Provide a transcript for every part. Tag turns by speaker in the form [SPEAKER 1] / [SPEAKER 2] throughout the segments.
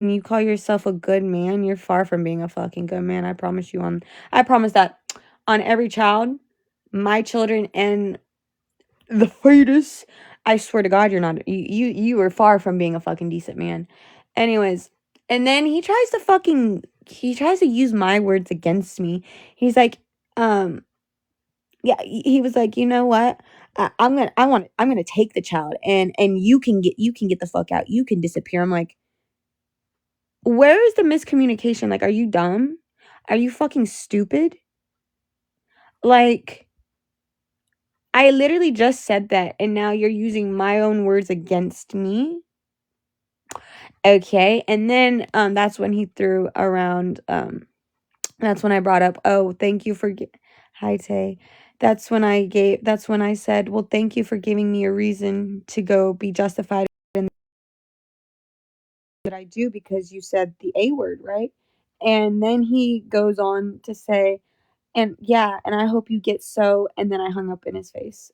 [SPEAKER 1] you call yourself a good man, you're far from being a fucking good man. I promise you I promise that on every child, my children and the fetus. I swear to God, you're not. You are far from being a fucking decent man. Anyways, and then he tries to use my words against me. He's like, yeah, he was like, you know what? I'm gonna take the child, and you can get the fuck out. You can disappear. I'm like, where is the miscommunication? Like, are you dumb? Are you fucking stupid? Like, I literally just said that, and now you're using my own words against me. Okay, and then that's when he threw around. That's when I brought up. Oh, thank you for. Hi Tay. That's when I said, well, thank you for giving me a reason to go be justified in that I do because you said the A word, right? And then he goes on to say, and yeah, and I hope you get so. And then I hung up in his face.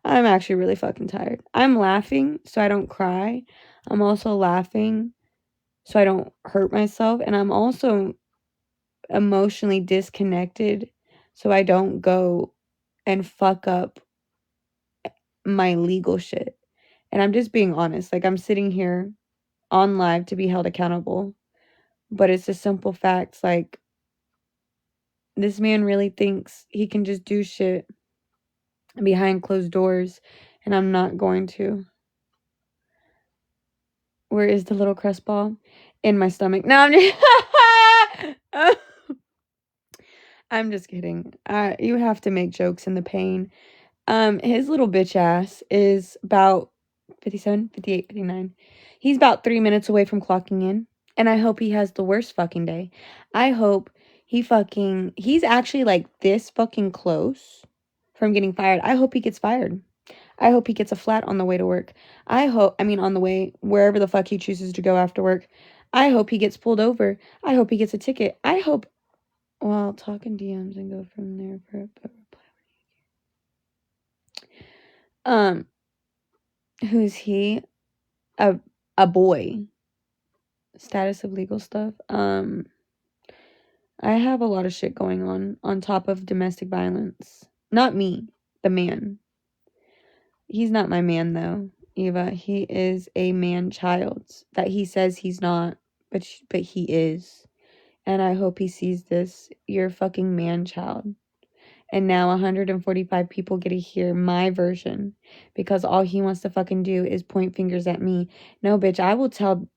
[SPEAKER 1] I'm actually really fucking tired. I'm laughing so I don't cry. I'm also laughing so I don't hurt myself. And I'm also emotionally disconnected so I don't go and fuck up my legal shit. And I'm just being honest. Like, I'm sitting here on live to be held accountable. But it's a simple fact. Like, this man really thinks he can just do shit behind closed doors. And I'm not going to. Where is the little crest ball? In my stomach. No, I'm just kidding. You have to make jokes in the pain. His little bitch ass is about 57, 58, 59. He's about 3 minutes away from clocking in. And I hope he has the worst fucking day. I hope he's actually like this fucking close from getting fired. I hope he gets fired. I hope he gets a flat on the way to work. On the way wherever the fuck he chooses to go after work. I hope he gets pulled over. I hope he gets a ticket. Well, talk in DMs and go from there for a reply. Who's he? A boy. Status of legal stuff. I have a lot of shit going on top of domestic violence. Not me, the man. He's not my man though, Eva. He is a man child that he says he's not, but he is. And I hope he sees this. You're a fucking man child. And now 145 people get to hear my version because all he wants to fucking do is point fingers at me. No, bitch, I will tell.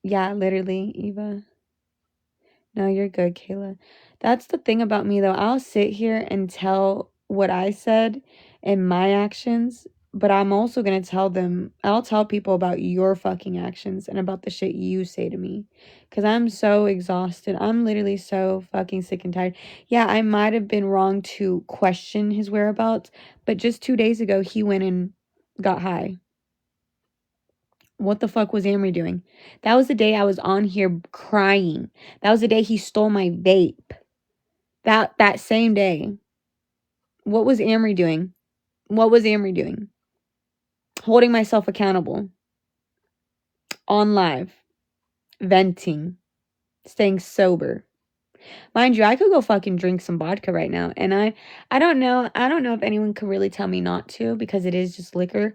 [SPEAKER 1] Yeah, literally, Eva. No, you're good, Kayla. That's the thing about me, though. I'll sit here and tell what I said and my actions, but I'm also going to I'll tell people about your fucking actions and about the shit you say to me. Because I'm so exhausted. I'm literally so fucking sick and tired. Yeah, I might have been wrong to question his whereabouts, but just 2 days ago, he went and got high. What the fuck was Amory doing? That was the day I was on here crying. That was the day he stole my vape. That same day. What was Amory doing? What was Amory doing? Holding myself accountable. On live. Venting. Staying sober. Mind you, I could go fucking drink some vodka right now. And I don't know if anyone could really tell me not to because it is just liquor.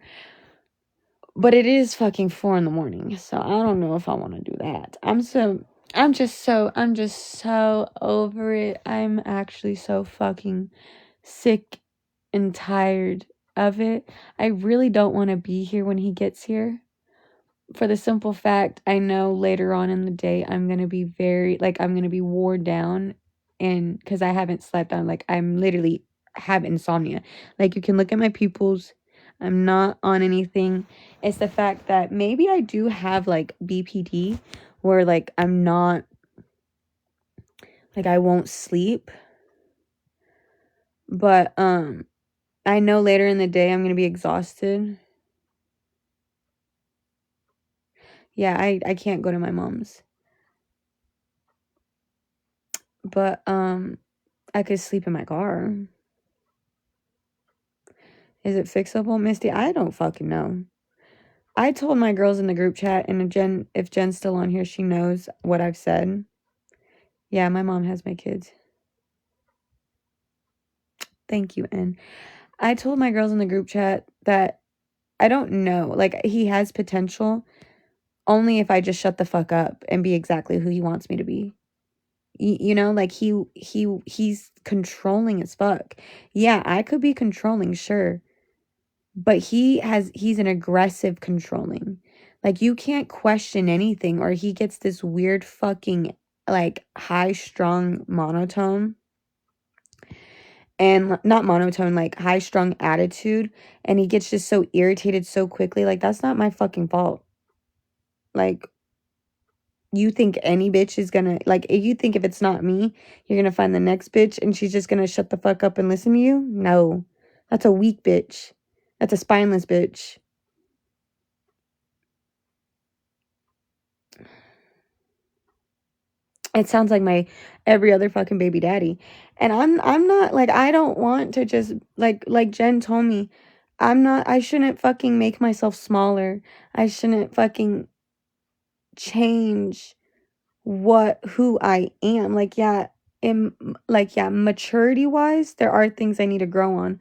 [SPEAKER 1] But it is fucking 4 a.m. So I don't know if I want to do that. I'm just so over it. I'm actually so fucking sick and tired of it. I really don't want to be here when he gets here. For the simple fact, I know later on in the day I'm going to be I'm going to be worn down and cuz I haven't slept. I'm literally have insomnia. Like, you can look at my pupils. I'm not on anything. It's the fact that maybe I do have like BPD where like I'm not like I won't sleep. But I know later in the day I'm going to be exhausted. Yeah, I can't go to my mom's. But I could sleep in my car. Is it fixable, Misty? I don't fucking know. I told my girls in the group chat, and if Jen's still on here, she knows what I've said. Yeah, my mom has my kids. Thank you, N. I told my girls in the group chat that I don't know. Like, he has potential only if I just shut the fuck up and be exactly who he wants me to be. You know, like he's controlling as fuck. Yeah, I could be controlling, sure. But he's an aggressive controlling. Like, you can't question anything, or he gets this weird fucking like high strung monotone, and not monotone, like high strung attitude, and he gets just so irritated so quickly. Like, that's not my fucking fault. Like, you think any bitch is gonna, like, if you think if it's not me, you're gonna find the next bitch and she's just gonna shut the fuck up and listen to you? No. That's a weak bitch. That's a spineless bitch. It sounds like my every other fucking baby daddy. And I'm not, like, I don't want to just, like Jen told me, I shouldn't fucking make myself smaller. I shouldn't fucking change who I am. Like, yeah, maturity wise, there are things I need to grow on.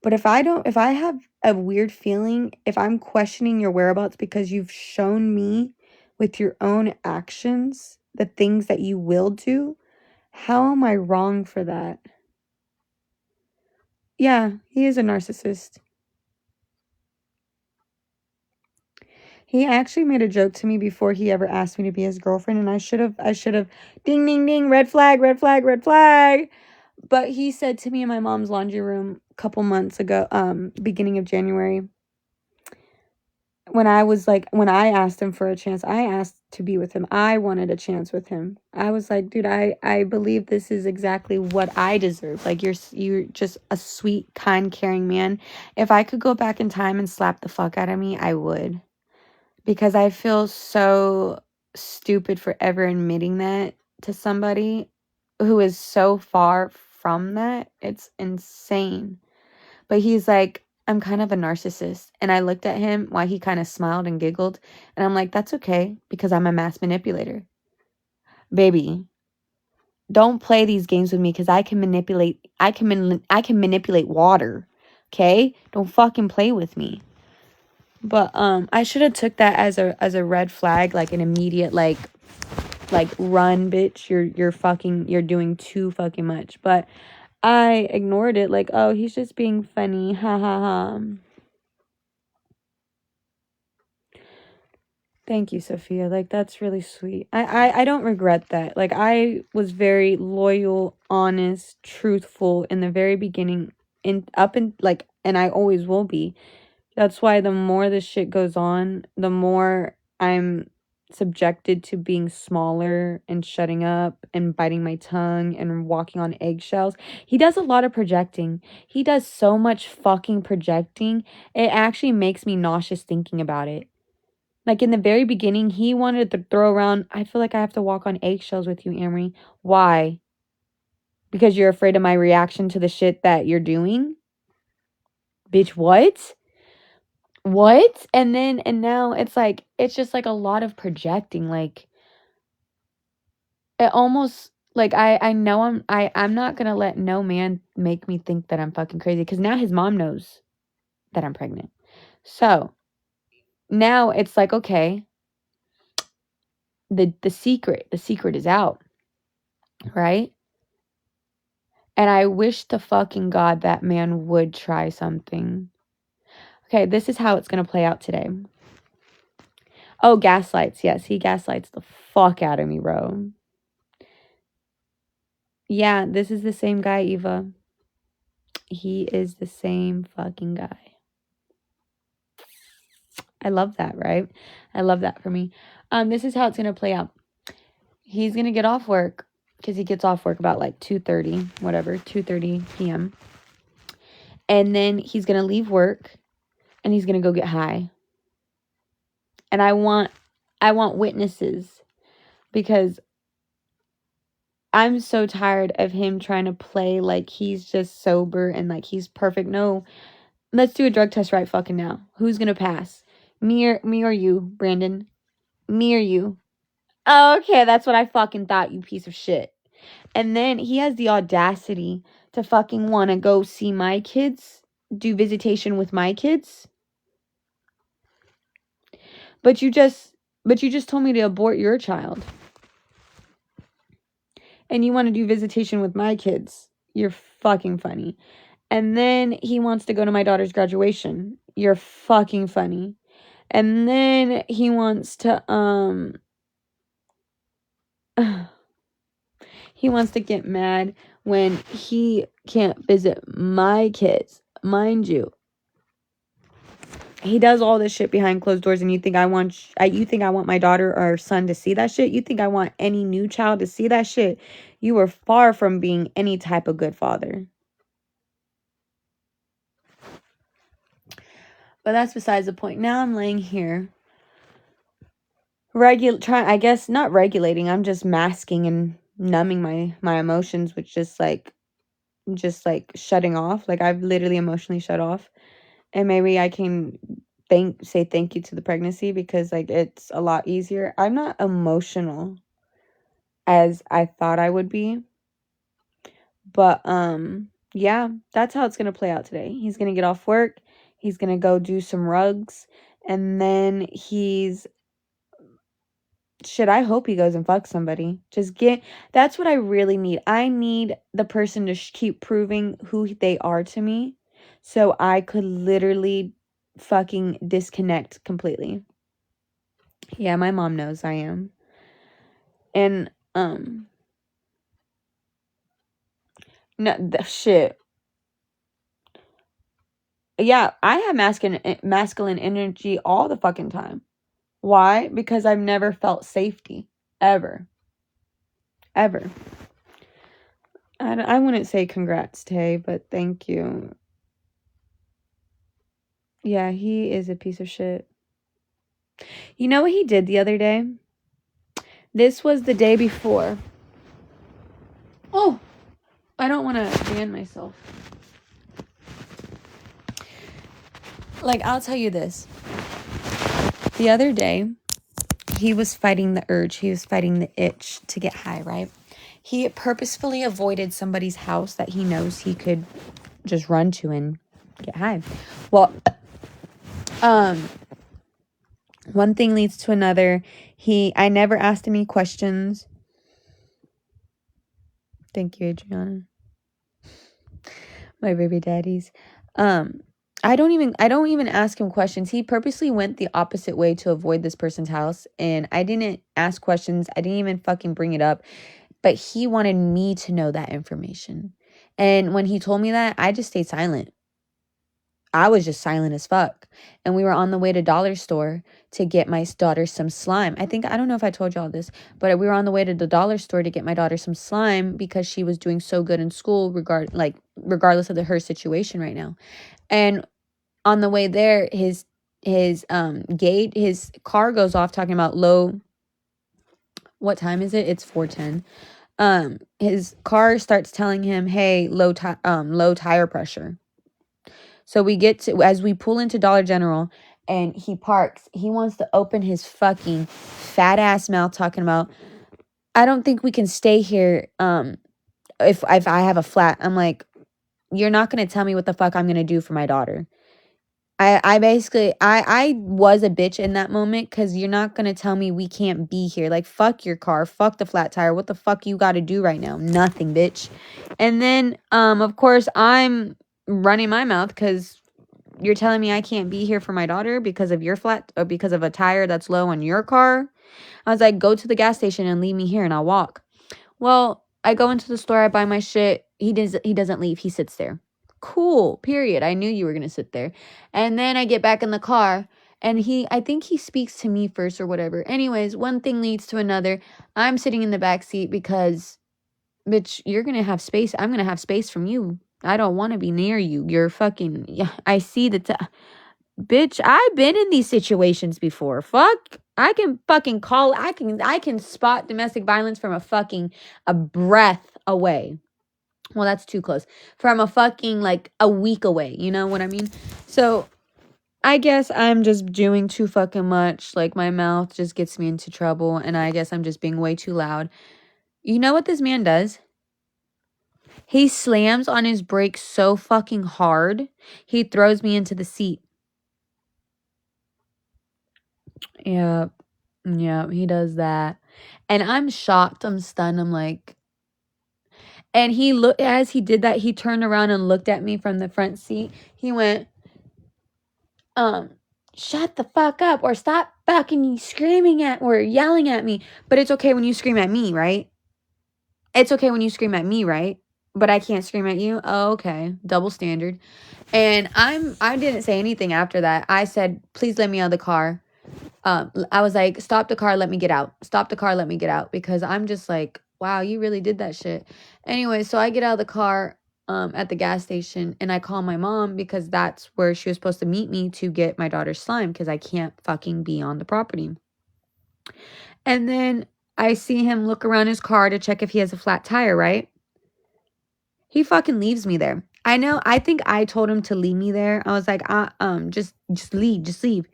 [SPEAKER 1] But if I have a weird feeling, if I'm questioning your whereabouts because you've shown me with your own actions the things that you will do, how am I wrong for that? Yeah, he is a narcissist. He actually made a joke to me before he ever asked me to be his girlfriend, and I should have, ding, ding, ding, red flag, red flag, red flag. But he said to me in my mom's laundry room a couple months ago, beginning of January, when I asked him for a chance, I asked to be with him. I wanted a chance with him. I was like, dude, I believe this is exactly what I deserve. Like, you're just a sweet, kind, caring man. If I could go back in time and slap the fuck out of me, I would. Because I feel so stupid for ever admitting that to somebody who is so far from that. It's insane. But he's like, I'm kind of a narcissist. And I looked at him while he kind of smiled and giggled. And I'm like, that's okay, because I'm a mass manipulator. Baby, don't play these games with me, because I can manipulate water. Okay? Don't fucking play with me. But I should have took that as a red flag, like an immediate like run, bitch. You're doing too fucking much. But I ignored it, like, oh, he's just being funny. Ha ha ha. Thank you, Sophia. Like, that's really sweet. I don't regret that. Like, I was very loyal, honest, truthful in the very beginning, and I always will be. That's why the more this shit goes on, the more I'm subjected to being smaller and shutting up and biting my tongue and walking on eggshells. He does a lot of projecting. He does so much fucking projecting. It actually makes me nauseous thinking about it. Like, in the very beginning, he wanted to throw around, I feel like I have to walk on eggshells with you, Amory. Why? Because you're afraid of my reaction to the shit that you're doing? Bitch, what? What? And now it's just like a lot of projecting. Like, it almost, like, I know I'm not gonna let no man make me think that I'm fucking crazy, because now his mom knows that I'm pregnant. So now it's like, okay, the secret is out, right? And I wish to fucking God that man would try something. Okay, this is how it's gonna play out today. Oh, gaslights. Yes, he gaslights the fuck out of me, bro. Yeah, this is the same guy, Eva. He is the same fucking guy. I love that, right? I love that for me. This is how it's gonna play out. He's gonna get off work, because he gets off work about like 2:30, whatever, 2:30 p.m. And then he's gonna leave work and he's gonna go get high. And I want witnesses, because I'm so tired of him trying to play like he's just sober and like he's perfect. No, let's do a drug test right fucking now. Who's gonna pass? Me or you, Brandon? Me or you? Okay, that's what I fucking thought, you piece of shit. And then he has the audacity to fucking want to go see my kids, do visitation with my kids. But you just told me to abort your child. And you want to do visitation with my kids. You're fucking funny. And then he wants to go to my daughter's graduation. You're fucking funny. And then he wants to he wants to get mad when he can't visit my kids. Mind you, he does all this shit behind closed doors, and you think I want my daughter or son to see that shit? You think I want any new child to see that shit? You are far from being any type of good father. But that's besides the point. Now I'm laying here I guess not regulating, I'm just masking and numbing my emotions, which just like shutting off. Like, I've literally emotionally shut off. And maybe I can say thank you to the pregnancy, because like it's a lot easier. I'm not emotional as I thought I would be. But yeah, that's how it's gonna play out today. He's gonna get off work, he's gonna go do some rugs, and then I hope he goes and fucks somebody. That's what I really need. I need the person to keep proving who they are to me, so I could literally fucking disconnect completely. Yeah, my mom knows I am. And, no, shit. Yeah, I have masculine energy all the fucking time. Why? Because I've never felt safety. Ever. Ever. I wouldn't say congrats, Tay, but thank you. Yeah, he is a piece of shit. You know what he did the other day? This was the day before. Oh, I don't want to ban myself. Like, I'll tell you this. The other day, he was fighting the urge. He was fighting the itch to get high, right? He purposefully avoided somebody's house that he knows he could just run to and get high. Well, one thing leads to another. I never asked any questions. Thank you, Adriana. My baby daddies. I don't even ask him questions. He purposely went the opposite way to avoid this person's house, and I didn't ask questions. I didn't even fucking bring it up, but he wanted me to know that information. And when he told me that, I just stayed silent. I was just silent as fuck. And we were on the way to dollar store to get my daughter some slime. I don't know if I told y'all this, but we were on the way to the dollar store to get my daughter some slime because she was doing so good in school, regardless of her situation right now. And on the way there, his car goes off talking about low. What time is it? It's 4:10. His car starts telling him, "Hey, low tire pressure." So as we pull into Dollar General and he parks, he wants to open his fucking fat ass mouth talking about, "I don't think we can stay here if I have a flat." I'm like, "You're not going to tell me what the fuck I'm going to do for my daughter." I basically was a bitch in that moment, because you're not going to tell me we can't be here. Like, fuck your car, fuck the flat tire. What the fuck you got to do right now? Nothing, bitch. And then of course I'm running my mouth because you're telling me I can't be here for my daughter because of your flat, or because of a tire that's low on your car. I was like, "Go to the gas station and leave me here and I'll walk." Well, I go into the store, I buy my shit. He doesn't leave. He sits there. Cool, period. I knew you were going to sit there. And then I get back in the car, and I think he speaks to me first or whatever. Anyways, one thing leads to another. I'm sitting in the back seat because, bitch, you're going to have space. I'm going to have space from you. I don't want to be near you. You're fucking, yeah, I see bitch, I've been in these situations before. Fuck. I can fucking I can spot domestic violence from a breath away. Well, that's too close. From a fucking, like, a week away. You know what I mean? So I guess I'm just doing too fucking much. Like, my mouth just gets me into trouble, and I guess I'm just being way too loud. You know what this man does? He slams on his brakes so fucking hard, he throws me into the seat. Yeah, yeah, he does that. And I'm shocked. I'm stunned. I'm like, and he looked, as he did that, he turned around and looked at me from the front seat. He went, shut the fuck up, or stop fucking screaming at or yelling at me. But it's okay when you scream at me, right? It's okay when you scream at me, right? But I can't scream at you. Oh, okay. Double standard. And I didn't say anything after that. I said, please let me out of the car. I was like, stop the car, let me get out. Stop the car, let me get out. Because I'm just like, wow, you really did that shit. Anyway, so I get out of the car at the gas station, and I call my mom because that's where she was supposed to meet me to get my daughter's slime, because I can't fucking be on the property. And then I see him look around his car to check if he has a flat tire, right? He fucking leaves me there. I know, I think I told him to leave me there. I was like, just leave, just leave.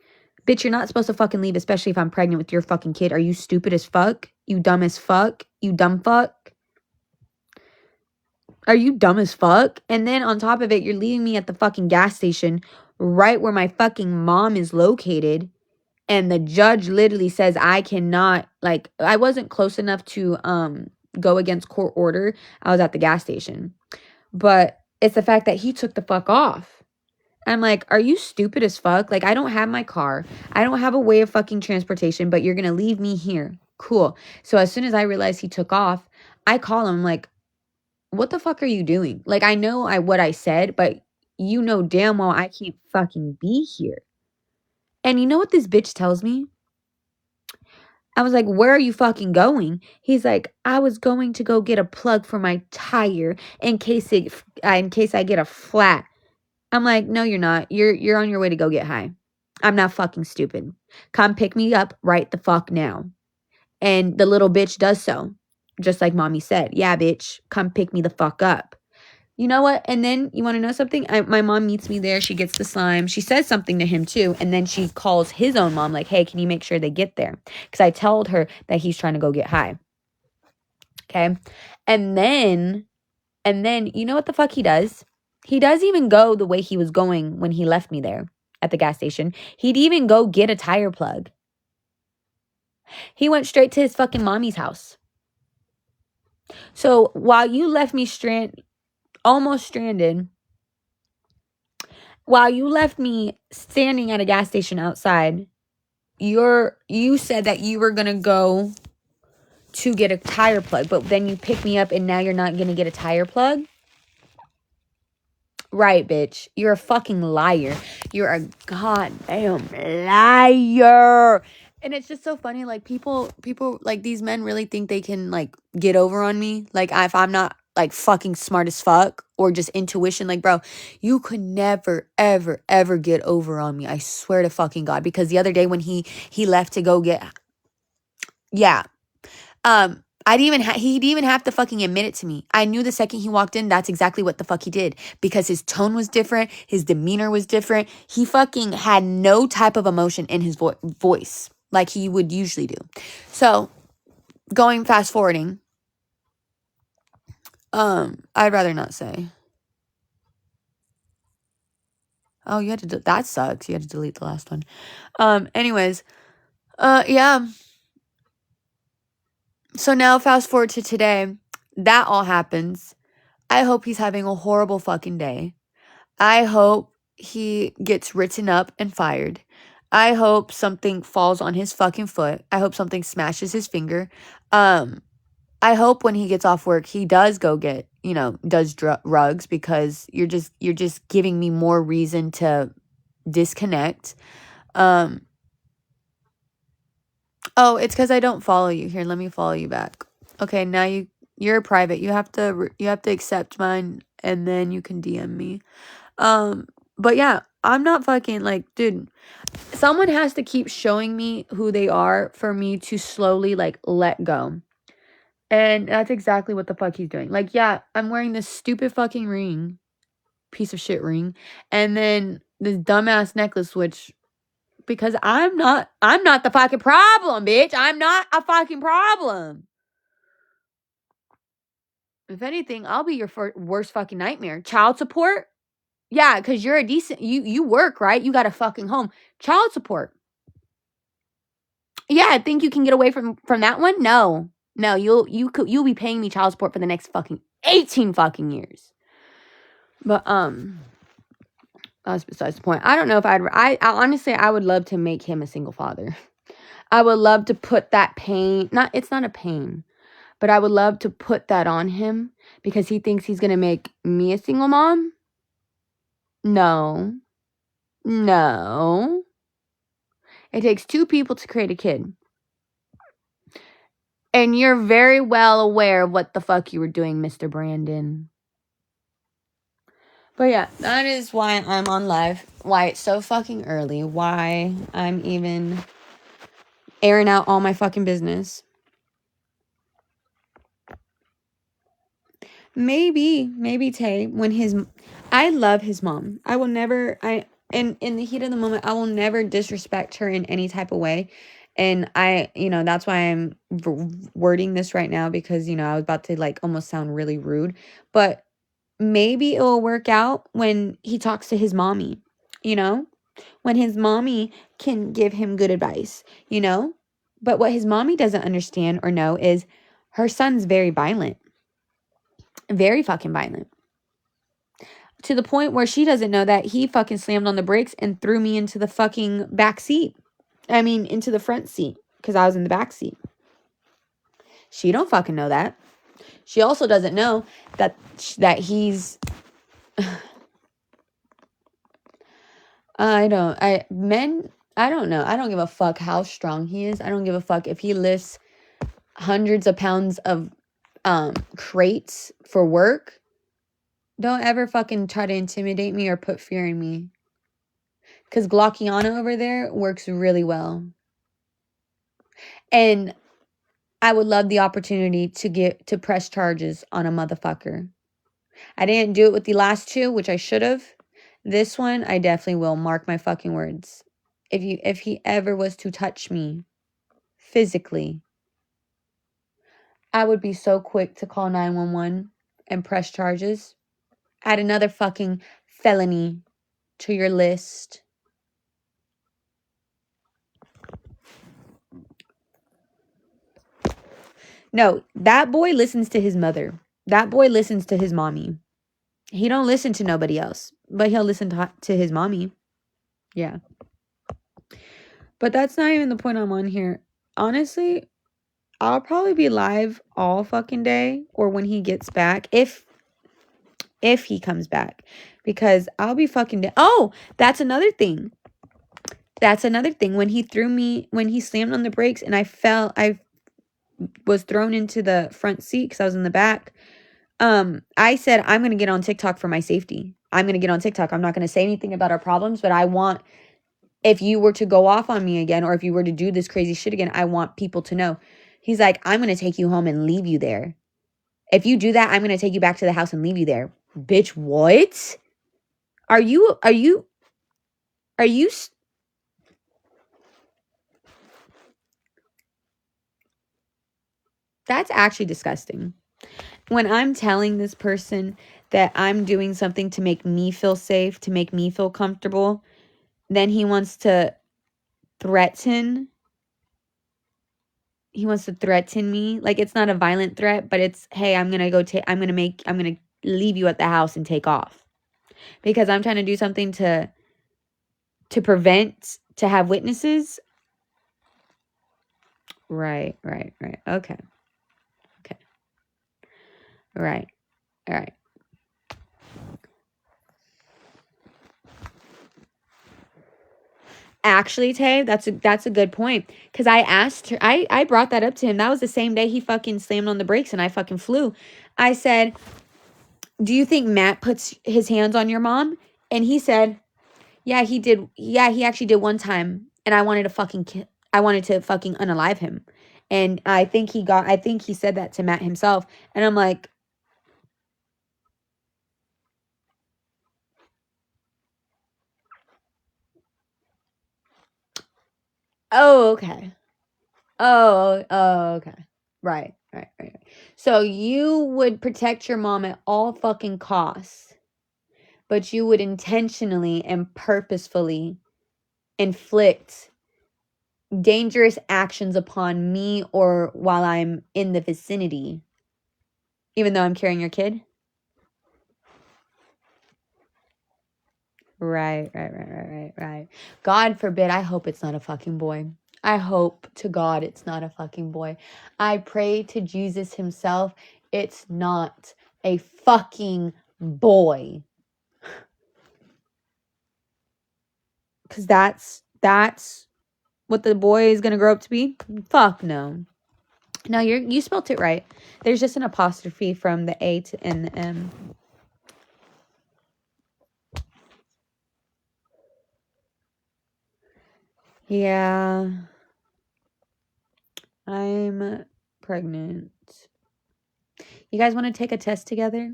[SPEAKER 1] Bitch, you're not supposed to fucking leave, especially if I'm pregnant with your fucking kid. Are you stupid as fuck? You dumb as fuck? You dumb fuck? Are you dumb as fuck? And then on top of it, you're leaving me at the fucking gas station right where my fucking mom is located. And the judge literally says I cannot, like, I wasn't close enough to go against court order. I was at the gas station. But it's the fact that he took the fuck off. I'm like, are you stupid as fuck? Like, I don't have my car. I don't have a way of fucking transportation, but you're going to leave me here. Cool. So as soon as I realized he took off, I call him like, what the fuck are you doing? Like, I know what I said, but you know damn well I can't fucking be here. And you know what this bitch tells me? I was like, where are you fucking going? He's like, I was going to go get a plug for my tire in case I get a flat. I'm like, no, you're not. You're on your way to go get high. I'm not fucking stupid. Come pick me up right the fuck now. And the little bitch does so. Just like mommy said. Yeah, bitch, come pick me the fuck up. You know what? And then, you want to know something? My mom meets me there. She gets the slime. She says something to him too. And then she calls his own mom like, hey, can you make sure they get there? Because I told her that he's trying to go get high. Okay? And then, you know what the fuck he does? He doesn't even go the way he was going when he left me there at the gas station. He'd even go get a tire plug. He went straight to his fucking mommy's house. So while you left me almost stranded, while you left me standing at a gas station outside, you said that you were gonna go to get a tire plug, but then you pick me up and now you're not gonna get a tire plug? Right, bitch. You're a fucking liar. You're a goddamn liar. And it's just so funny, like, people, like, these men really think they can, like, get over on me. Like, if I'm not, like, fucking smart as fuck or just intuition, like, bro, you could never, ever, ever get over on me. I swear to fucking God. Because the other day when he left to go get, yeah, he'd even have to fucking admit it to me. I knew the second he walked in, that's exactly what the fuck he did. Because his tone was different. His demeanor was different. He fucking had no type of emotion in his voice like he would usually do. So, fast forwarding. I'd rather not say. Oh, you had to, that sucks. You had to delete the last one. Anyways, yeah. So now fast forward to today. That all happens. I hope he's having a horrible fucking day. I hope he gets written up and fired. I hope something falls on his fucking foot. I hope something smashes his finger. I hope when he gets off work, he does go get, does drugs, because you're just giving me more reason to disconnect. Oh, it's because I don't follow you. Here, let me follow you back. Okay, now you're private. You have to accept mine, and then you can DM me. But yeah, I'm not fucking, like, dude, someone has to keep showing me who they are for me to slowly, like, let go. And that's exactly what the fuck he's doing. Like, yeah, I'm wearing this stupid fucking ring. Piece of shit ring. And then this dumbass necklace, which, because I'm not the fucking problem, bitch. I'm not a fucking problem. If anything, I'll be your worst fucking nightmare. Child support? Yeah, because you're a decent, you work, right? You got a fucking home. Child support. Yeah, I think you can get away from that one? No. No, you'll be paying me child support for the next fucking 18 fucking years. But that's besides the point. I don't know if I honestly, I would love to make him a single father. I would love to put that pain, it's not a pain, but I would love to put that on him because he thinks he's going to make me a single mom. No. No. It takes 2 people to create a kid. And you're very well aware of what the fuck you were doing, Mr. Brandon. But yeah, that is why I'm on live. Why it's so fucking early. Why I'm even airing out all my fucking business. Maybe Tay, when I love his mom. I will never, in the heat of the moment, I will never disrespect her in any type of way. And that's why I'm wording this right now because, I was about to like almost sound really rude. But maybe it will work out when he talks to his mommy, when his mommy can give him good advice, But what his mommy doesn't understand or know is her son's very violent. Very fucking violent. To the point where she doesn't know that he fucking slammed on the brakes and threw me into the fucking back seat. I mean, into the front seat because I was in the back seat. She don't fucking know that. She also doesn't know that he's... I don't know. I don't give a fuck how strong he is. I don't give a fuck if he lifts hundreds of pounds of crates for work. Don't ever fucking try to intimidate me or put fear in me. Because Glockiana over there works really well. And I would love the opportunity to press charges on a motherfucker. I didn't do it with the last 2, which I should have. This one, I definitely will. Mark my fucking words. If he ever was to touch me physically, I would be so quick to call 911 and press charges. Add another fucking felony to your list. No, that boy listens to his mother. That boy listens to his mommy. He don't listen to nobody else, but he'll listen to his mommy. Yeah. But that's not even the point I'm on here. Honestly, I'll probably be live all fucking day or when he gets back, if he comes back, because I'll be fucking dead. Oh, that's another thing. When he slammed on the brakes and I was thrown into the front seat because I was in the back. I said, I'm going to get on TikTok for my safety. I'm going to get on TikTok. I'm not going to say anything about our problems, but I want, if you were to go off on me again, or if you were to do this crazy shit again, I want people to know. He's like, I'm going to take you home and leave you there. If you do that, I'm going to take you back to the house and leave you there. Bitch, what? Are you that's actually disgusting. When I'm telling this person that I'm doing something to make me feel safe, to make me feel comfortable, then he wants to threaten me. Like, it's not a violent threat, but it's, hey, I'm going to leave you at the house and take off because I'm trying to do something to prevent, to have witnesses. Right. Okay. Right. All right. Actually, Tay, that's a good point. Because I asked her, I brought that up to him. That was the same day he fucking slammed on the brakes and I fucking flew. I said, do you think Matt puts his hands on your mom? And he said, yeah, he did. Yeah, he actually did one time. And I wanted to fucking unalive him. And I think he said that to Matt himself. And I'm like, Oh, okay. Oh, okay. Right. So you would protect your mom at all fucking costs, but you would intentionally and purposefully inflict dangerous actions upon me or while I'm in the vicinity, even though I'm carrying your kid? Right. God forbid. I hope it's not a fucking boy. I hope to God it's not a fucking boy. I pray to Jesus himself it's not a fucking boy. Because that's what the boy is going to grow up to be? Fuck no. No, you spelt it right. There's just an apostrophe from the A to and the M. Yeah. I'm pregnant. You guys want to take a test together?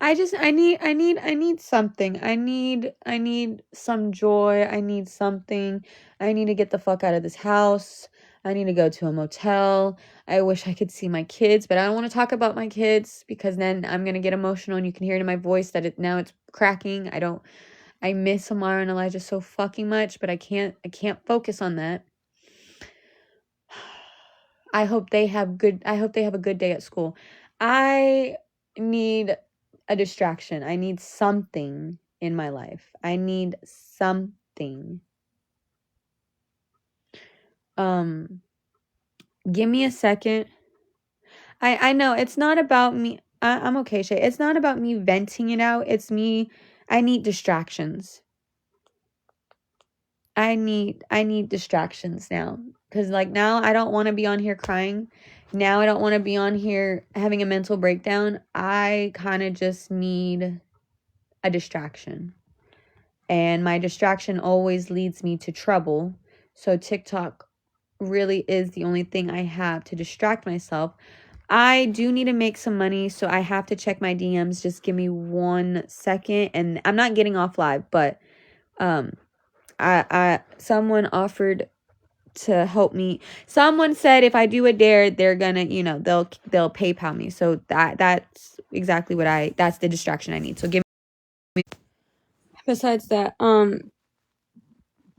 [SPEAKER 1] I need something. I need some joy. I need something. I need to get the fuck out of this house. I need to go to a motel. I wish I could see my kids, but I don't want to talk about my kids because then I'm going to get emotional and you can hear it in my voice that now it's cracking. I miss Amara and Elijah so fucking much, but I can't focus on that. I hope they have a good day at school. I need a distraction. I need something in my life. I need something. Give me a second. I know it's not about me. I'm okay, Shay. It's not about me venting it out. It's me. I need distractions. I need distractions now. Because like now I don't want to be on here crying. Now I don't want to be on here having a mental breakdown. I kind of just need a distraction. And my distraction always leads me to trouble. So TikTok really is the only thing I have to distract myself. I do need to make some money, so I have to check my DMs. Just give me 1 second. And I'm not getting off live, but someone offered to help me. Someone said if I do a dare, they're gonna, they'll PayPal me. So that's exactly that's the distraction I need. So give me. Besides that, and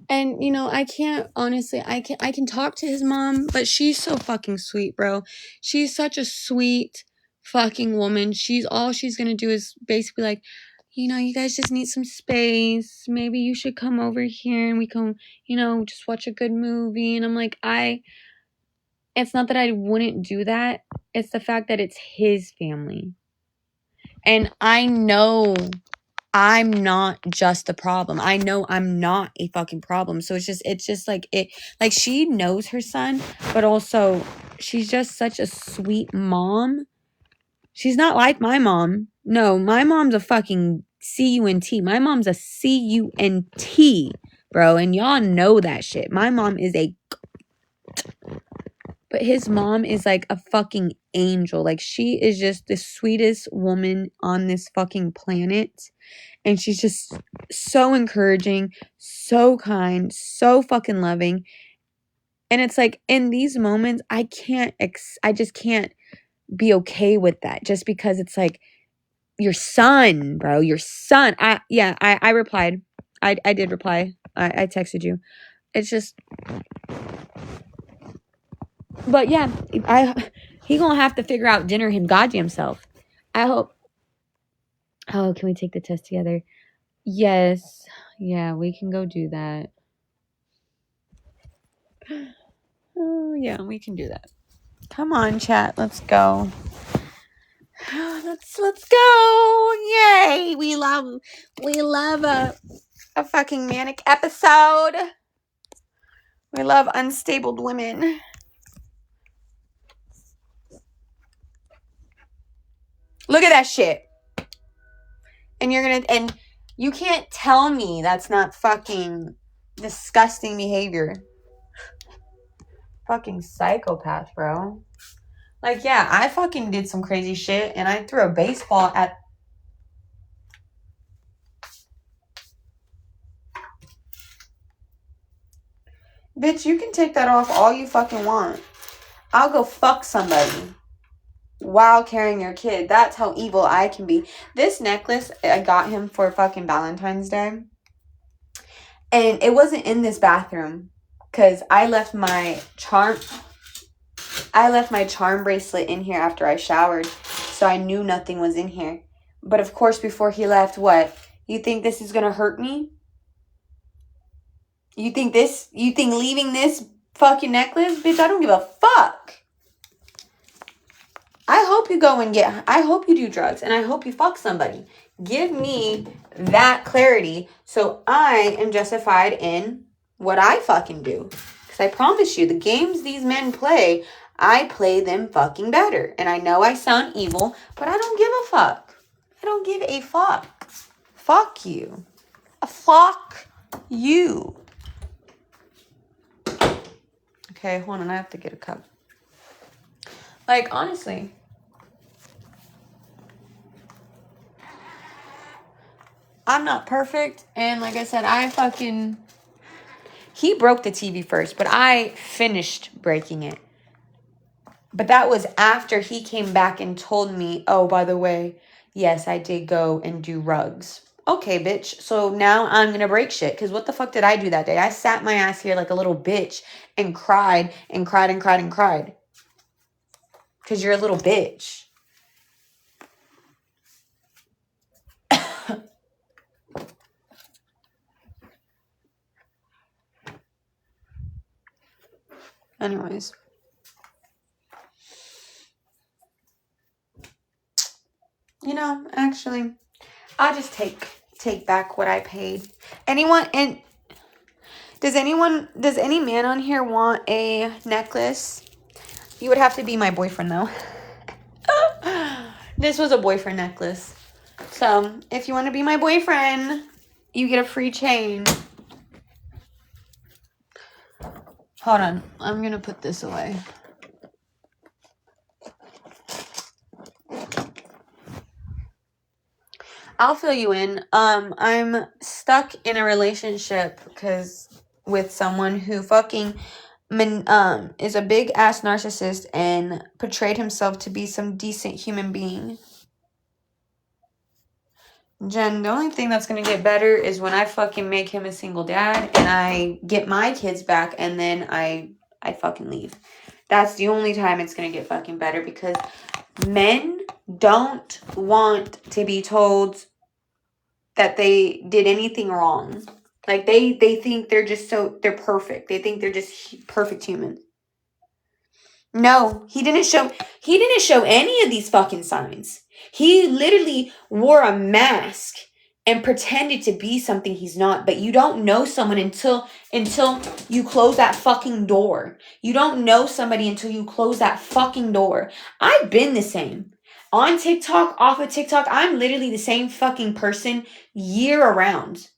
[SPEAKER 1] I can't honestly, I can talk to his mom, but she's so fucking sweet, bro. She's such a sweet fucking woman. All she's gonna do is basically like, you guys just need some space. Maybe you should come over here and we can, just watch a good movie. And I'm like, it's not that I wouldn't do that. It's the fact that it's his family. And I know I'm not just the problem. I know I'm not a fucking problem. So it's just like she knows her son, but also she's just such a sweet mom. She's not like my mom. No, my mom's a fucking C-U-N-T. My mom's a C-U-N-T, bro. And y'all know that shit. My mom is but his mom is like a fucking angel. Like she is just the sweetest woman on this fucking planet. And she's just so encouraging, so kind, so fucking loving. And it's like in these moments, I just can't be okay with that just because it's like your son, bro, your son. I replied. I did reply. I texted you. It's just, but yeah, he gonna have to figure out dinner him goddamn self. I hope. Oh, can we take the test together? Yes. Yeah, we can go do that. Oh, yeah, we can do that. Come on, chat. Let's go. Let's go. Yay. We love a fucking manic episode. We love unstable women. Look at that shit. And and you can't tell me that's not fucking disgusting behavior. Fucking psychopath, bro. Like, yeah, I fucking did some crazy shit and I threw a baseball at. Bitch, you can take that off all you fucking want. I'll go fuck somebody while carrying your kid. That's how evil I can be. This necklace, I got him for fucking Valentine's Day. And it wasn't in this bathroom. Because I left my charm bracelet in here after I showered. So I knew nothing was in here. But of course, before he left, what? You think this is going to hurt me? You think leaving this fucking necklace? Bitch, I don't give a fuck. I hope you do drugs and I hope you fuck somebody. Give me that clarity so I am justified in what I fucking do. Because I promise you, the games these men play, I play them fucking better. And I know I sound evil, but I don't give a fuck. I don't give a fuck. Fuck you. Fuck you. Okay, hold on. I have to get a cup. Like, honestly. I'm not perfect. And like I said, he broke the TV first, but I finished breaking it. But that was after he came back and told me, oh, by the way, yes, I did go and do rugs. Okay, bitch. So now I'm going to break shit. Because what the fuck did I do that day? I sat my ass here like a little bitch and cried and cried and cried and cried. Because you're a little bitch. Anyways. You know, actually, I'll just take back what I paid. Does any man on here want a necklace? You would have to be my boyfriend though. This was a boyfriend necklace. So, if you want to be my boyfriend, you get a free chain. Hold on. I'm going to put this away. I'll fill you in. I'm stuck in a relationship with someone who fucking is a big ass narcissist and portrayed himself to be some decent human being. Jen, the only thing that's going to get better is when I fucking make him a single dad and I get my kids back and then I fucking leave. That's the only time it's going to get fucking better because men don't want to be told that they did anything wrong. Like they think they're perfect. They think they're just perfect humans. No, he didn't show any of these fucking signs. He literally wore a mask and pretended to be something he's not. But you don't know someone until you close that fucking door. You don't know somebody until you close that fucking door. I've been the same. On TikTok, off of TikTok, I'm literally the same fucking person year around.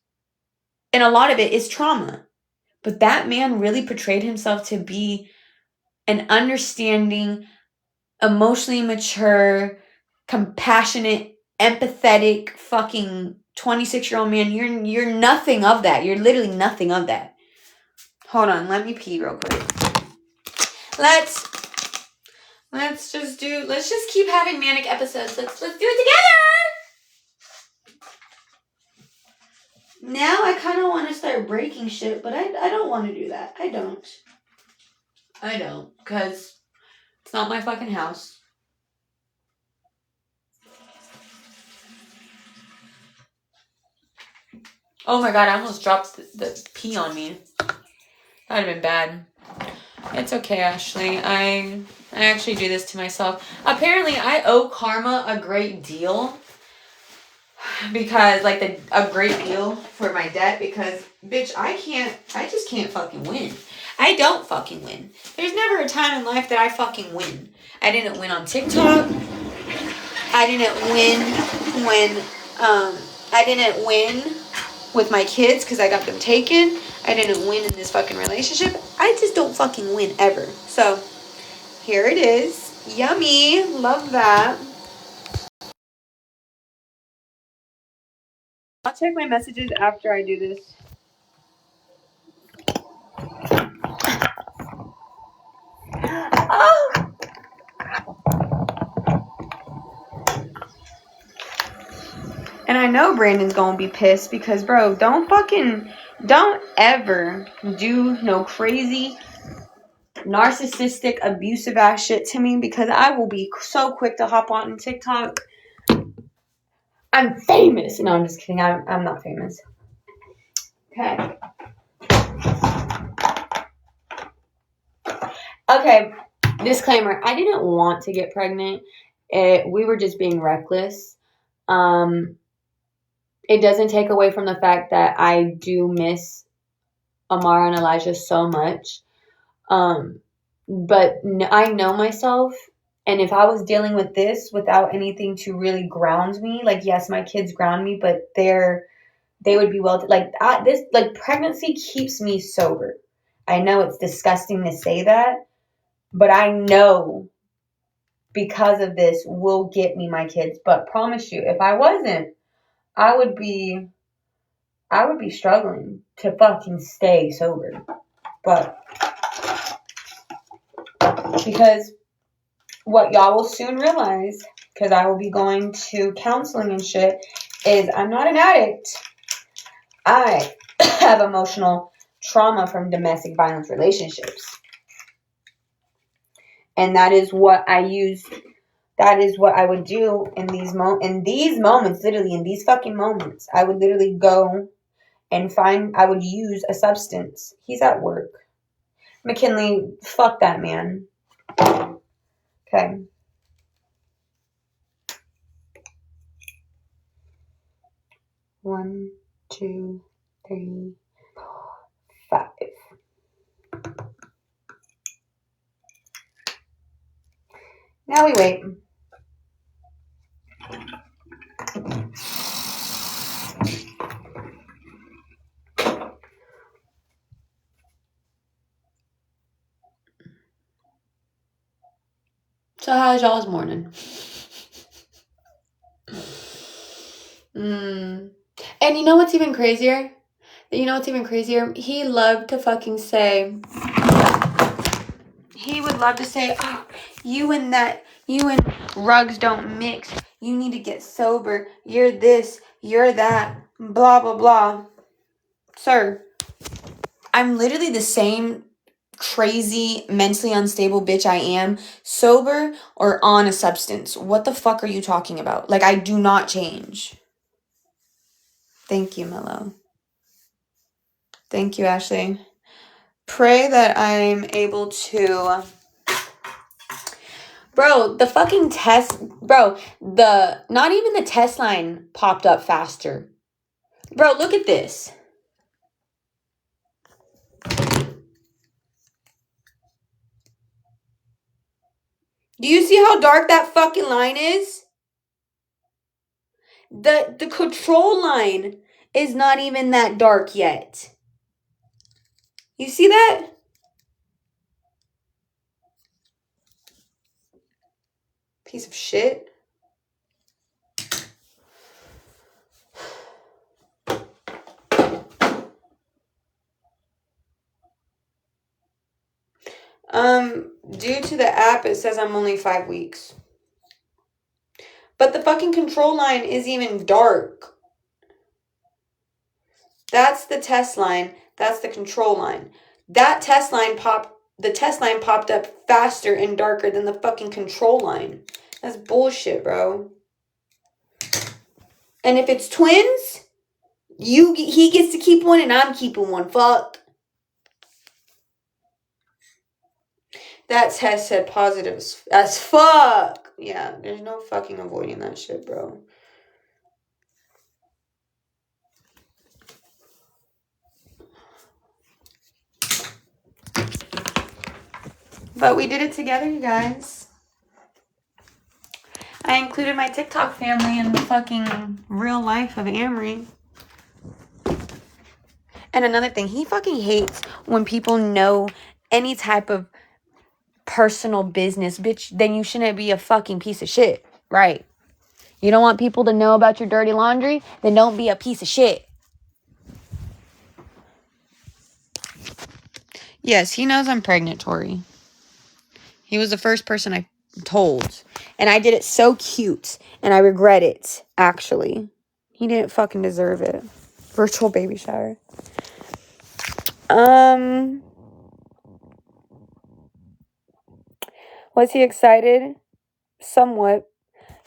[SPEAKER 1] And a lot of it is trauma. But that man really portrayed himself to be an understanding, emotionally mature, compassionate, empathetic, fucking 26-year-old man. You're nothing of that. You're literally nothing of that. Hold on, let me pee real quick. Let's just keep having manic episodes. Let's do it together. Now I kind of want to start breaking shit, but I don't want to do that. I don't. Because it's not my fucking house. Oh my god, I almost dropped the pee on me. That would have been bad. It's okay, Ashley. I actually do this to myself. Apparently, I owe karma a great deal. Because, a great deal for my debt. Because, bitch, I just can't fucking win. I don't fucking win. There's never a time in life that I fucking win. I didn't win on TikTok. I didn't win with my kids because I got them taken. I didn't win in this fucking relationship. I just don't fucking win ever. So, here it is. Yummy. Love that. I'll check my messages after I do this. know Brandon's gonna be pissed because, bro, don't ever do no crazy, narcissistic, abusive ass shit to me, because I will be so quick to hop on TikTok. I'm famous. No, I'm just kidding. I'm not famous. Okay. Okay. Disclaimer. I didn't want to get pregnant. We were just being reckless. It doesn't take away from the fact that I do miss Amara and Elijah so much. But I know myself, and if I was dealing with this without anything to really ground me, like, yes, my kids ground me, but they would be pregnancy keeps me sober. I know it's disgusting to say that, but I know because of this will get me my kids. But promise you, if I wasn't, I would be struggling to fucking stay sober. But because what y'all will soon realize, because I will be going to counseling and shit, is I'm not an addict. I have emotional trauma from domestic violence relationships. And that is what I use. That is what I would do in these moments, literally in these fucking moments. I would literally go and I would use a substance. He's at work. McKinley, fuck that man. Okay. One, two, three, 4, 5. Now we wait. So how's y'all's morning? And you know what's even crazier? He loved to fucking say, oh, you and Rugs don't mix. You need to get sober. You're this, you're that, blah, blah, blah. Sir, I'm literally the same crazy, mentally unstable bitch I am, sober or on a substance. What the fuck are you talking about? Like, I do not change. Thank you, Mello. Thank you, Ashley. Pray that I'm able to... Bro, the fucking test... Bro, not even the test line popped up faster. Bro, look at this. Do you see how dark that fucking line is? The control line is not even that dark yet. You see that? Piece of shit. Due to the app, it says I'm only 5 weeks. But the fucking control line is even dark. That's the test line. That's the control line. The test line popped up faster and darker than the fucking control line. That's bullshit, bro. And if it's twins, he gets to keep one and I'm keeping one. Fuck. That test said positive as fuck. Yeah, there's no fucking avoiding that shit, bro. But we did it together, you guys. I included my TikTok family in the fucking real life of Amory. And another thing, he fucking hates when people know any type of personal business. Bitch, then you shouldn't be a fucking piece of shit. Right. You don't want people to know about your dirty laundry? Then don't be a piece of shit. Yes, he knows I'm pregnant, Tori. He was the first person I told. And I did it so cute. And I regret it, actually. He didn't fucking deserve it. Virtual baby shower. Was he excited? Somewhat.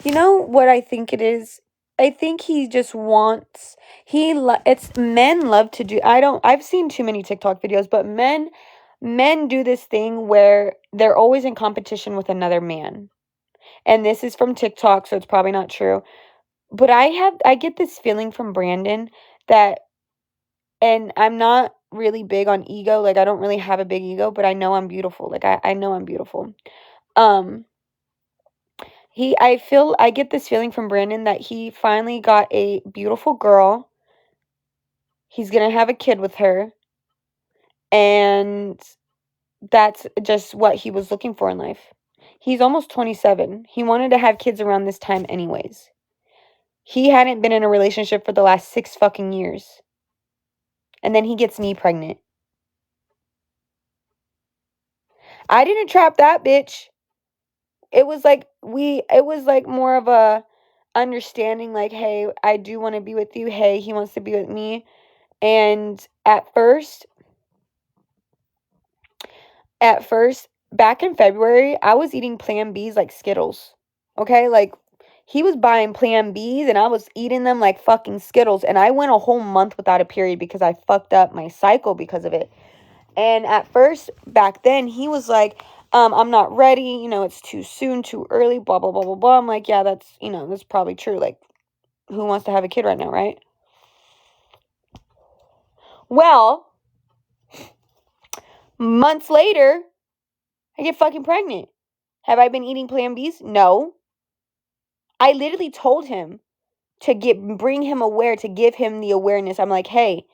[SPEAKER 1] You know what I think it is? I think he just wants, it's men love to do, I've seen too many TikTok videos, but men do this thing where they're always in competition with another man. And this is from TikTok, so it's probably not true. But I get this feeling from Brandon that, and I'm not really big on ego, like I don't really have a big ego, but I know I'm beautiful. Like I know I'm beautiful. I get this feeling from Brandon that he finally got a beautiful girl. He's going to have a kid with her. And that's just what he was looking for in life. He's almost 27. He wanted to have kids around this time anyways. He hadn't been in a relationship for the last 6 fucking years. And then he gets me pregnant. I didn't trap that bitch. It was like more of a understanding, like, hey, I do want to be with you. Hey, he wants to be with me. And at first, back in February, I was eating Plan Bs like Skittles. Okay? Like, he was buying Plan Bs and I was eating them like fucking Skittles. And I went a whole month without a period because I fucked up my cycle because of it. And at first, back then, he was like, I'm not ready. You know, it's too soon, too early, blah, blah, blah, blah, blah. I'm like, yeah, that's probably true. Like, who wants to have a kid right now, right? Well, months later, I get fucking pregnant. Have I been eating Plan Bs? No. I literally told him to bring him aware, to give him the awareness. I'm like, hey,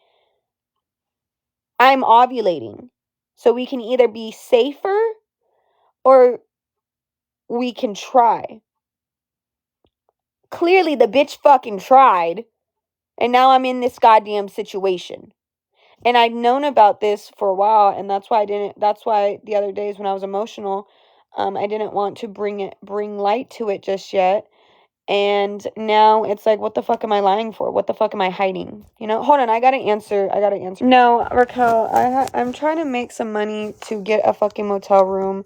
[SPEAKER 1] I'm ovulating. So we can either be safer or we can try. Clearly the bitch fucking tried. And now I'm in this goddamn situation. And I'd known about this for a while, and that's why the other days when I was emotional, I didn't want to bring light to it just yet. And now it's like, what the fuck am I lying for? What the fuck am I hiding? You know, hold on, I gotta answer. No, Raquel, I'm trying to make some money to get a fucking motel room,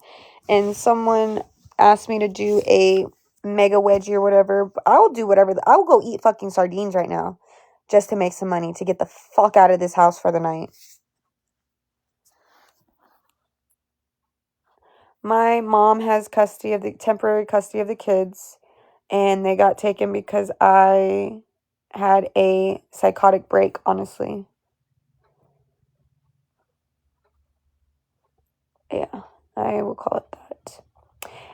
[SPEAKER 1] and someone asked me to do a mega wedgie or whatever. I'll do whatever. I will go eat fucking sardines right now just to make some money to get the fuck out of this house for the night. My mom has temporary custody of the kids, and they got taken because I had a psychotic break, honestly. Yeah, I will call it that.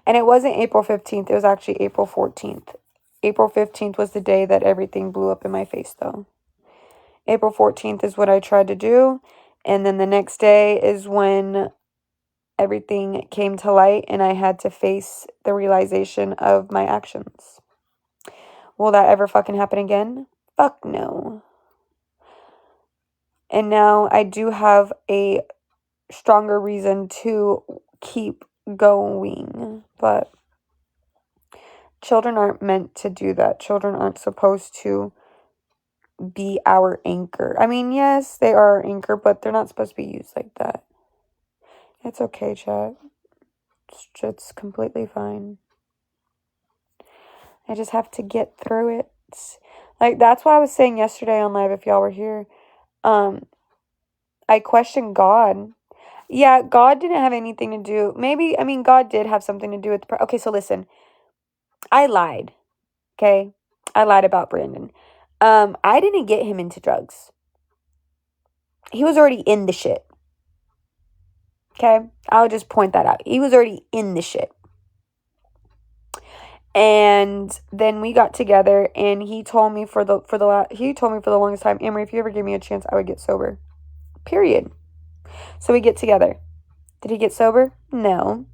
[SPEAKER 1] And it wasn't April 15th. It was actually April 14th. April 15th was the day that everything blew up in my face, though. April 14th is what I tried to do. And then the next day is when everything came to light and I had to face the realization of my actions. Will that ever fucking happen again? Fuck no. And now I do have a stronger reason to keep going. But children aren't meant to do that. Children aren't supposed to be our anchor. I mean, yes, they are our anchor, but they're not supposed to be used like that. It's okay, chat. It's completely fine. I just have to get through it. Like, that's why I was saying yesterday on live, if y'all were here, I questioned God. Yeah, God didn't have anything to do. Maybe, I mean, God did have something to do with okay, so listen. I lied. Okay? I lied about Brandon. I didn't get him into drugs. He was already in the shit. Okay? I'll just point that out. He was already in the shit. And then we got together, and he told me for the longest time, Amory, if you ever give me a chance, I would get sober. Period. So we get together. Did he get sober? No.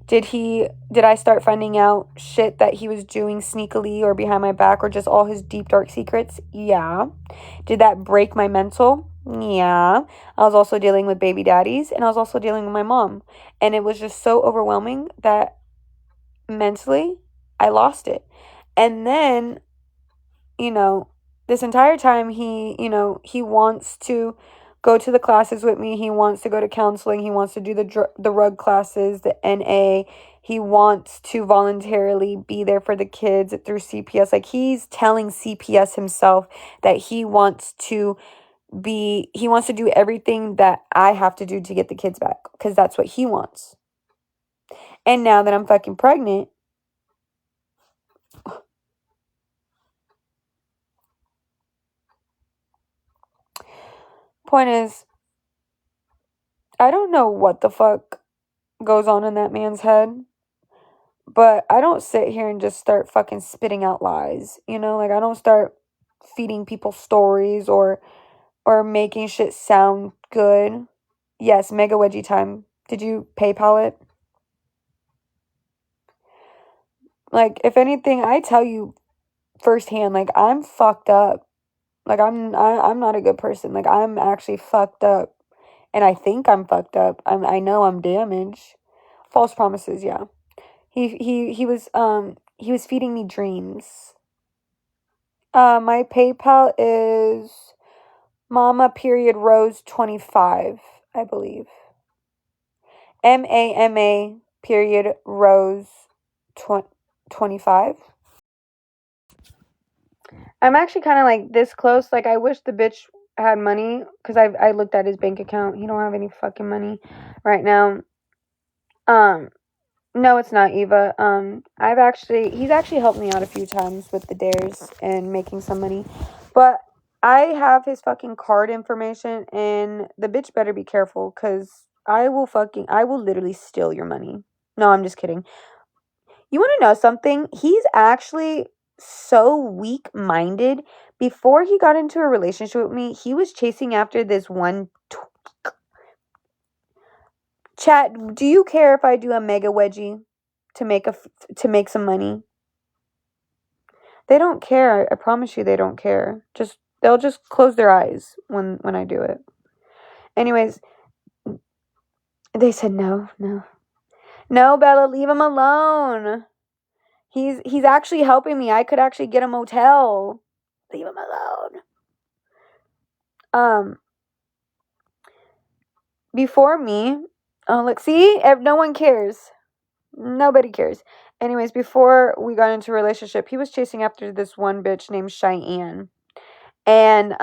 [SPEAKER 1] Did I start finding out shit that he was doing sneakily or behind my back or just all his deep, dark secrets? Yeah. Did that break my mental? Yeah. I was also dealing with baby daddies, and I was also dealing with my mom. And it was just so overwhelming that mentally I lost it. And then you know, this entire time he wants to go to the classes with me. He wants to go to counseling. He wants to do the rug classes, the NA. He wants to voluntarily be there for the kids through CPS. Like, he's telling CPS himself that he wants to do everything that I have to do to get the kids back, because that's what he wants. And now that I'm fucking pregnant, point is, I don't know what the fuck goes on in that man's head, but I don't sit here and just start fucking spitting out lies, like, I don't start feeding people stories or making shit sound good. Yes, mega wedgie time. Did you PayPal it? Like, if anything, I tell you firsthand, like, I'm fucked up. Like, I'm not a good person. Like, I'm actually fucked up. And I think I'm fucked up. I know I'm damaged. False promises, yeah. He was feeding me dreams. My PayPal is Mama.Rose 25, I believe. Mama.Rose 25. I'm actually kind of like this close. Like, I wish the bitch had money, because I looked at his bank account. He don't have any fucking money right now. No, it's not Eva. He's actually helped me out a few times with the dares and making some money, but I have his fucking card information, and the bitch better be careful, because I will literally steal your money. No, I'm just kidding. You want to know something? He's actually so weak-minded. Before he got into a relationship with me, he was chasing after this one. Chat, do you care if I do a mega wedgie to make some money? They don't care. I promise you, they don't care. They'll just close their eyes when I do it. Anyways, they said no, Bella, leave him alone. He's actually helping me. I could actually get a motel. Leave him alone. Before me, look, see, no one cares. Nobody cares. Anyways, before we got into a relationship, he was chasing after this one bitch named Cheyenne. And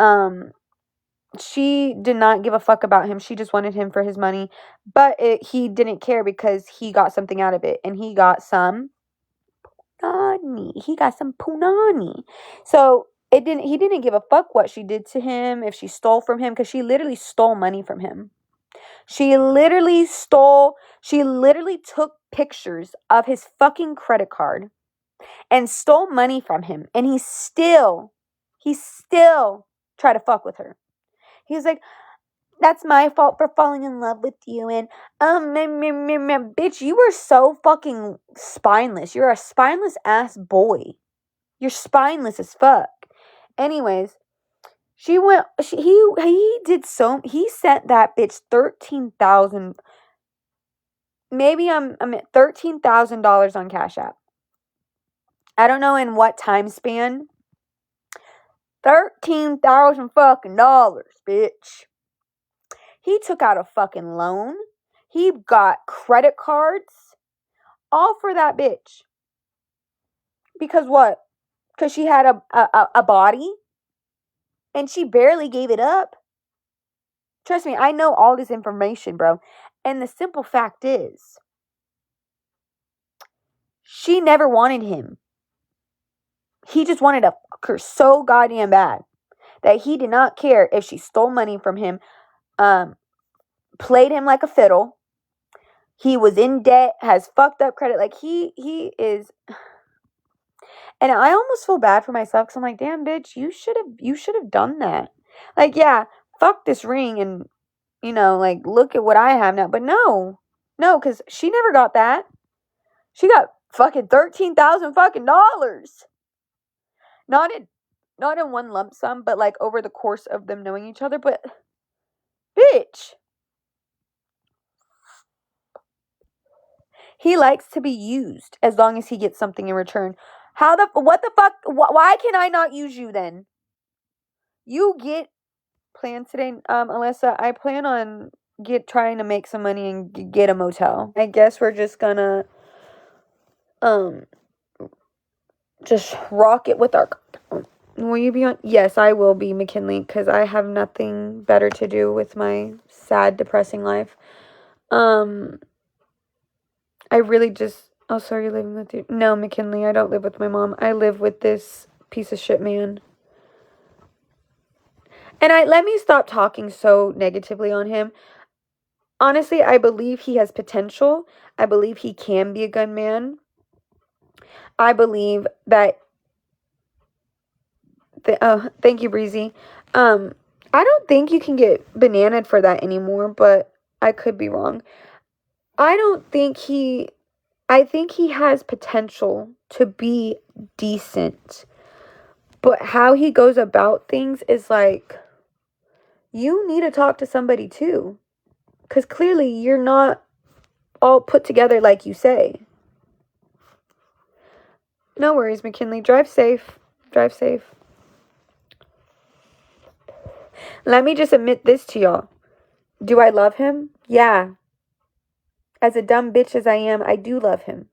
[SPEAKER 1] she did not give a fuck about him. She just wanted him for his money. But he didn't care, because he got something out of it. And he got some punani. He got some punani. So he didn't give a fuck what she did to him, if she stole from him, because she literally stole money from him. She literally took pictures of his fucking credit card and stole money from him. And he still tried to fuck with her. He was like, that's my fault for falling in love with you. And, bitch, you were so fucking spineless. You're a spineless ass boy. You're spineless as fuck. Anyways, he sent that bitch 13,000. Maybe I'm at $13,000 on Cash App. I don't know in what time span. 13,000 fucking dollars, bitch. He took out a fucking loan. He got credit cards, all for that bitch. Because what? Because she had a body, and she barely gave it up. Trust me, I know all this information, bro. And the simple fact is, she never wanted him. He just wanted to fuck her so goddamn bad that he did not care if she stole money from him, played him like a fiddle. He was in debt, has fucked up credit. Like, he is. And I almost feel bad for myself, because I'm like, damn, bitch, you should have done that. Like, yeah, fuck this ring, and like, look at what I have now. But no, because she never got that. She got fucking 13,000 fucking dollars. Not in one lump sum, but like over the course of them knowing each other. But bitch, he likes to be used as long as he gets something in return. What the fuck? Why can I not use you then? You get plans today, Alyssa. I plan on trying to make some money and get a motel. I guess we're just gonna, just rock it with our. Will you be on? Yes, I will be, McKinley, because I have nothing better to do with my sad, depressing life. I really just. Oh, sorry, you're living with you. No, McKinley, I don't live with my mom. I live with this piece of shit man. And let me stop talking so negatively on him. Honestly, I believe he has potential. I believe he can be a good man. I believe that. Thank you, Breezy. I don't think you can get bananaed for that anymore, but I could be wrong. I think he has potential to be decent. But how he goes about things is like, you need to talk to somebody too. Because clearly you're not all put together like you say. No worries, McKinley. Drive safe. Drive safe. Let me just admit this to y'all. Do I love him? Yeah. As a dumb bitch as I am, I do love him.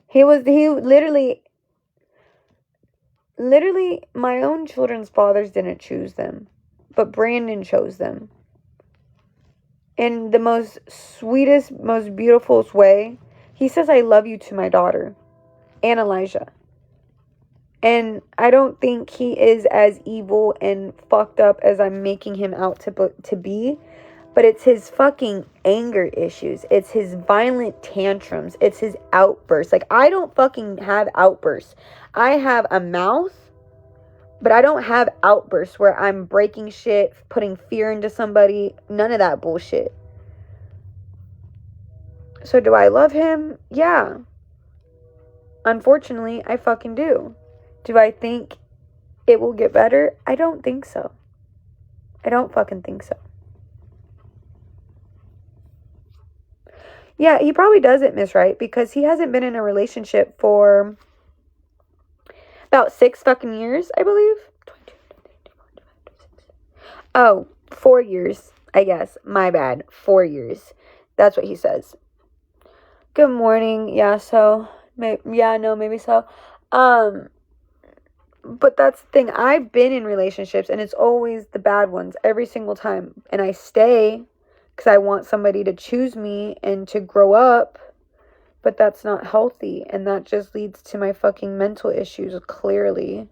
[SPEAKER 1] He literally, my own children's fathers didn't choose them, but Brandon chose them. In the most sweetest, most beautiful way, he says, I love you to my daughter, and Elijah. And I don't think he is as evil and fucked up as I'm making him out to be. But it's his fucking anger issues. It's his violent tantrums. It's his outbursts. Like, I don't fucking have outbursts. I have a mouth, but I don't have outbursts where I'm breaking shit, putting fear into somebody. None of that bullshit. So do I love him? Yeah. Unfortunately, I fucking do. Do I think it will get better? I don't think so. I don't fucking think so. Yeah, he probably doesn't miss right because he hasn't been in a relationship for about 6 fucking years, I believe. 4 years, I guess. My bad. 4 years. That's what he says. Good morning. Yeah, so maybe so. But that's the thing. I've been in relationships and it's always the bad ones every single time. And I stay because I want somebody to choose me and to grow up. But that's not healthy. And that just leads to my fucking mental issues, clearly.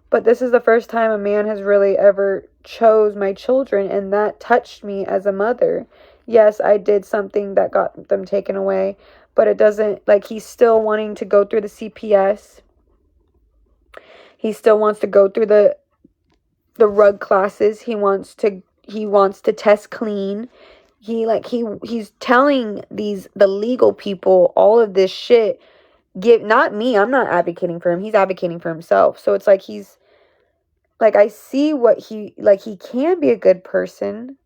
[SPEAKER 1] But this is the first time a man has really ever chose my children. And that touched me as a mother. Yes, I did something that got them taken away. But it doesn't, like, he's still wanting to go through the CPS. He still wants to go through the rug classes. He wants to test clean. He's telling the legal people all of this shit. Not me. I'm not advocating for him. He's advocating for himself. So it's like he's like, I see what he can be a good person.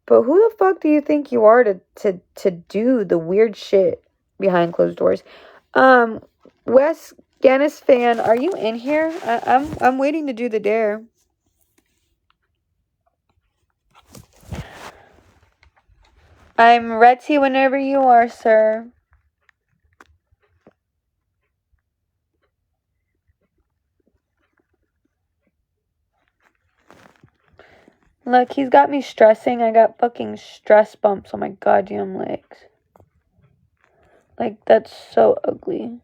[SPEAKER 1] But who the fuck do you think you are to do the weird shit behind closed doors? Wes Gannis fan, are you in here? I'm waiting to do the dare. I'm ready whenever you are, sir. Look, he's got me stressing. I got fucking stress bumps on my goddamn legs. Like, that's so ugly.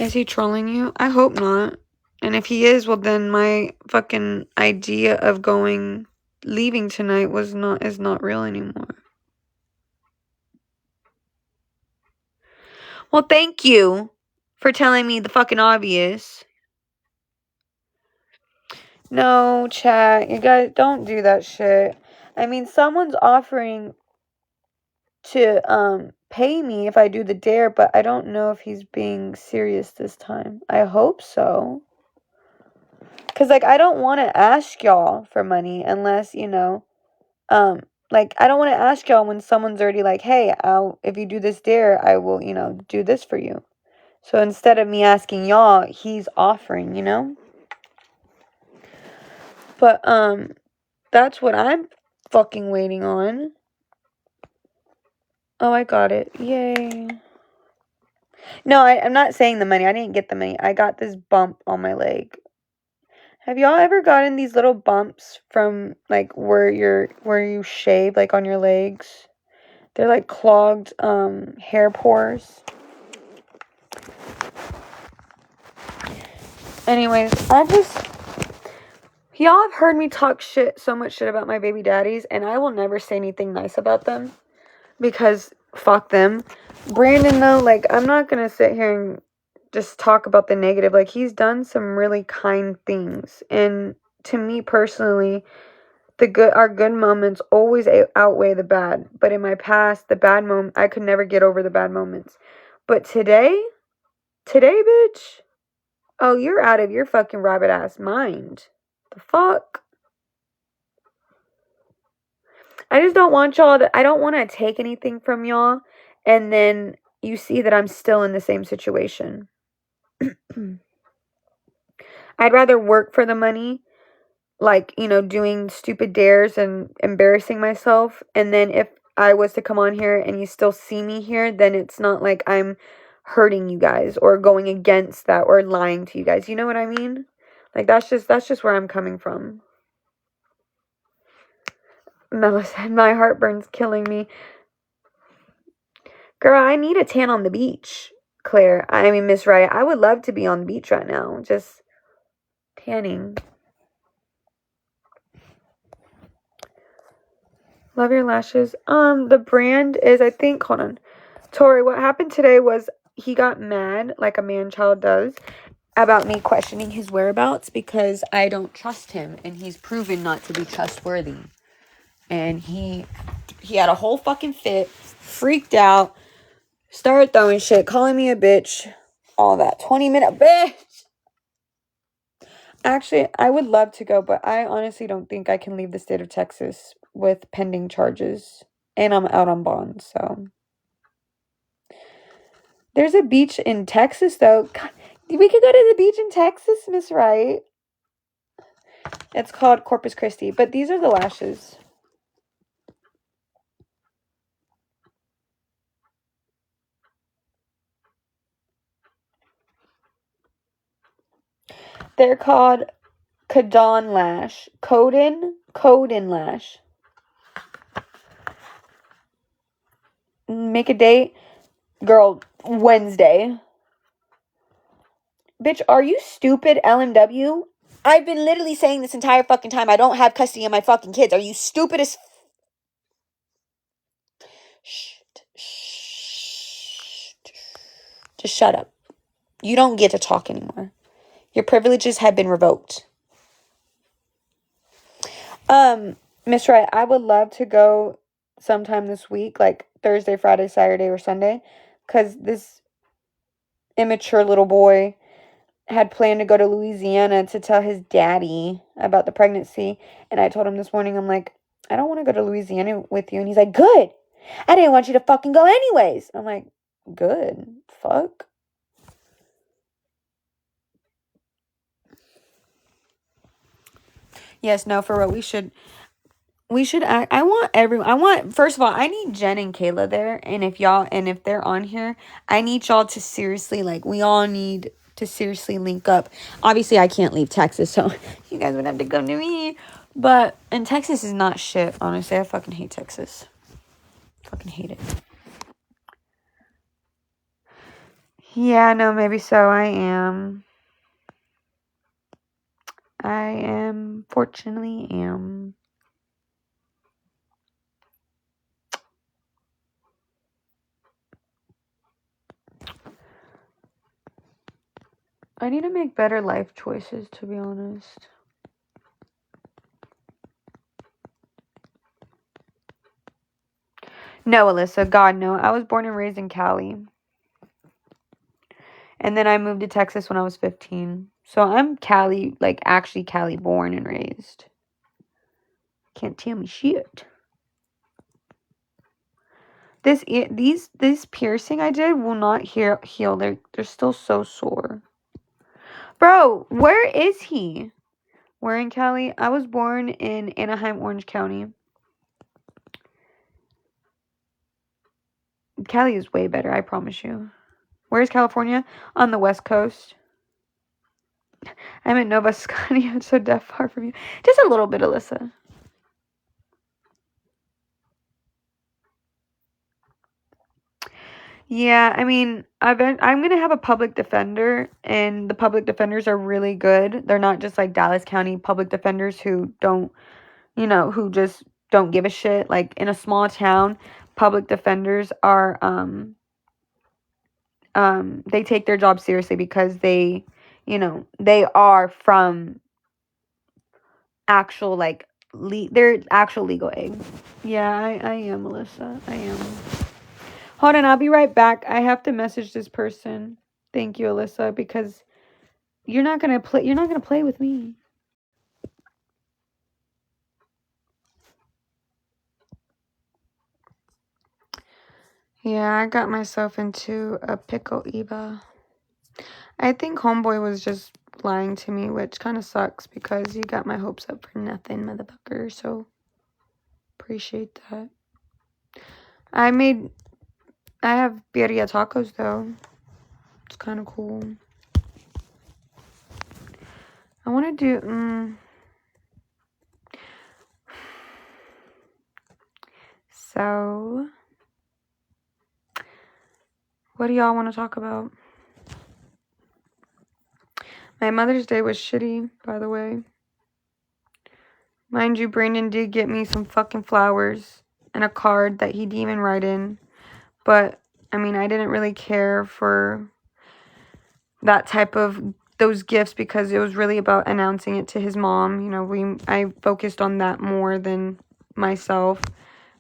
[SPEAKER 1] Is he trolling you? I hope not. And if he is, well then my fucking idea of leaving tonight is not real anymore. Well, thank you for telling me the fucking obvious. No, chat. You guys don't do that shit. I mean, someone's offering to pay me if I do the dare, but I don't know if he's being serious this time. I hope so. Cause like I don't want to ask y'all for money unless, Like, I don't want to ask y'all when someone's already like, hey, if you do this dare, I will, do this for you. So instead of me asking y'all, he's offering, But, that's what I'm fucking waiting on. Oh, I got it. Yay. No, I'm not saying the money. I didn't get the money. I got this bump on my leg. Have y'all ever gotten these little bumps from, like, where you shave, like, on your legs? They're, like, clogged, hair pores. Anyways, y'all have heard me talk so much shit about my baby daddies, and I will never say anything nice about them, because fuck them. Brandon, though, like, I'm not gonna sit here and just talk about the negative. Like, he's done some really kind things, and to me personally, our good moments always outweigh the bad. But in my past, the bad moment, I could never get over the bad moments. But today, bitch, oh, you're out of your fucking rabbit ass mind. The fuck? I just don't want I don't want to take anything from y'all, and then you see that I'm still in the same situation. I'd rather work for the money, like, doing stupid dares and embarrassing myself. And then if I was to come on here and you still see me here, then it's not like I'm hurting you guys or going against that or lying to you guys. You know what I mean? Like, that's just where I'm coming from. Mela said, my heartburn's killing me. Girl, I need a tan on the beach. Claire, Miss Wright, I would love to be on the beach right now. Just tanning. Love your lashes. The brand is, I think, hold on. Tori, what happened today was he got mad, like a man-child does, about me questioning his whereabouts because I don't trust him, and he's proven not to be trustworthy. And he had a whole fucking fit, freaked out, started throwing shit, calling me a bitch, all that. 20-minute bitch! Actually, I would love to go, but I honestly don't think I can leave the state of Texas with pending charges. And I'm out on bond, so. There's a beach in Texas, though. God, we could go to the beach in Texas, Miss Wright. It's called Corpus Christi, but these are the lashes. They're called Codon Lash. Codon Lash. Make a date. Girl, Wednesday. Bitch, are you stupid, LMW? I've been literally saying this entire fucking time I don't have custody of my fucking kids. Are you stupid as... Shh. Just shut up. You don't get to talk anymore. Your privileges have been revoked. Miss Wright, I would love to go sometime this week, like Thursday, Friday, Saturday, or Sunday, because this immature little boy had planned to go to Louisiana to tell his daddy about the pregnancy, and I told him this morning, I'm like, I don't want to go to Louisiana with you, and he's like, good, I didn't want you to fucking go anyways. I'm like, good, fuck. Yes, no, for real, we should act. First of all, I need Jen and Kayla there, and if they're on here, I need y'all to seriously, like, we all need to seriously link up. Obviously, I can't leave Texas, so you guys would have to come to me, and Texas is not shit, honestly. I fucking hate Texas. Fucking hate it. Yeah, no, maybe so. Fortunately am. I need to make better life choices, to be honest. No, Alyssa, God, no. I was born and raised in Cali. And then I moved to Texas when I was 15. So I'm Cali, like, actually Cali born and raised. Can't tell me shit. This piercing I did will not heal. They're still so sore. Bro, where is he? Where in Cali? I was born in Anaheim, Orange County. Cali is way better, I promise you. Where's California? On the West Coast. I'm in Nova Scotia. It's so deaf far from you. Just a little bit, Alyssa. Yeah, I mean, I'm gonna have a public defender, and the public defenders are really good. They're not just like Dallas County public defenders who don't, who just don't give a shit. Like in a small town, public defenders are they take their job seriously because they are from actual like they're actual legal aid. Yeah, I am, Melissa. I am. Hold on, I'll be right back. I have to message this person. Thank you, Alyssa, because you're not gonna play with me. Yeah, I got myself into a pickle, Eva. I think homeboy was just lying to me, which kind of sucks because you got my hopes up for nothing, motherfucker. So appreciate that. I have birria tacos though. It's kind of cool. I want to do So what do y'all want to talk about? My Mother's Day was shitty, by the way. Mind you, Brandon did get me some fucking flowers and a card that he didn't even write in. But, I mean, I didn't really care for that type of those gifts because it was really about announcing it to his mom. I focused on that more than myself.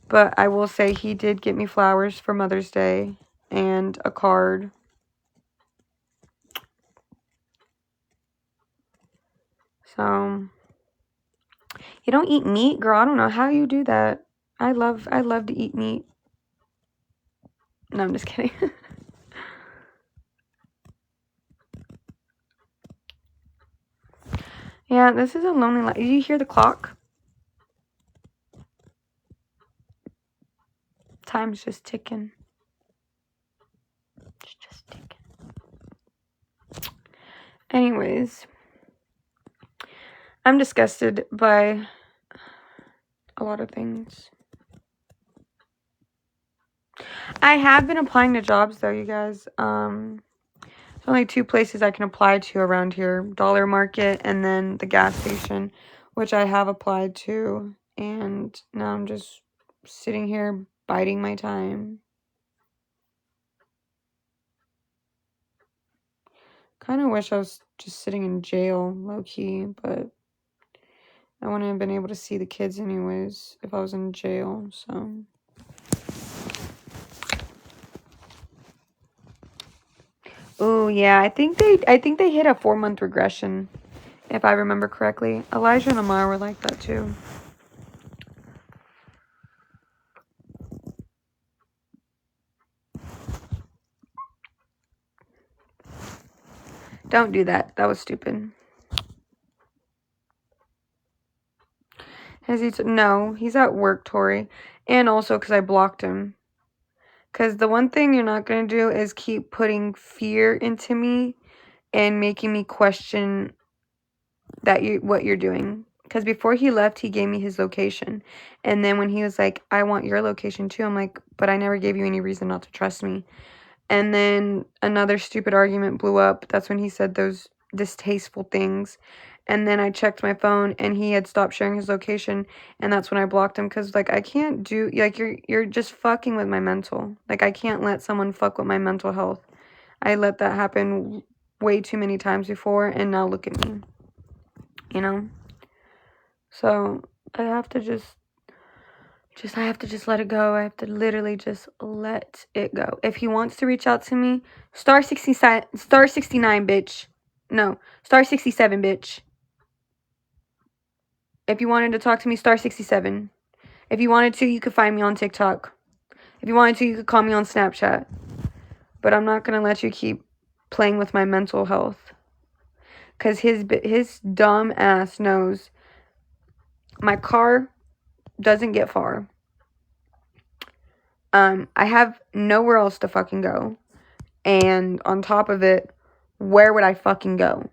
[SPEAKER 1] But I will say he did get me flowers for Mother's Day and a card. So, you don't eat meat, girl? I don't know how you do that. I love to eat meat. No, I'm just kidding. Yeah, this is a lonely life. Did you hear the clock? Time's just ticking. It's just ticking. Anyways, I'm disgusted by a lot of things. I have been applying to jobs though, you guys. There's only 2 places I can apply to around here. Dollar Market and then the gas station, which I have applied to. And now I'm just sitting here biding my time. Kind of wish I was just sitting in jail, low-key, but I wouldn't have been able to see the kids anyways if I was in jail, so. Oh, yeah, I think they hit a 4-month regression, if I remember correctly. Elijah and Amar were like that, too. Don't do that. That was stupid. No, he's at work, Tori. And also because I blocked him. Because the one thing you're not going to do is keep putting fear into me and making me question what you're doing. Because before he left, he gave me his location. And then when he was like, I want your location too, I'm like, but I never gave you any reason not to trust me. And then another stupid argument blew up. That's when he said those distasteful things. And then I checked my phone and he had stopped sharing his location. And that's when I blocked him. Because, like, I can't do, like, you're just fucking with my mental. Like, I can't let someone fuck with my mental health. I let that happen way too many times before. And now look at me. So I have to just let it go. I have to literally just let it go. If he wants to reach out to me, star 69, bitch. No, star 67, bitch. If you wanted to talk to me, star 67. If you wanted to, you could find me on TikTok. If you wanted to, you could call me on Snapchat. But I'm not going to let you keep playing with my mental health. Because his dumb ass knows my car doesn't get far. I have nowhere else to fucking go. And on top of it, where would I fucking go?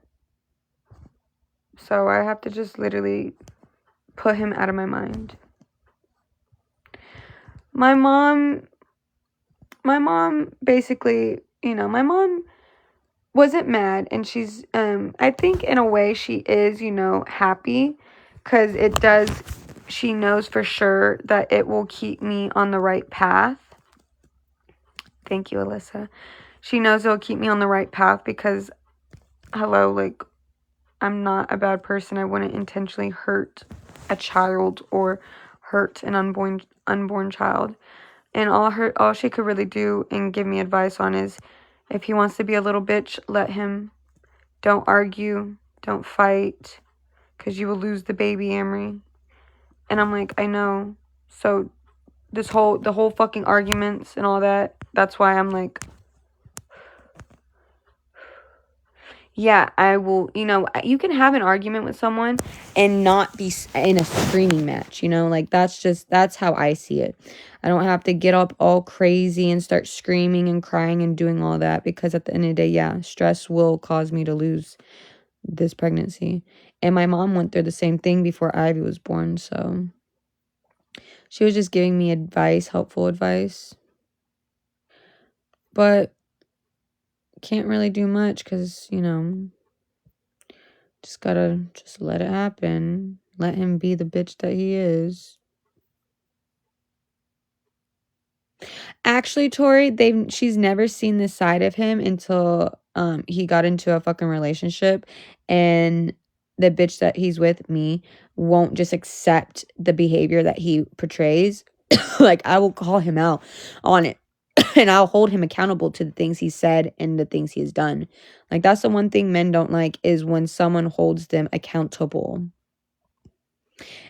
[SPEAKER 1] So I have to just literally put him out of my mind. My mom basically, my mom wasn't mad, and she's, I think in a way she is, happy, because she knows for sure that it will keep me on the right path. Thank you, Alyssa. She knows it'll keep me on the right path because, hello, like, I'm not a bad person. I wouldn't intentionally hurt a child or hurt an unborn child. And all she could really do and give me advice on is, if he wants to be a little bitch, let him. Don't argue. Don't fight. Because you will lose the baby, Amory. And I'm like, I know. So the whole fucking arguments and all that, that's why I'm like, yeah, I will, you can have an argument with someone and not be in a screaming match, like that's how I see it. I don't have to get up all crazy and start screaming and crying and doing all that, because at the end of the day, yeah, stress will cause me to lose this pregnancy. And my mom went through the same thing before Ivy was born, so she was just giving me advice, helpful advice. But can't really do much because, just gotta let it happen. Let him be the bitch that he is. Actually, Tori, she's never seen this side of him until he got into a fucking relationship, and the bitch that he's with, me, won't just accept the behavior that he portrays. Like, I will call him out on it. And I'll hold him accountable to the things he said and the things he has done. Like, that's the one thing men don't like, is when someone holds them accountable. And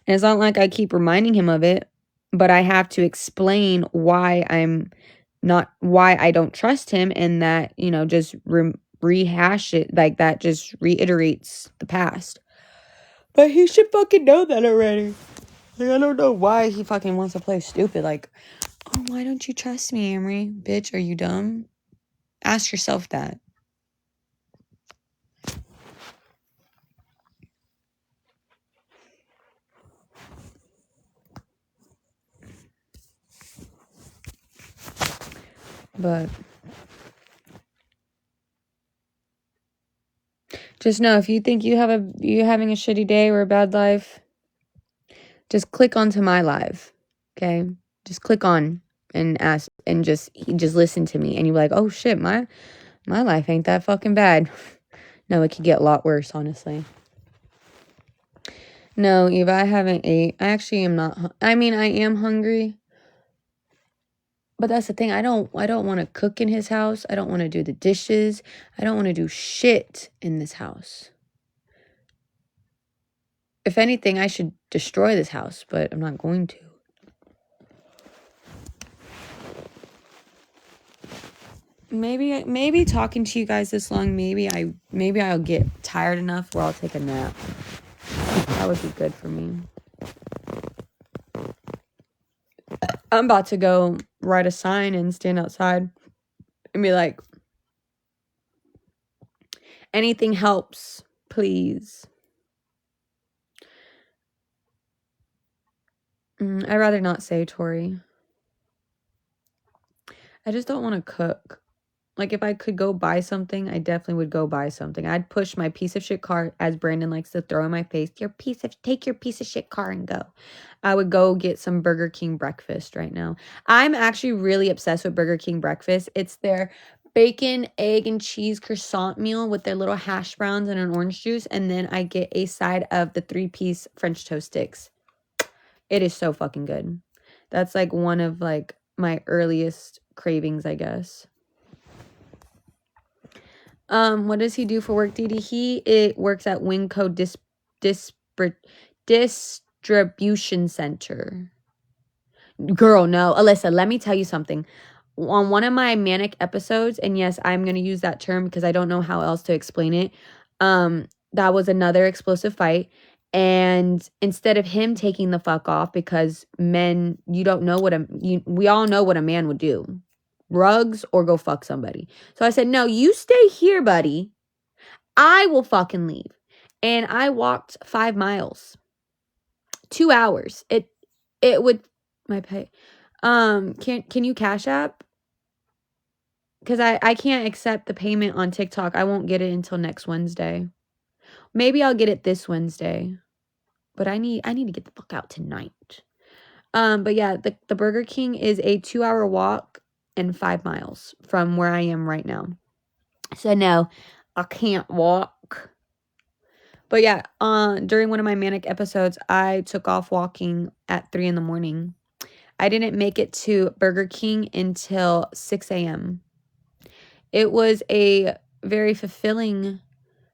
[SPEAKER 1] it's not like I keep reminding him of it, but I have to explain why I don't trust him, and that, just rehash it like that just reiterates the past. But he should fucking know that already. Like, I don't know why he fucking wants to play stupid. Like, oh, why don't you trust me, Amory? Bitch, are you dumb? Ask yourself that. But just know, if you think you're having a shitty day or a bad life, just click onto my live. Okay? Just click on and ask, and just listen to me, and you're like, oh shit, my life ain't that fucking bad. No, it could get a lot worse, honestly. No, Eva, I haven't ate. I actually am not. I mean, I am hungry. But that's the thing. I don't want to cook in his house. I don't want to do the dishes. I don't want to do shit in this house. If anything, I should destroy this house, but I'm not going to. Maybe talking to you guys this long, maybe I'll get tired enough where I'll take a nap. That would be good for me. I'm about to go write a sign and stand outside and be like, anything helps, please. I'd rather not say, Tori. I just don't want to cook. Like, if I could go buy something, I definitely would go buy something. I'd push my piece of shit car, as Brandon likes to throw in my face. Take your piece of shit car and go. I would go get some Burger King breakfast right now. I'm actually really obsessed with Burger King breakfast. It's their bacon, egg, and cheese croissant meal with their little hash browns and an orange juice. And then I get a side of the 3-piece French toast sticks. It is so fucking good. That's like one of like my earliest cravings, I guess. What does he do for work, Didi? He works at Winco Distribution Center. Girl, no. Alyssa, let me tell you something. On one of my manic episodes, and yes, I'm going to use that term because I don't know how else to explain it. That was another explosive fight. And instead of him taking the fuck off, because men, you don't know what we all know what a man would do. Rugs or go fuck somebody. So I said, no, you stay here, buddy. I will fucking leave. And I walked 5 miles. 2 hours. It would my pay. Can you Cash App? Because I can't accept the payment on TikTok. I won't get it until next Wednesday. Maybe I'll get it this Wednesday. But I need to get the fuck out tonight. But yeah, the Burger King is a 2-hour walk and 5 miles from where I am right now. So no, I can't walk. But yeah, during one of my manic episodes, I took off walking at 3 a.m. I didn't make it to Burger King until 6 a.m. It was a very fulfilling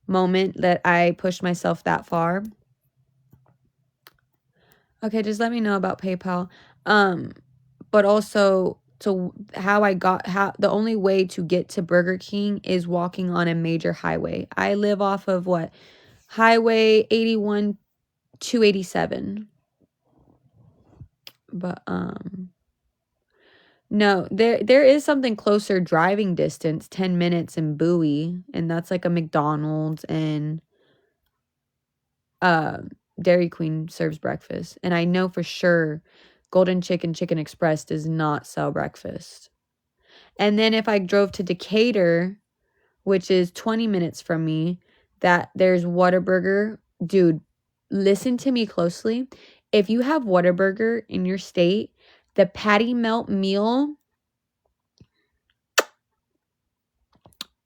[SPEAKER 1] moment that I pushed myself that far. Okay, just let me know about PayPal. But also to how the only way to get to Burger King is walking on a major highway. I live off of what? Highway 81 287. But no, there is something closer driving distance, 10 minutes in Bowie, and that's like a McDonald's, and Dairy Queen serves breakfast. And I know for sure Golden Chicken Express does not sell breakfast. And then if I drove to Decatur, which is 20 minutes from me, that there's Whataburger. Dude, listen to me closely. If you have Whataburger in your state, the patty melt meal,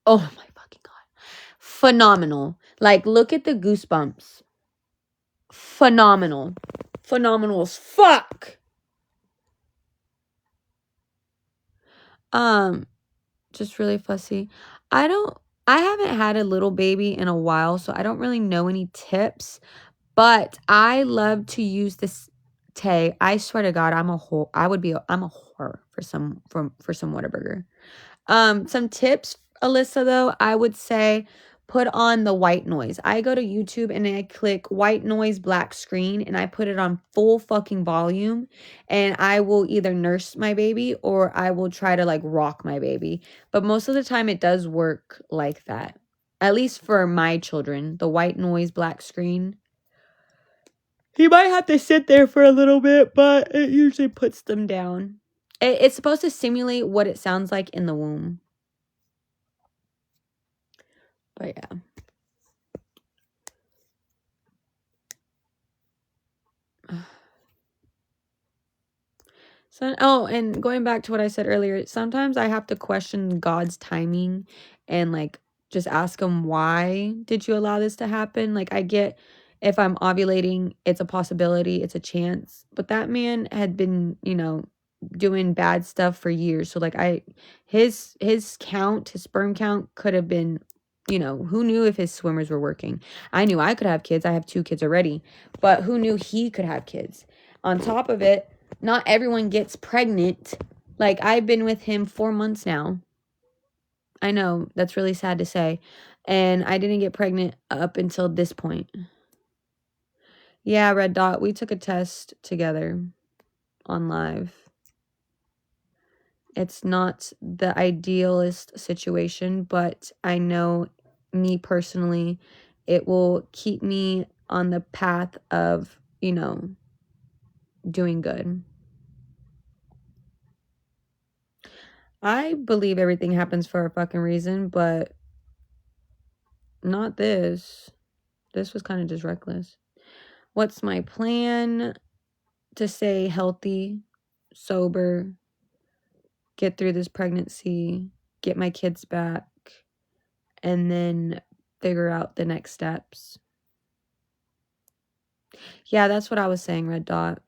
[SPEAKER 1] oh my fucking God. Phenomenal. Like, look at the goosebumps. Phenomenal. Phenomenal as fuck. Just really fussy. I haven't had a little baby in a while, so I don't really know any tips, but I love to use this Tay. I swear to God, I'm a whore for some Whataburger. Some tips, Alyssa, though, I would say put on the white noise. I go to YouTube and I click white noise black screen and I put it on full fucking volume, and I will either nurse my baby or I will try to like rock my baby. But most of the time it does work like that. At least for my children, the white noise black screen. He might have to sit there for a little bit, but it usually puts them down. It's supposed to simulate what it sounds like in the womb. But yeah. So, and going back to what I said earlier, sometimes I have to question God's timing and like just ask him, why did you allow this to happen? Like, I get if I'm ovulating, it's a possibility, it's a chance. But that man had been, doing bad stuff for years. So like his sperm count could have been, who knew if his swimmers were working? I knew I could have kids. I have 2 kids already. But who knew he could have kids? On top of it, not everyone gets pregnant. Like, I've been with him 4 months now. I know, that's really sad to say. And I didn't get pregnant up until this point. Yeah, Red Dot, we took a test together on live. It's not the idealist situation, but I know, me personally, it will keep me on the path of, doing good. I believe everything happens for a fucking reason, but not this. This was kind of just reckless. What's my plan? To stay healthy, sober, get through this pregnancy, get my kids back, and then figure out the next steps. Yeah, that's what I was saying, Red Dot.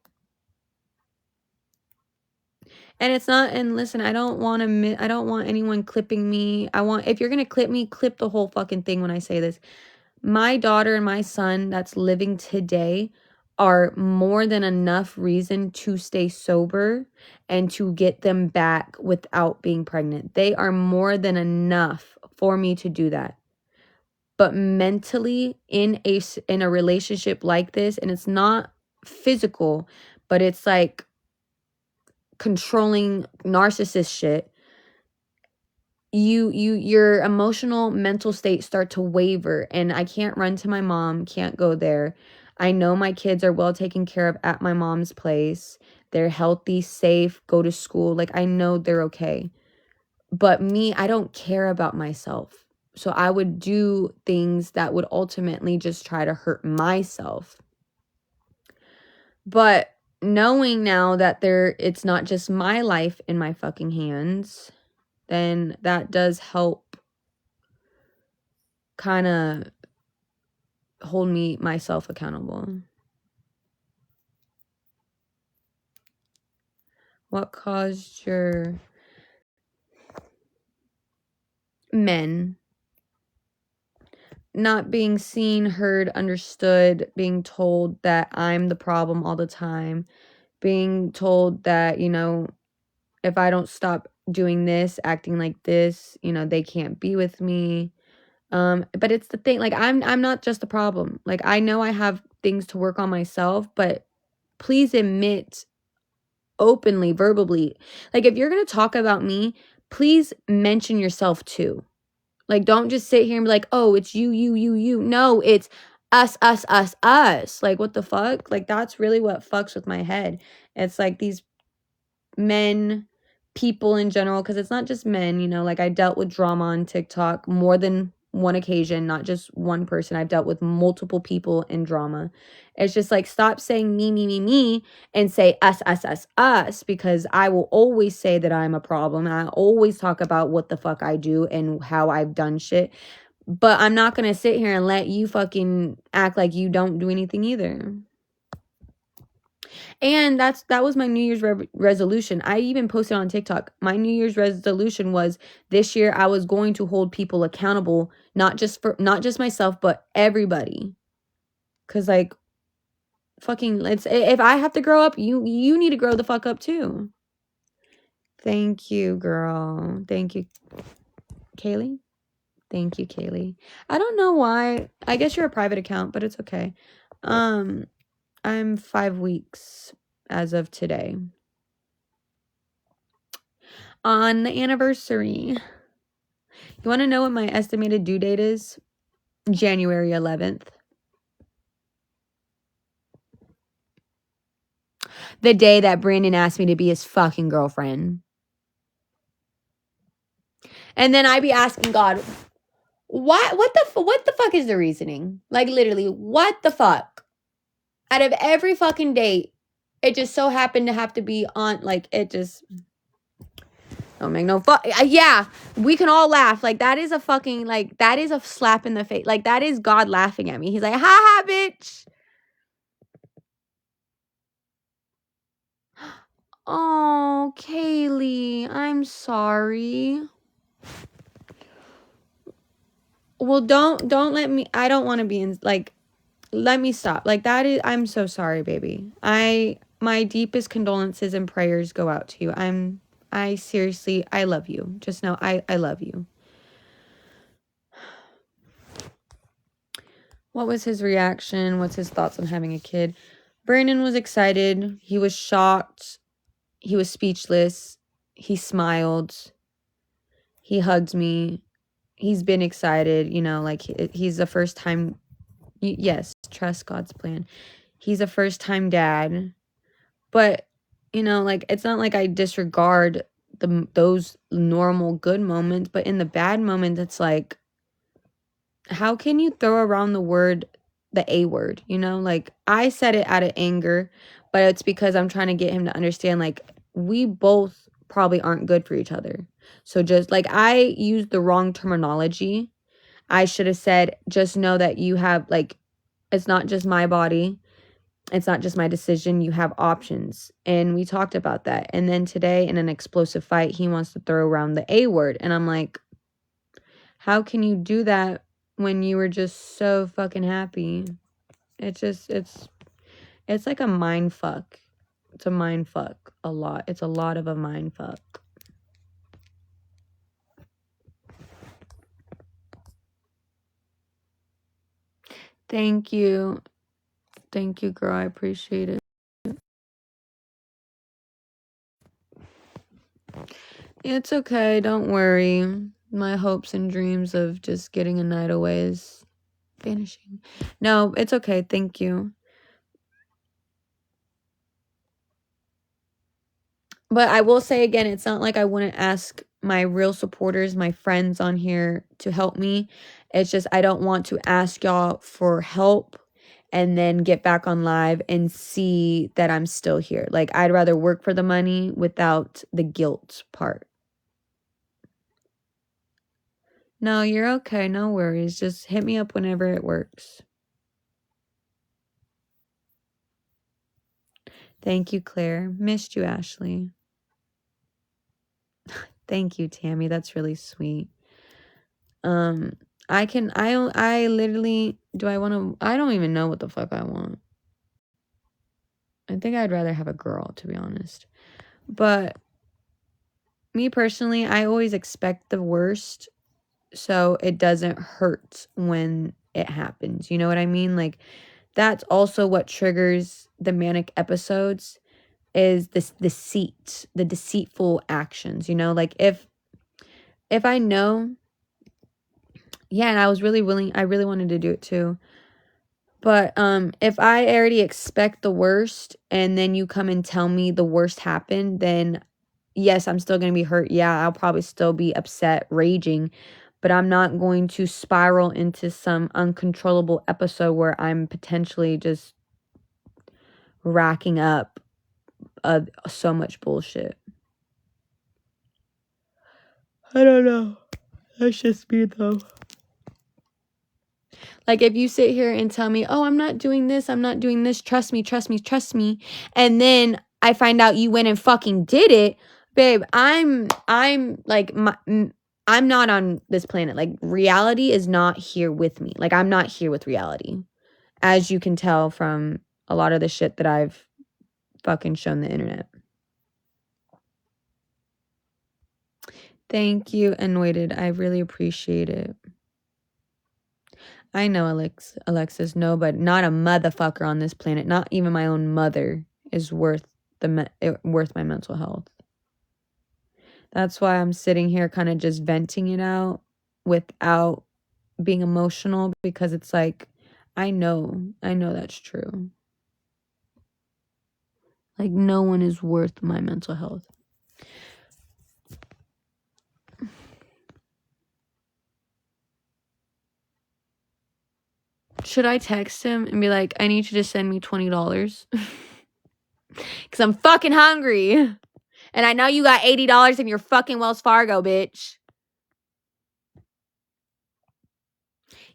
[SPEAKER 1] And it's not, and listen, I don't want anyone clipping me. If you're going to clip me, clip the whole fucking thing when I say this. My daughter and my son that's living today are more than enough reason to stay sober and to get them back without being pregnant. They are more than enough for me to do that. But mentally in a relationship like this, and it's not physical, but it's like controlling narcissist shit, your emotional mental state start to waver, and I can't run to my mom, can't go there. I know my kids are well taken care of at my mom's place. They're healthy, safe, go to school. Like, I know they're okay. But me, I don't care about myself. So I would do things that would ultimately just try to hurt myself. But knowing now that it's not just my life in my fucking hands, then that does help kind of hold myself accountable. What caused your men not being seen, heard, understood, being told that I'm the problem all the time, being told that, you know, if I don't stop doing this, acting like this, you know, they can't be with me. But it's the thing, like, I'm not just the problem. Like, I know I have things to work on myself, but please admit openly, verbally, like, if you're going to talk about me, please mention yourself too. Like, don't just sit here and be like, oh, it's you. No, it's us. Like, what the fuck? Like, that's really what fucks with my head. It's like these men, people in general, because it's not just men, you know, like, I dealt with drama on TikTok more than one occasion, not just one person. I've dealt with multiple people in drama. It's just like, stop saying me, and say us, because I will always say that I'm a problem. And I always talk about what the fuck I do and how I've done shit. But I'm not going to sit here and let you fucking act like you don't do anything either. And that was my New Year's resolution. I even posted on TikTok. My New Year's resolution was this year I was going to hold people accountable, not just myself, but everybody. Cause like, fucking, if I have to grow up, you need to grow the fuck up too. Thank you, girl. Thank you, Kaylee. Thank you, Kaylee. I don't know why. I guess you're a private account, but it's okay. I'm 5 weeks as of today. On the anniversary. You want to know what my estimated due date is? January 11th. The day that Brandon asked me to be his fucking girlfriend. And then I'd be asking God, what the fuck is the reasoning? Like, literally, what the fuck? Out of every fucking date, it just so happened to have to be on, like, it just don't make no fuck. Yeah, we can all laugh. Like, that is a fucking, like, that is a slap in the face. Like, that is God laughing at me. He's like, ha ha, bitch. Oh, Kaylee, I'm sorry. Well, don't let me, I don't want to be in, like, let me stop. Like, that is, I'm so sorry, baby. My deepest condolences and prayers go out to you. I seriously, I love you. Just know, I love you. What was his reaction? What's his thoughts on having a kid? Brandon was excited. He was shocked. He was speechless. He smiled. He hugged me. He's been excited, you know, like, he's the first time. Yes, trust God's plan. He's a first time dad. But, you know, like, it's not like I disregard those normal good moments, but in the bad moments, it's like, how can you throw around the A word, you know? Like, I said it out of anger, but it's because I'm trying to get him to understand, like, we both probably aren't good for each other. So just, like, I used the wrong terminology. I should have said, just know that you have, like, it's not just my body. It's not just my decision. You have options. And we talked about that. And then today, in an explosive fight, he wants to throw around the A word. And I'm like, how can you do that when you were just so fucking happy? It's It's like a mind fuck. It's a mind fuck a lot. It's a lot of a mind fuck. Thank you. Thank you, girl. I appreciate it. It's okay. Don't worry. My hopes and dreams of just getting a night away is vanishing. No, it's okay. Thank you. But I will say again, it's not like I wouldn't ask my real supporters, my friends on here to help me. It's just I don't want to ask y'all for help and then get back on live and see that I'm still here. Like, I'd rather work for the money without the guilt part. No, you're okay. No worries. Just hit me up whenever it works. Thank you, Claire. Missed you, Ashley. Thank you, Tammy. That's really sweet. I literally, I don't even know what the fuck I want. I think I'd rather have a girl, to be honest. But me personally, I always expect the worst, so it doesn't hurt when it happens. You know what I mean? Like, that's also what triggers the manic episodes, is this deceit, the deceitful actions, you know? Like, if I know, yeah, and I was really willing, I really wanted to do it too. But if I already expect the worst and then you come and tell me the worst happened, then yes, I'm still going to be hurt. Yeah, I'll probably still be upset, raging, but I'm not going to spiral into some uncontrollable episode where I'm potentially just racking up so much bullshit. I don't know. That's just me though. Like, if you sit here and tell me, oh, I'm not doing this, trust me, trust me, trust me, and then I find out you went and fucking did it, babe, I'm like, I'm not on this planet. Like, reality is not here with me. Like, I'm not here with reality, as you can tell from a lot of the shit that I've fucking shown the internet. Thank you, Anointed. I really appreciate it. I know, Alexis, no, but not a motherfucker on this planet, not even my own mother, is worth worth my mental health. That's why I'm sitting here kind of just venting it out without being emotional, because it's like, I know that's true. Like, no one is worth my mental health. Should I text him and be like, I need you to send me $20? Because I'm fucking hungry. And I know you got $80 in your fucking Wells Fargo, bitch.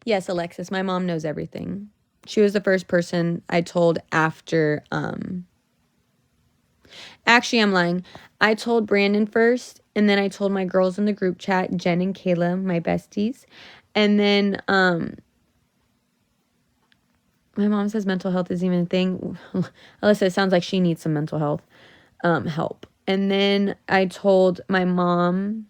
[SPEAKER 1] Yes, Alexis, my mom knows everything. She was the first person I told after, actually, I'm lying. I told Brandon first, and then I told my girls in the group chat, Jen and Kayla, my besties. And then, my mom says mental health isn't even a thing. Alyssa, it sounds like she needs some mental health, help. And then I told my mom,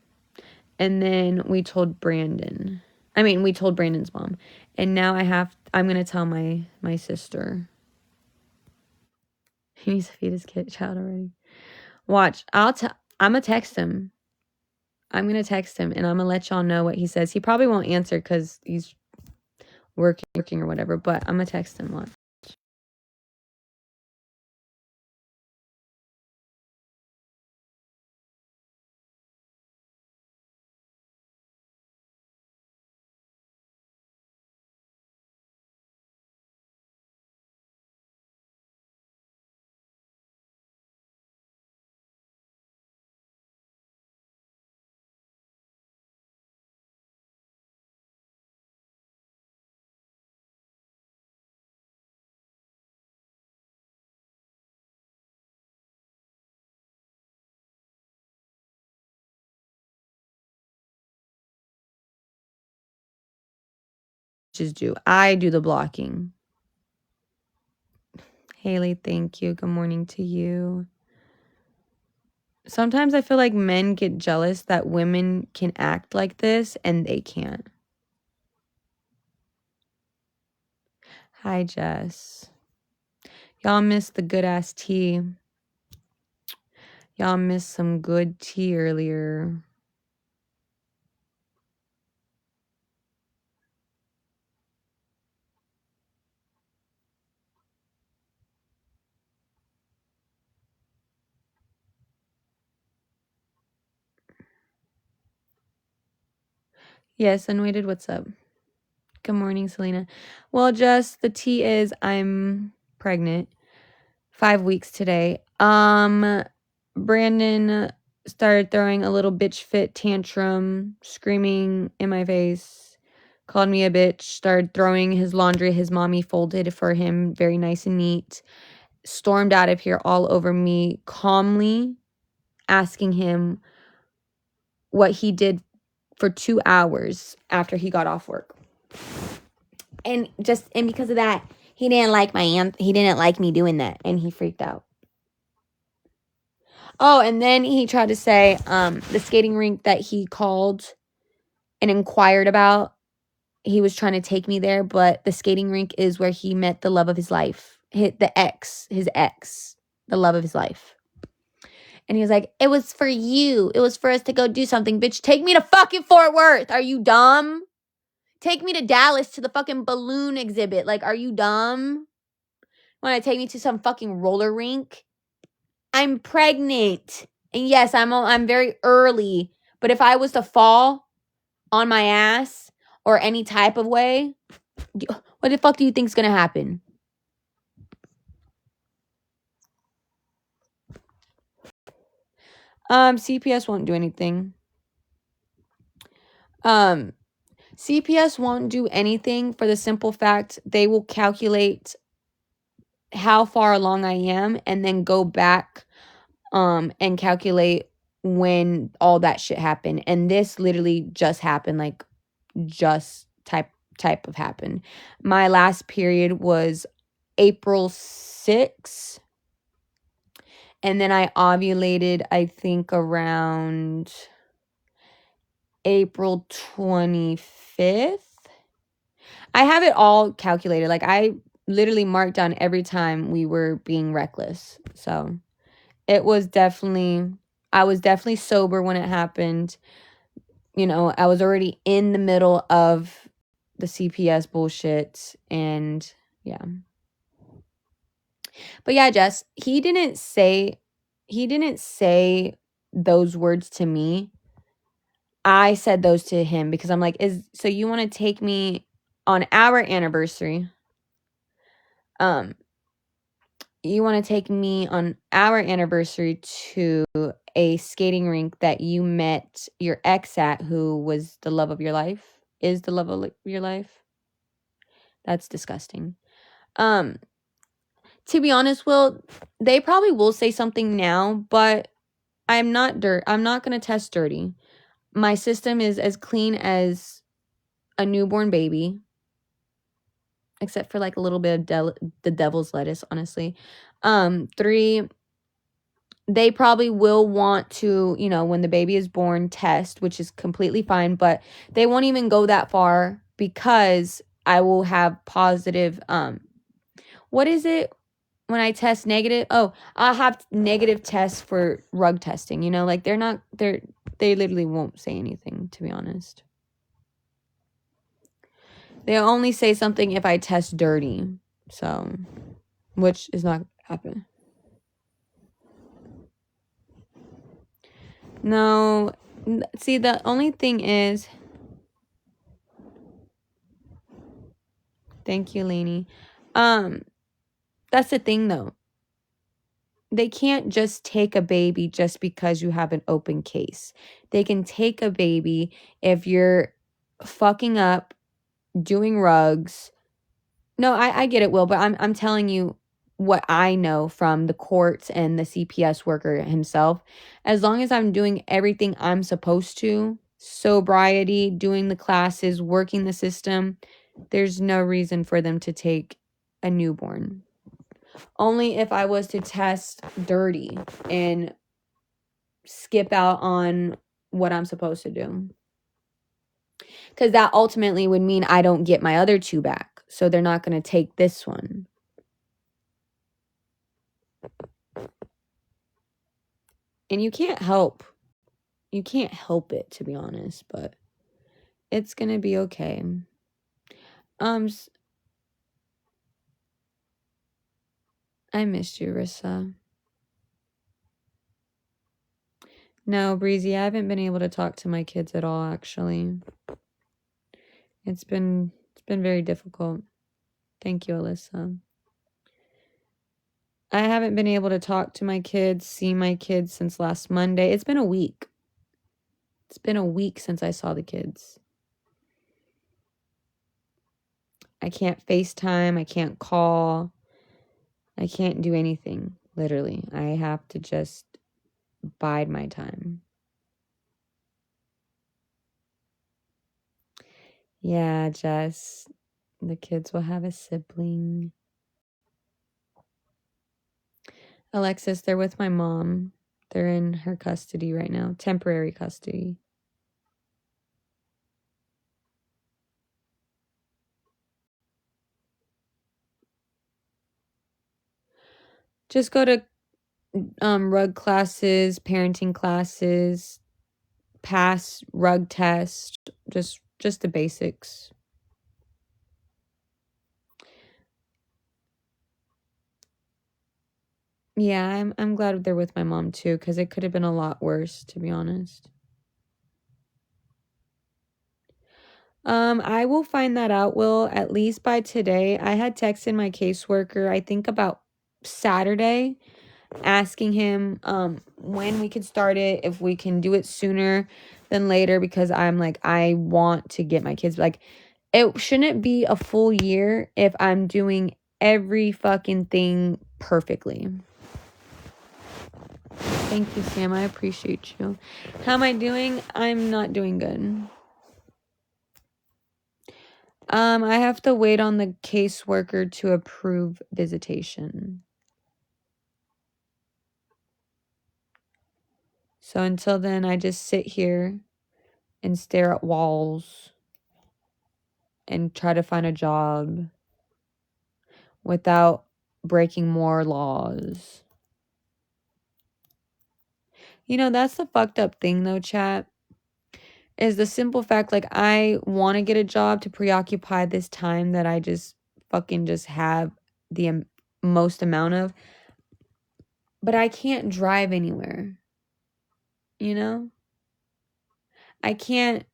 [SPEAKER 1] and then we told Brandon. I mean, we told Brandon's mom. And now I'm going to tell my sister. He needs to feed his child already. Watch. I'm going to text him. I'm going to text him, and I'm going to let y'all know what he says. He probably won't answer because he's working or whatever, but I'm going to text him. Watch. I do the blocking. Haley, thank you. Good morning to you. Sometimes I feel like men get jealous that women can act like this and they can't. Hi, Jess. Y'all missed the good-ass tea. Y'all missed some good tea earlier. Yes, Unweighted, what's up? Good morning, Selena. Well, Jess, the tea is I'm pregnant. 5 weeks today. Brandon started throwing a little bitch fit tantrum, screaming in my face, called me a bitch, started throwing his laundry his mommy folded for him, very nice and neat, stormed out of here all over me, calmly asking him what he did for 2 hours after he got off work. And because of that, he didn't like he didn't like me doing that, and he freaked out. Oh, and then he tried to say the skating rink that he called and inquired about, he was trying to take me there, but the skating rink is where he met the love of his life. His ex, the love of his life. And he was like, it was for you. It was for us to go do something. Bitch, take me to fucking Fort Worth. Are you dumb? Take me to Dallas to the fucking balloon exhibit. Like, are you dumb? Want to take me to some fucking roller rink? I'm pregnant. And yes, I'm very early. But if I was to fall on my ass or any type of way, what the fuck do you think is going to happen? CPS won't do anything. CPS won't do anything for the simple fact they will calculate how far along I am and then go back and calculate when all that shit happened. And this literally just happened, like just type of happened. My last period was April 6th. And then I ovulated, I think, around April 25th. I have it all calculated. Like, I literally marked down every time we were being reckless. So it was definitely, I was definitely sober when it happened. You know, I was already in the middle of the CPS bullshit. And yeah. But yeah, Jess, he didn't say those words to me. I said those to him because I'm like, so you want to take me on our anniversary? You want to take me on our anniversary to a skating rink that you met your ex at, who was the love of your life, is the love of your life? That's disgusting. To be honest, Will, they probably will say something now, but I'm not going to test dirty. My system is as clean as a newborn baby, except for like a little bit of the devil's lettuce, honestly. 3, they probably will want to, you know, when the baby is born, test, which is completely fine, but they won't even go that far because I will have positive, what is it when I test negative? Oh, I'll have negative tests for rug testing, you know, like they literally won't say anything, to be honest. They only say something if I test dirty, so, which is not happening. No, see, the only thing is, thank you, Lainey. That's the thing, though. They can't just take a baby just because you have an open case. They can take a baby if you're fucking up, doing rugs. No, I get it, Will, but I'm telling you what I know from the courts and the CPS worker himself. As long as I'm doing everything I'm supposed to, sobriety, doing the classes, working the system, there's no reason for them to take a newborn. Only if I was to test dirty and skip out on what I'm supposed to do. Because that ultimately would mean I don't get my other 2 back. So they're not going to take this one. And you can't help. You can't help it, to be honest. But it's going to be okay. I missed you, Rissa. No, Breezy, I haven't been able to talk to my kids at all, actually. It's been very difficult. Thank you, Alyssa. I haven't been able to talk to my kids, see my kids since last Monday. It's been a week. It's been a week since I saw the kids. I can't FaceTime. I can't call. I can't do anything, literally. I have to just bide my time. Yeah, Jess. The kids will have a sibling. Alexis, they're with my mom. They're in her custody right now. Temporary custody. Just go to rug classes, parenting classes, pass rug test, just the basics. Yeah, I'm glad they're with my mom too, because it could have been a lot worse, to be honest. I will find that out, Will, at least by today. I had texted my caseworker, I think about Saturday, asking him when we could start it, if we can do it sooner than later, because I'm like, I want to get my kids. Like, it shouldn't be a full year if I'm doing every fucking thing perfectly. Thank you, Sam. I appreciate you. How am I doing? I'm not doing good. I have to wait on the caseworker to approve visitation. So until then, I just sit here and stare at walls and try to find a job without breaking more laws. You know, that's the fucked up thing though, chat, is the simple fact, like, I want to get a job to preoccupy this time that I just fucking just have the most amount of, but I can't drive anywhere, you know? I can't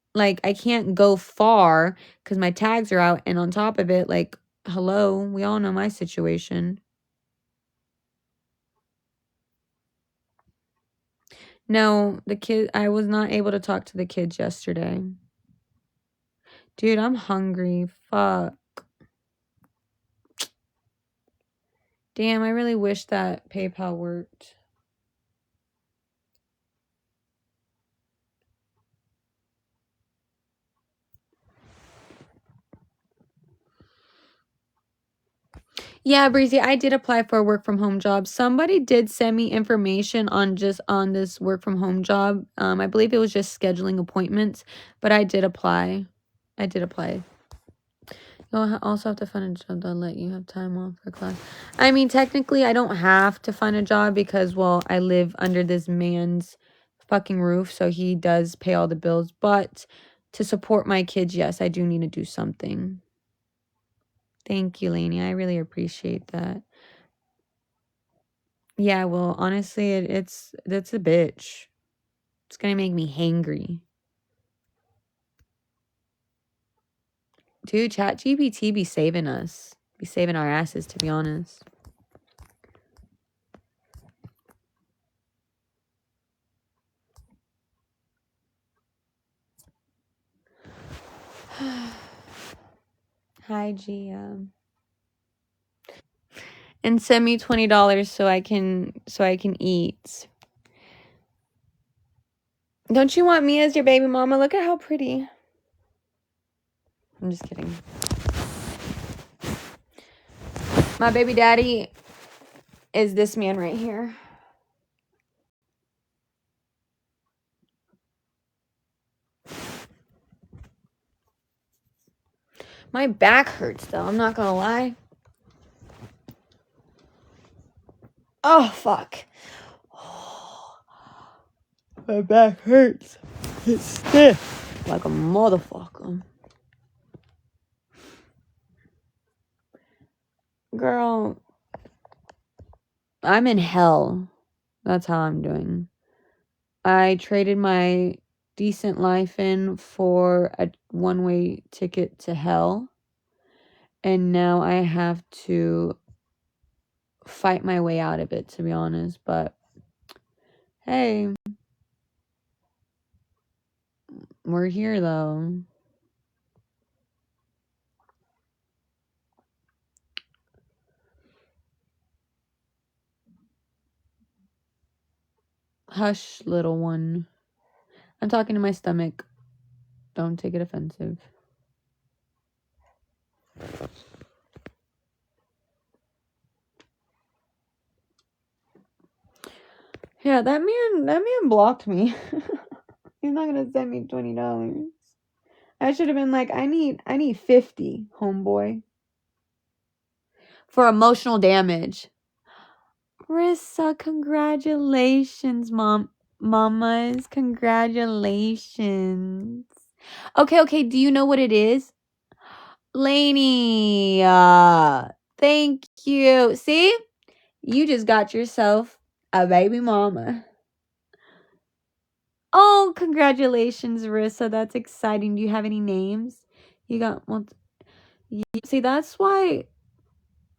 [SPEAKER 1] go far because my tags are out, and on top of it, like, hello, we all know my situation. No, I was not able to talk to the kids yesterday. Dude, I'm hungry. Fuck. Damn, I really wish that PayPal worked. Yeah, Breezy, I did apply for a work from home job. Somebody did send me information on this work from home job. I believe it was just scheduling appointments, but I did apply. You'll also have to find a job that'll let you have time off for class. I mean, technically, I don't have to find a job because, well, I live under this man's fucking roof, so he does pay all the bills. But to support my kids, yes, I do need to do something. Thank you, Lainey. I really appreciate that. Yeah, well, honestly, that's a bitch. It's gonna make me hangry. Dude, ChatGPT be saving us. Be saving our asses, to be honest. Hi, Gia. And send me $20 so I can eat. Don't you want me as your baby mama? Look at how pretty. I'm just kidding. My baby daddy is this man right here. My back hurts, though. I'm not gonna lie. Oh, fuck. My back hurts. It's stiff. Like a motherfucker. Girl, I'm in hell. That's how I'm doing. I traded my decent life in for a one-way ticket to hell. And now I have to fight my way out of it, to be honest. But, hey. We're here, though. Hush, little one. I'm talking to my stomach. Don't take it offensive. Yeah, that man blocked me. He's not gonna send me $20. I should have been like, I need 50, homeboy. For emotional damage. Rissa, congratulations, mamas. Congratulations. Okay, do you know what it is? Lainey, thank you. See? You just got yourself a baby mama. Oh, congratulations, Rissa. That's exciting. Do you have any names? You got one. See, that's why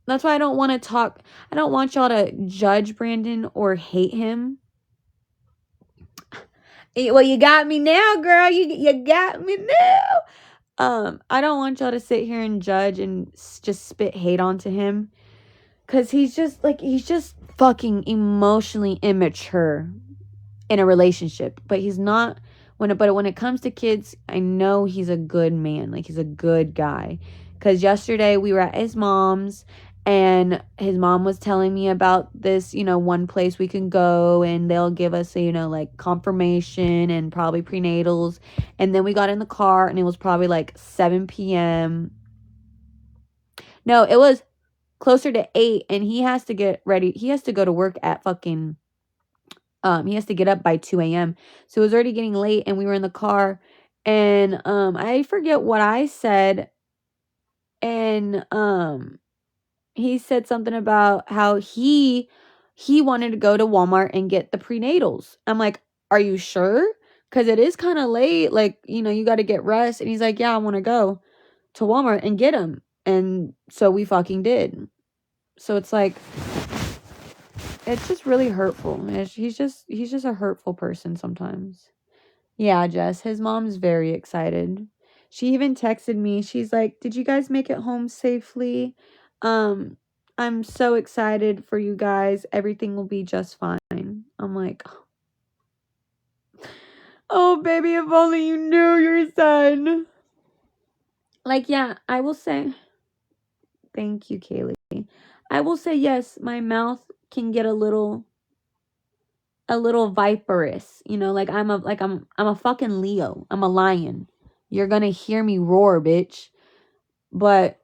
[SPEAKER 1] I don't want to talk. I don't want y'all to judge Brandon or hate him. Well, you got me now, girl. You got me now. I don't want y'all to sit here and judge and just spit hate onto him. Because he's just fucking emotionally immature in a relationship. But he's not, when it comes to kids, I know he's a good man. Like, he's a good guy. Because yesterday we were at his mom's, and his mom was telling me about this, one place we can go, and they'll give us, like confirmation and probably prenatals. And then we got in the car, and it was probably like 7 p.m. No, it was closer to 8, and he has to get ready. He has to go to work at fucking, he has to get up by 2 a.m. So it was already getting late, and we were in the car, and I forget what I said, and he said something about how he wanted to go to Walmart and get the prenatals. I'm like, are you sure? Because it is kind of late. Like, you got to get rest. And he's like, yeah, I want to go to Walmart and get them. And so we fucking did. So it's like, it's just really hurtful. He's just a hurtful person sometimes. Yeah, Jess, his mom's very excited. She even texted me. She's like, did you guys make it home safely? I'm so excited for you guys. Everything will be just fine. I'm like, oh, baby, if only you knew your son. Like, yeah, I will say, thank you, Kaylee. I will say, yes, my mouth can get a little viperous, like I'm a fucking Leo. I'm a lion. You're gonna hear me roar, bitch. But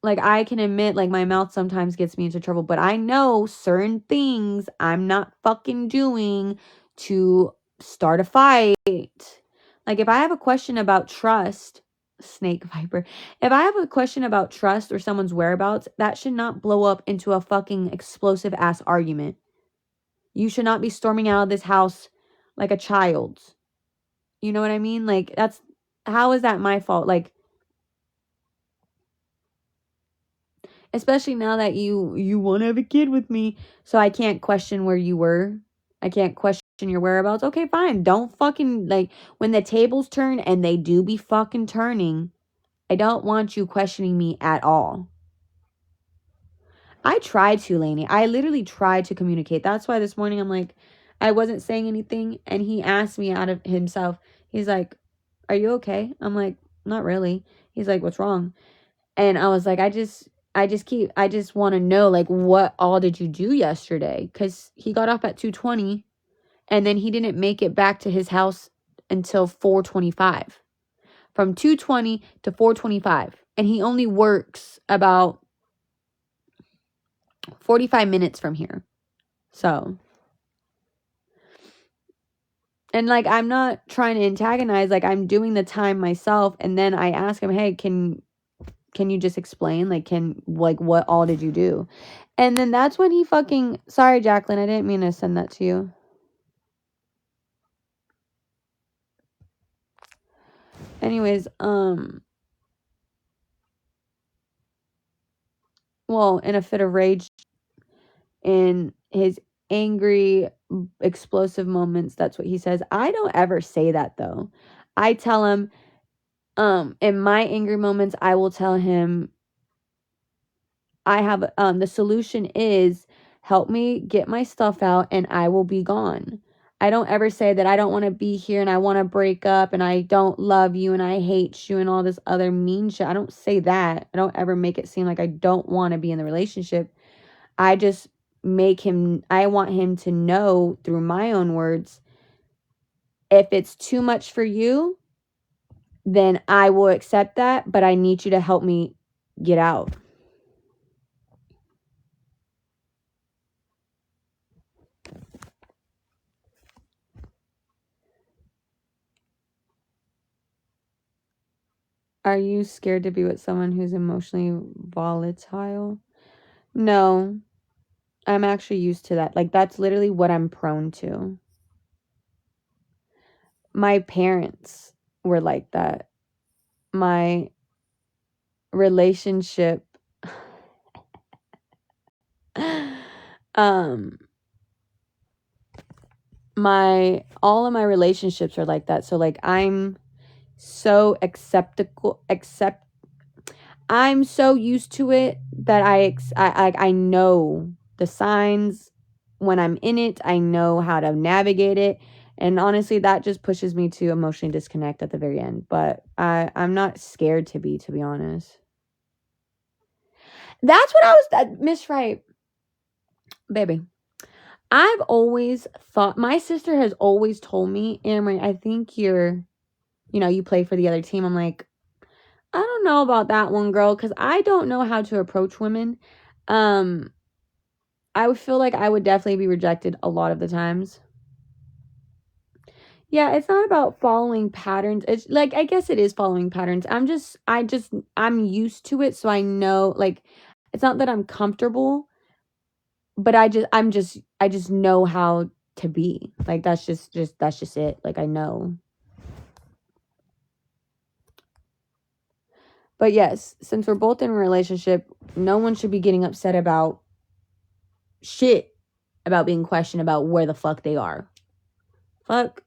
[SPEAKER 1] like, I can admit, like, my mouth sometimes gets me into trouble, but I know certain things I'm not fucking doing to start a fight. Like, if I have a question about trust, snake viper, if I have a question about trust or someone's whereabouts, that should not blow up into a fucking explosive ass argument. You should not be storming out of this house like a child. You know what I mean? Like, how is that my fault? Like, especially now that you want to have a kid with me, so I can't question where you were. I can't question your whereabouts. Okay, fine. Don't fucking, like, when the tables turn, and they do be fucking turning, I don't want you questioning me at all. I tried to, Lainey. I literally tried to communicate. That's why this morning I'm like, I wasn't saying anything, and he asked me out of himself. He's like, are you okay? I'm like, not really. He's like, what's wrong? And I was like, I I just want to know, like, what all did you do yesterday? Because he got off at 2:20, and then he didn't make it back to his house until 4:25. From 2:20 to 4:25. And he only works about 45 minutes from here. So, and like, I'm not trying to antagonize, like, I'm doing the time myself. And then I ask him, hey, can you just explain? Like, what all did you do? And then that's when he fucking, sorry, Jacqueline, I didn't mean to send that to you. Anyways, well, in a fit of rage, in his angry, explosive moments, that's what he says. I don't ever say that, though. I tell him, in my angry moments, I will tell him, I have, the solution is help me get my stuff out and I will be gone. I don't ever say that I don't want to be here and I want to break up and I don't love you and I hate you and all this other mean shit. I don't say that. I don't ever make it seem like I don't want to be in the relationship. I just I want him to know through my own words, if it's too much for you, then I will accept that, but I need you to help me get out. Are you scared to be with someone who's emotionally volatile? No, I'm actually used to that. Like, that's literally what I'm prone to. My parents were like that. My relationship, all of my relationships are like that. So, like, I'm so I'm so used to it that I know the signs when I'm in it. I know how to navigate it. And honestly, that just pushes me to emotionally disconnect at the very end. But I'm not scared to be honest. That's what I was, Miss Wright. Baby, I've always thought, my sister has always told me, Amory, I think you play for the other team. I'm like, I don't know about that one, girl, because I don't know how to approach women. I would feel like I would definitely be rejected a lot of the times. Yeah, it's not about following patterns. It's like, I guess it is following patterns. I'm used to it, so I know, like, it's not that I'm comfortable, but I just know how to be. Like, that's just it. Like, I know. But yes, since we're both in a relationship, no one should be getting upset about shit, about being questioned about where the fuck they are. Fuck.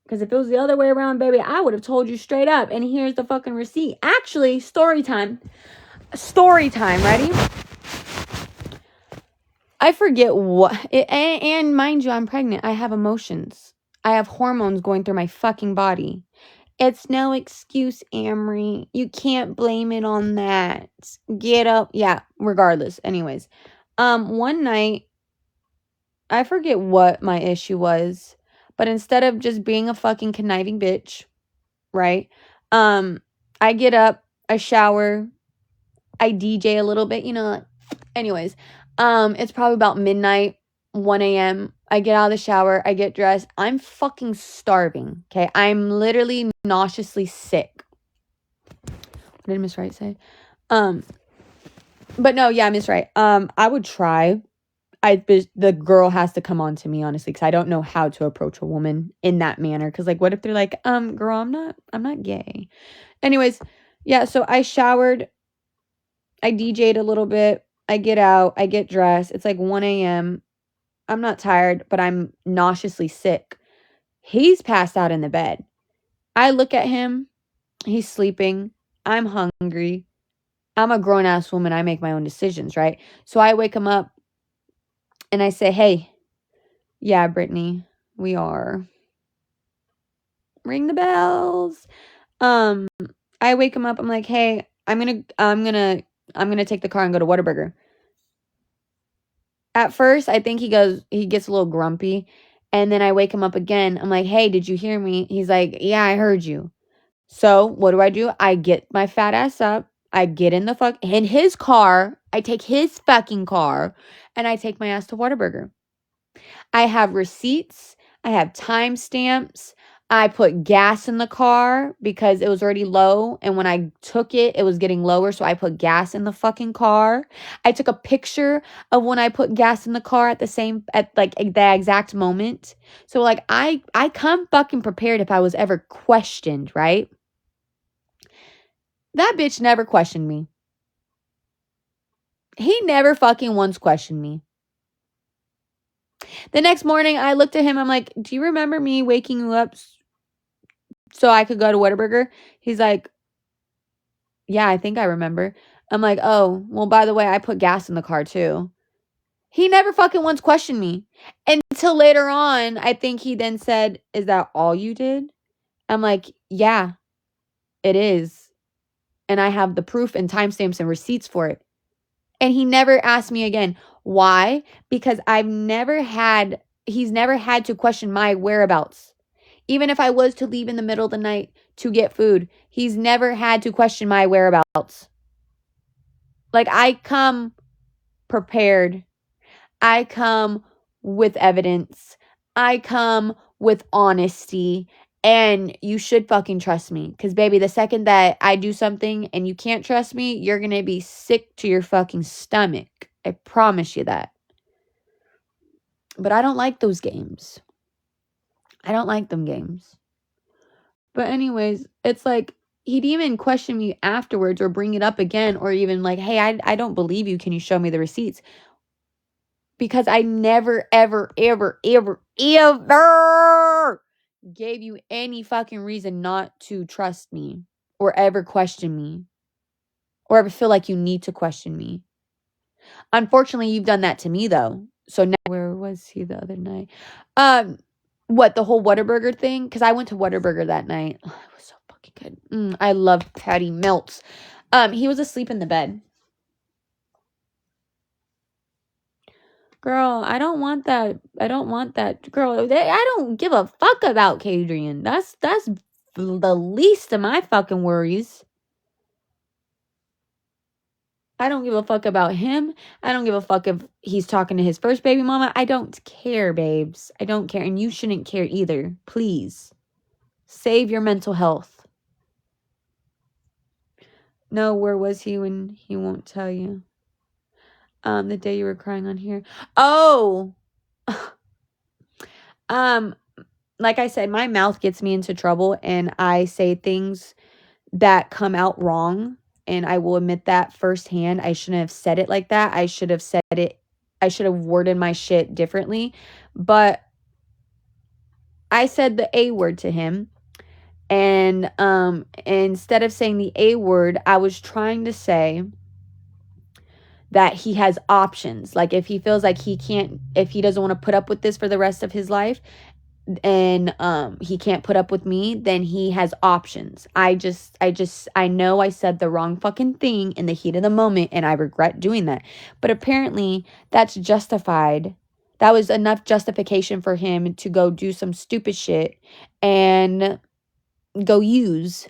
[SPEAKER 1] Because if it was the other way around, baby, I would have told you straight up. And here's the fucking receipt. Actually, story time. Story time. Ready? I forget what. And mind you, I'm pregnant. I have emotions. I have hormones going through my fucking body. It's no excuse, Amory. You can't blame it on that. Get up. Yeah, regardless. Anyways. One night, I forget what my issue was. But instead of just being a fucking conniving bitch, right? I get up, I shower, I DJ a little bit, anyways. It's probably about midnight, 1 a.m. I get out of the shower, I get dressed. I'm fucking starving, okay? I'm literally nauseously sick. What did Miss Wright say? But no, yeah, Miss Wright. I would try. The girl has to come on to me, honestly, because I don't know how to approach a woman in that manner. Because, like, what if they're like, girl, I'm not gay. Anyways, yeah, so I showered, I DJ'd a little bit, I get out, I get dressed. It's like 1 a.m. I'm not tired, but I'm nauseously sick. He's passed out in the bed. I look at him, he's sleeping, I'm hungry. I'm a grown-ass woman, I make my own decisions, right? So I wake him up, and I say, hey, yeah, Brittany, we are. Ring the bells. I wake him up. I'm like, hey, I'm gonna I'm going to take the car and go to Whataburger. At first, I think he gets a little grumpy. And then I wake him up again. I'm like, hey, did you hear me? He's like, yeah, I heard you. So what do? I get my fat ass up. I get in his car. I take his fucking car and I take my ass to Whataburger. I have receipts. I have timestamps. I put gas in the car because it was already low. And when I took it, it was getting lower. So I put gas in the fucking car. I took a picture of when I put gas in the car at like the exact moment. So like I come fucking prepared if I was ever questioned, right? That bitch never questioned me. He never fucking once questioned me. The next morning, I looked at him. I'm like, do you remember me waking you up so I could go to Whataburger? He's like, yeah, I think I remember. I'm like, oh, well, by the way, I put gas in the car too. He never fucking once questioned me. Until later on, I think he then said, is that all you did? I'm like, yeah, it is. And I have the proof and timestamps and receipts for it. And he never asked me again. Why? Because he's never had to question my whereabouts. Even if I was to leave in the middle of the night to get food, he's never had to question my whereabouts. Like, I come prepared. I come with evidence. I come with honesty. And you should fucking trust me. Because, baby, the second that I do something and you can't trust me, you're going to be sick to your fucking stomach. I promise you that. But I don't like those games. I don't like them games. But anyways, it's like he'd even question me afterwards or bring it up again or even like, hey, I don't believe you. Can you show me the receipts? Because I never, ever, ever, ever, ever gave you any fucking reason not to trust me or ever question me or ever feel like you need to question me. Unfortunately, you've done that to me though. So now, where was he the other night? What, the whole Whataburger thing? Because I went to Whataburger that night. Oh, it was so fucking good. I love patty melts. He was asleep in the bed. Girl, I don't want that. I don't want that. Girl, I don't give a fuck about Kadrian. That's the least of my fucking worries. I don't give a fuck about him. I don't give a fuck if he's talking to his first baby mama. I don't care, babes. I don't care. And you shouldn't care either. Please. Save your mental health. No, where was he when he won't tell you? The day you were crying on here. Oh. Like I said, my mouth gets me into trouble and I say things that come out wrong. And I will admit that firsthand. I shouldn't have said it like that. I should have worded my shit differently. But I said the A word to him. And instead of saying the A word, I was trying to say that he has options. Like if he feels like if he doesn't want to put up with this for the rest of his life, and he can't put up with me, then he has options. I know I said the wrong fucking thing in the heat of the moment and I regret doing that. But apparently that's justified. That was enough justification for him to go do some stupid shit and go use.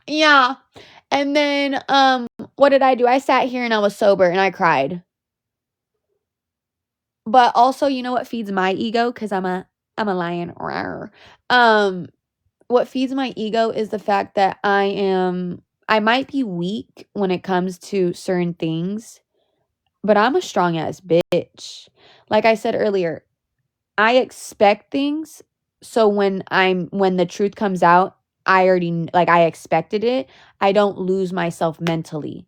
[SPEAKER 1] Yeah. And then what did I do? I sat here and I was sober and I cried. But also, you know what feeds my ego? Because I'm a lion. What feeds my ego is the fact that I might be weak when it comes to certain things, but I'm a strong ass bitch. Like I said earlier, I expect things. So when the truth comes out, I expected it. I don't lose myself mentally.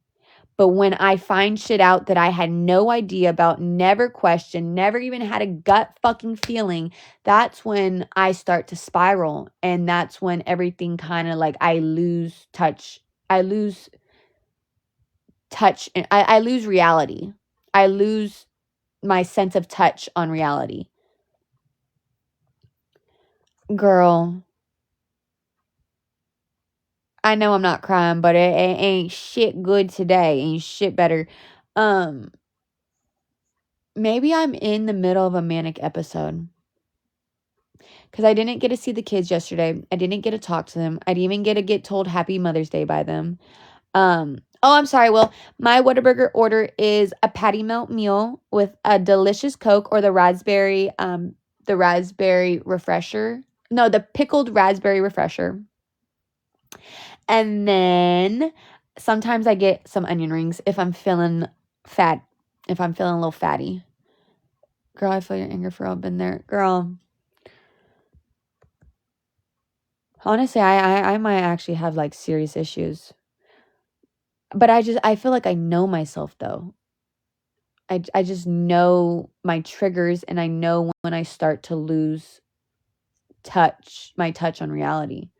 [SPEAKER 1] But when I find shit out that I had no idea about, never questioned, never even had a gut fucking feeling, that's when I start to spiral. And that's when everything kind of like I lose touch. I lose touch. I lose reality. I lose my sense of touch on reality. Girl, I know I'm not crying, but it ain't shit good today. Ain't shit better. Maybe I'm in the middle of a manic episode. Because I didn't get to see the kids yesterday. I didn't get to talk to them. I didn't even get told Happy Mother's Day by them. Oh, I'm sorry. Well, my Whataburger order is a patty melt meal with a delicious Coke or the raspberry refresher. No, the pickled raspberry refresher. And then sometimes I get some onion rings if I'm feeling fat, if I'm feeling a little fatty. Girl, I feel your anger for all been there. Girl. Honestly, I might actually have like serious issues. But I feel like I know myself though. I just know my triggers, and I know when I start to lose my touch on reality.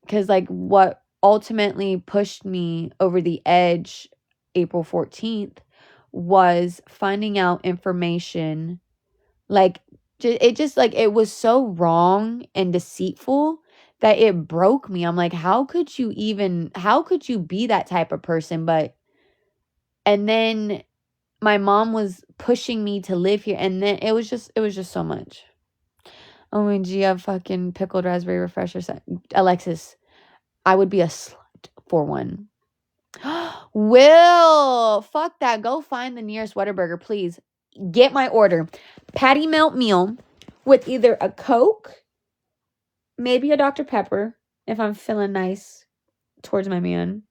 [SPEAKER 1] Because like what ultimately pushed me over the edge April 14th was finding out information. Like it was so wrong and deceitful that it broke me. I'm like, how could you be that type of person? And then my mom was pushing me to live here, and then it was just so much. Oh my gee, a fucking pickled raspberry refresher. Alexis, I would be a slut for one. Will, fuck that. Go find the nearest Whataburger, please. Get my order. Patty melt meal with either a Coke, maybe a Dr. Pepper, if I'm feeling nice towards my man.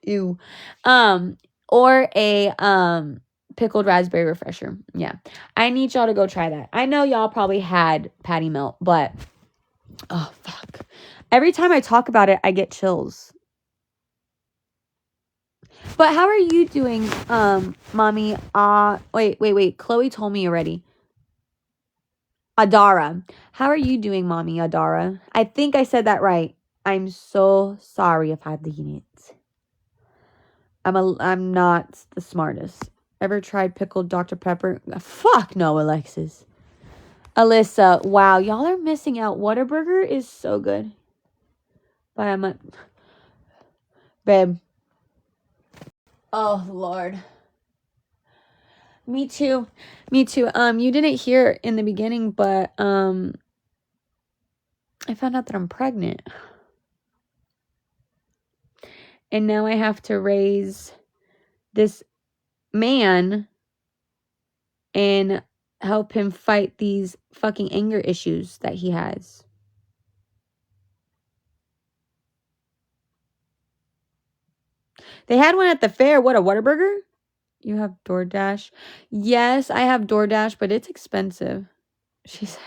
[SPEAKER 1] Ew. Or a pickled raspberry refresher. Yeah. I need y'all to go try that. I know y'all probably had patty melt, but oh fuck. Every time I talk about it, I get chills. But how are you doing, mommy? Wait. Chloe told me already. Adara. How are you doing, mommy, Adara? I think I said that right. I'm so sorry if I didn't. I'm not the smartest. Ever tried pickled Dr. Pepper? Fuck no, Alexis. Alyssa, wow, y'all are missing out. Whataburger is so good. Bye, babe. Oh, Lord. Me too. You didn't hear in the beginning, but, I found out that I'm pregnant. And now I have to raise this man and help him fight these fucking anger issues that he has. They had one at the fair. What, a Whataburger? You have DoorDash? Yes, I have DoorDash, but it's expensive. She said,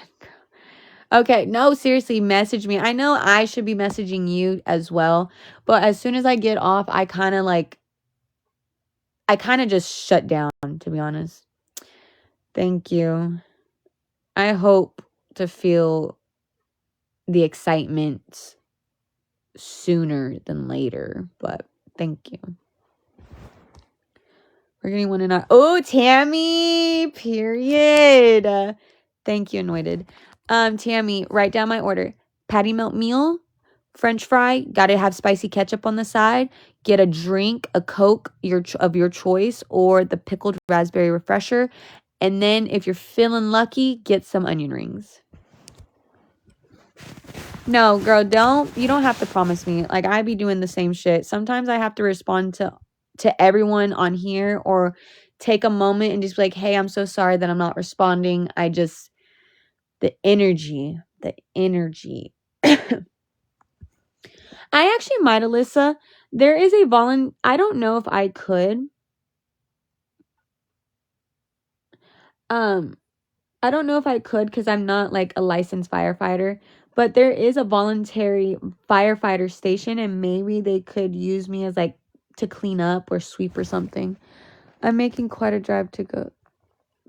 [SPEAKER 1] okay, no, seriously, message me. I know I should be messaging you as well, but as soon as I get off, I kind of just shut down, to be honest. Thank you. I hope to feel the excitement sooner than later, but thank you. We're getting one and oh, Tammy, period. Thank you, Anointed. Tammy, write down my order. Patty melt meal, French fry, gotta have spicy ketchup on the side. Get a drink, a Coke of your choice, or the pickled raspberry refresher. And then if you're feeling lucky, get some onion rings. No, girl, you don't have to promise me. Like, I be doing the same shit. Sometimes I have to respond to everyone on here, or take a moment and just be like, hey, I'm so sorry that I'm not responding. The energy. I actually might, Alyssa. There is a I don't know if I could. I don't know if I could because I'm not like a licensed firefighter, but there is a voluntary firefighter station, and maybe they could use me as like to clean up or sweep or something. I'm making quite a drive to go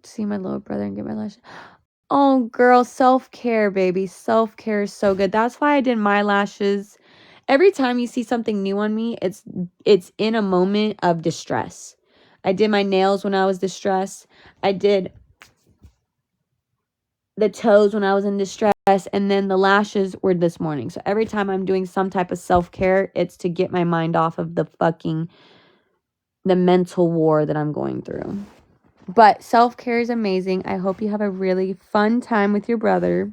[SPEAKER 1] see my little brother and get my lashes. Oh, girl, self-care, baby. Self-care is so good. That's why I did my lashes. Every time you see something new on me, it's in a moment of distress. I did my nails when I was distressed. I did the toes when I was in distress, and then the lashes were this morning. So every time I'm doing some type of self-care, it's to get my mind off of the mental war that I'm going through. But self-care is amazing. I hope you have a really fun time with your brother.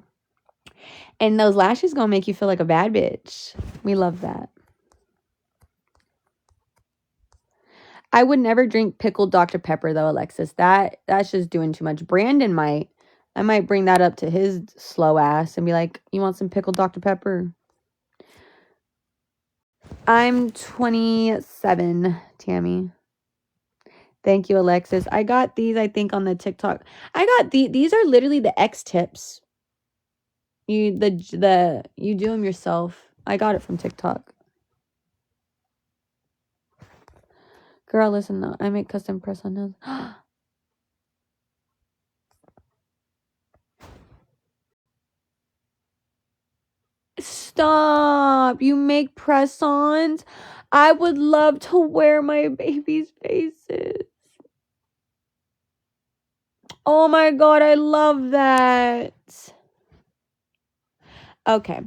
[SPEAKER 1] And those lashes gonna make you feel like a bad bitch. We love that. I would never drink pickled Dr. Pepper though, Alexis. That's just doing too much. Brandon might. I might bring that up to his slow ass and be like, "You want some pickled Dr. Pepper?" I'm 27, Tammy. Thank you, Alexis. I got these, I think, on the TikTok. I got these are literally the X tips. You do them yourself. I got it from TikTok. Girl, listen though. I make custom press on nails. Stop. You make press-ons? I would love to wear my baby's faces. Oh my god, I love that. Okay.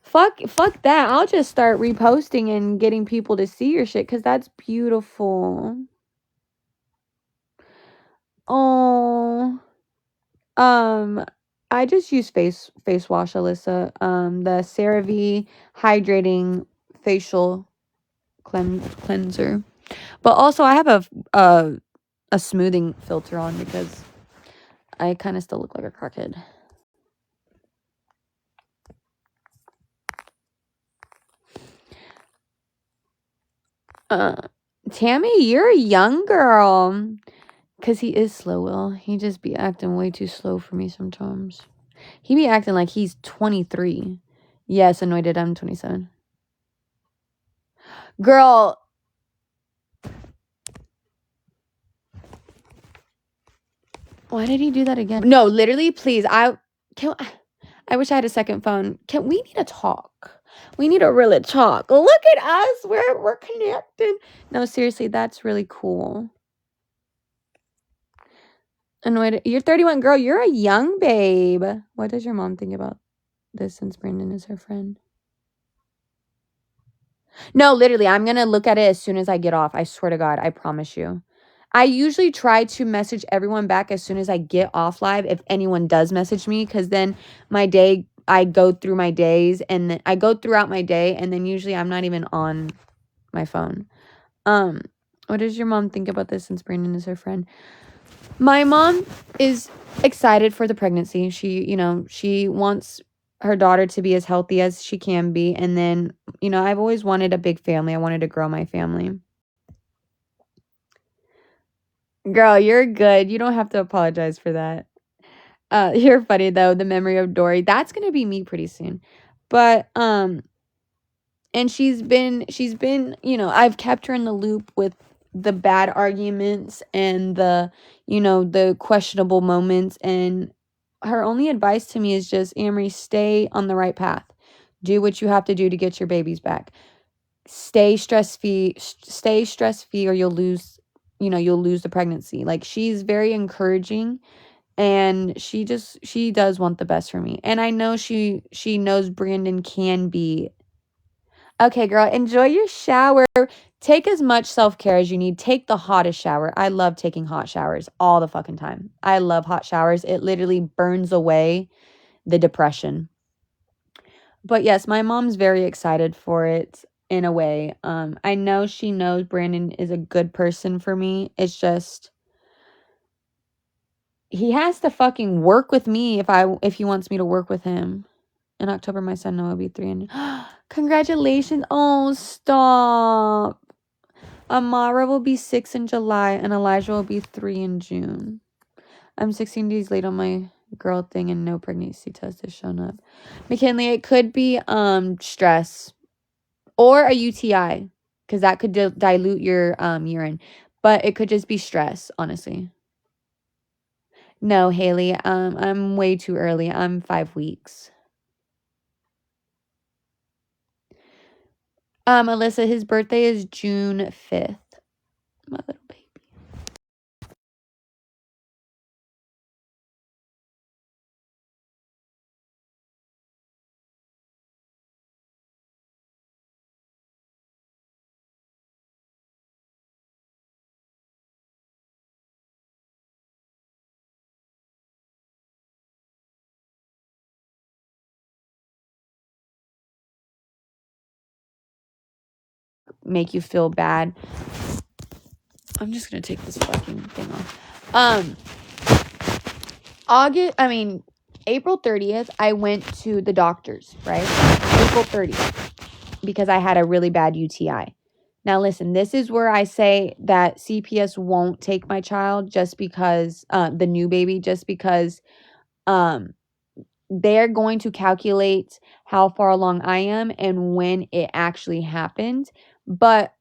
[SPEAKER 1] Fuck that. I'll just start reposting and getting people to see your shit because that's beautiful. Oh. I just use face wash, Alyssa. The CeraVe hydrating facial cleanser. But also I have a smoothing filter on because I kind of still look like a crackhead. Tammy, you're a young girl. Because he is slow, Will. He just be acting way too slow for me sometimes. He be acting like he's 23. Yes, anointed, I'm 27. Girl. Why did he do that again? No, literally, please. I wish I had a second phone. We need to talk. We need to really talk. Look at us. We're connected. No, seriously, that's really cool. Annoyed. You're 31, girl. You're a young babe. What does your mom think about this since Brandon is her friend? No, literally, I'm going to look at it as soon as I get off. I swear to God, I promise you. I usually try to message everyone back as soon as I get off live if anyone does message me, because then I go through my days and then I go throughout my day and then usually I'm not even on my phone. What does your mom think about this since Brandon is her friend? My mom is excited for the pregnancy. She wants her daughter to be as healthy as she can be. And then, I've always wanted a big family. I wanted to grow my family. Girl, you're good. You don't have to apologize for that. You're funny though. The memory of Dory. That's gonna be me pretty soon. But and she's been, I've kept her in the loop with the bad arguments and the questionable moments. And her only advice to me is just, Amory, stay on the right path. Do what you have to do to get your babies back. Stay stress-free, or you'll lose the pregnancy. Like, she's very encouraging and she does want the best for me. And I know she knows Brandon can be. Okay, girl, enjoy your shower. Take as much self-care as you need. Take the hottest shower. I love taking hot showers all the fucking time. I love hot showers. It literally burns away the depression. But yes, my mom's very excited for it in a way. I know she knows Brandon is a good person for me. It's just he has to fucking work with me if he wants me to work with him. In October, my son Noah will be 3. And congratulations. Oh, stop. Amara will be 6 in July and Elijah will be 3 in June. I'm 16 days late on my girl thing and no pregnancy test has shown up. McKinley, it could be stress or a UTI because that could dilute your urine. But it could just be stress, honestly. No, Haley, I'm way too early. I'm 5 weeks. Alyssa, his birthday is June 5th. My little baby. make you feel bad. I'm just going to take this fucking thing off. April 30th, I went to the doctor's, right? April 30th, because I had a really bad UTI. Now, listen, this is where I say that CPS won't take my child just because, the new baby, just because, they're going to calculate how far along I am and when it actually happened. But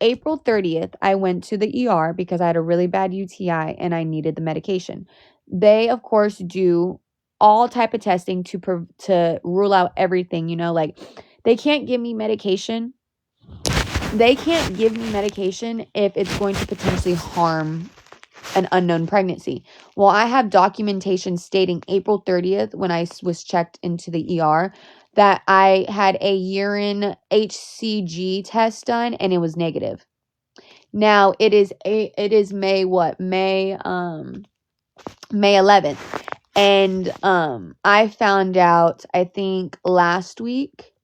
[SPEAKER 1] April 30th, I went to the ER because I had a really bad UTI and I needed the medication. They, of course, do all type of testing to rule out everything, like they can't give me medication. They can't give me medication if it's going to potentially harm an unknown pregnancy. Well, I have documentation stating April 30th when I was checked into the ER that I had a urine HCG test done and it was negative. Now it is May 11th. And I found out I think last week.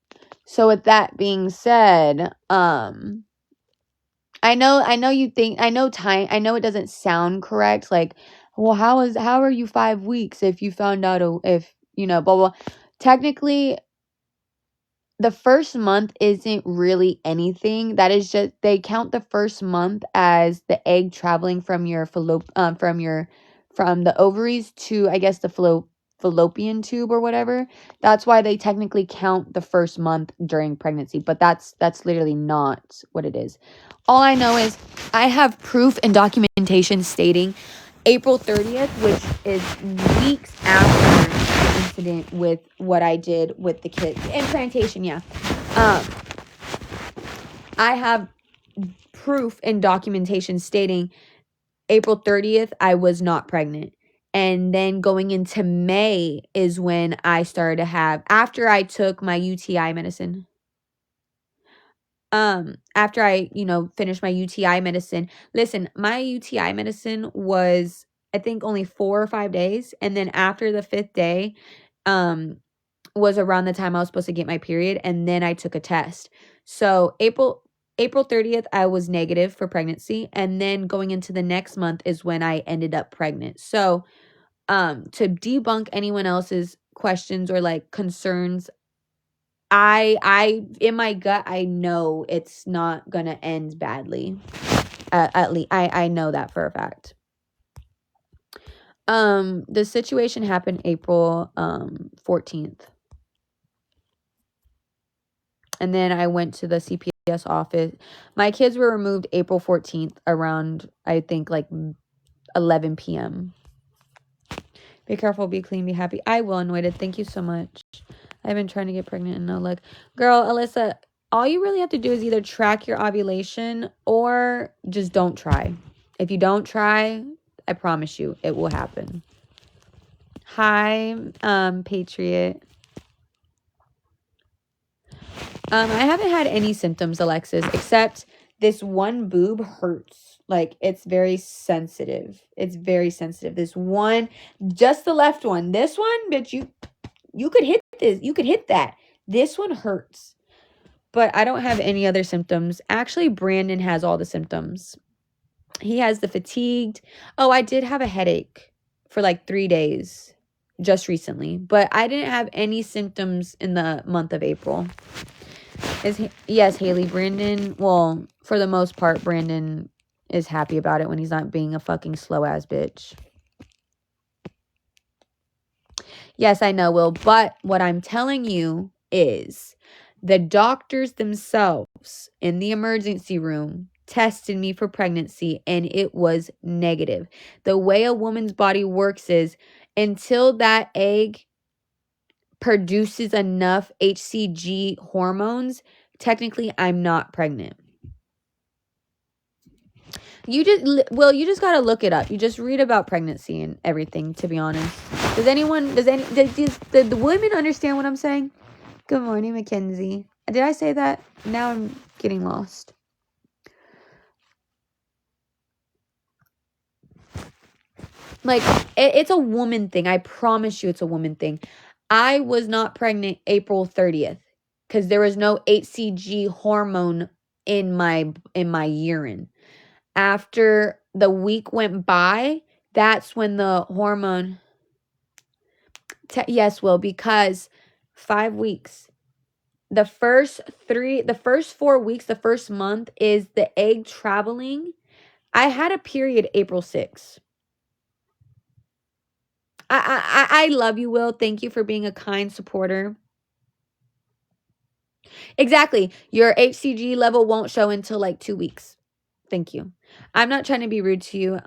[SPEAKER 1] So with that being said, I know you think, I know it doesn't sound correct. Like, well, how are you 5 weeks if you found out, blah, blah. Technically, the first month isn't really anything. That is just, they count the first month as the egg traveling from your from the ovaries to, I guess, the fallopian tube or whatever. That's why they technically count the first month during pregnancy, but that's literally not what it is. All I know is I have proof and documentation stating April 30th, which is weeks after the incident with what I did with the kids. Implantation, yeah. I have proof and documentation stating April 30th, I was not pregnant. And then going into May is when I started to have, after I took my UTI medicine. After I, finished my UTI medicine. Listen, my UTI medicine was, I think, only 4 or 5 days. And then after the 5th day, was around the time I was supposed to get my period. And then I took a test. So April 30th, I was negative for pregnancy. And then going into the next month is when I ended up pregnant. So, to debunk anyone else's questions or like concerns, I in my gut, I know it's not gonna end badly. At least I know that for a fact. The situation happened April 14th. And then I went to the CPS office. My kids were removed April 14th around, I think, like 11 p.m. Be careful, be clean, be happy. I will, Anointed. Thank you so much. I've been trying to get pregnant and no luck. Girl, Alyssa, all you really have to do is either track your ovulation or just don't try. If you don't try, I promise you it will happen. Hi, Patriot. I haven't had any symptoms, Alexis, except this one boob hurts. Like, it's very sensitive. It's very sensitive. This one, just the left one. This one, bitch, you could hit this. You could hit that. This one hurts. But I don't have any other symptoms. Actually, Brandon has all the symptoms. He has the fatigued. Oh, I did have a headache for like 3 days just recently. But I didn't have any symptoms in the month of April. Yes, Haley, Brandon, well, for the most part, Brandon is happy about it when he's not being a fucking slow-ass bitch. Yes, I know, Will, but what I'm telling you is the doctors themselves in the emergency room tested me for pregnancy and it was negative. The way a woman's body works is until that egg produces enough HCG hormones, technically I'm not pregnant. You just got to look it up. You just read about pregnancy and everything, to be honest. Does the women understand what I'm saying? Good morning, Mackenzie. Did I say that? Now I'm getting lost. Like, it's a woman thing. I promise you it's a woman thing. I was not pregnant April 30th because there was no HCG hormone in my urine. After the week went by, that's when the hormone yes, Will, because 5 weeks. The first 4 weeks, the first month is the egg traveling. I had a period April 6th. I love you, Will. Thank you for being a kind supporter. Exactly. Your HCG level won't show until like 2 weeks. Thank you. I'm not trying to be rude to you,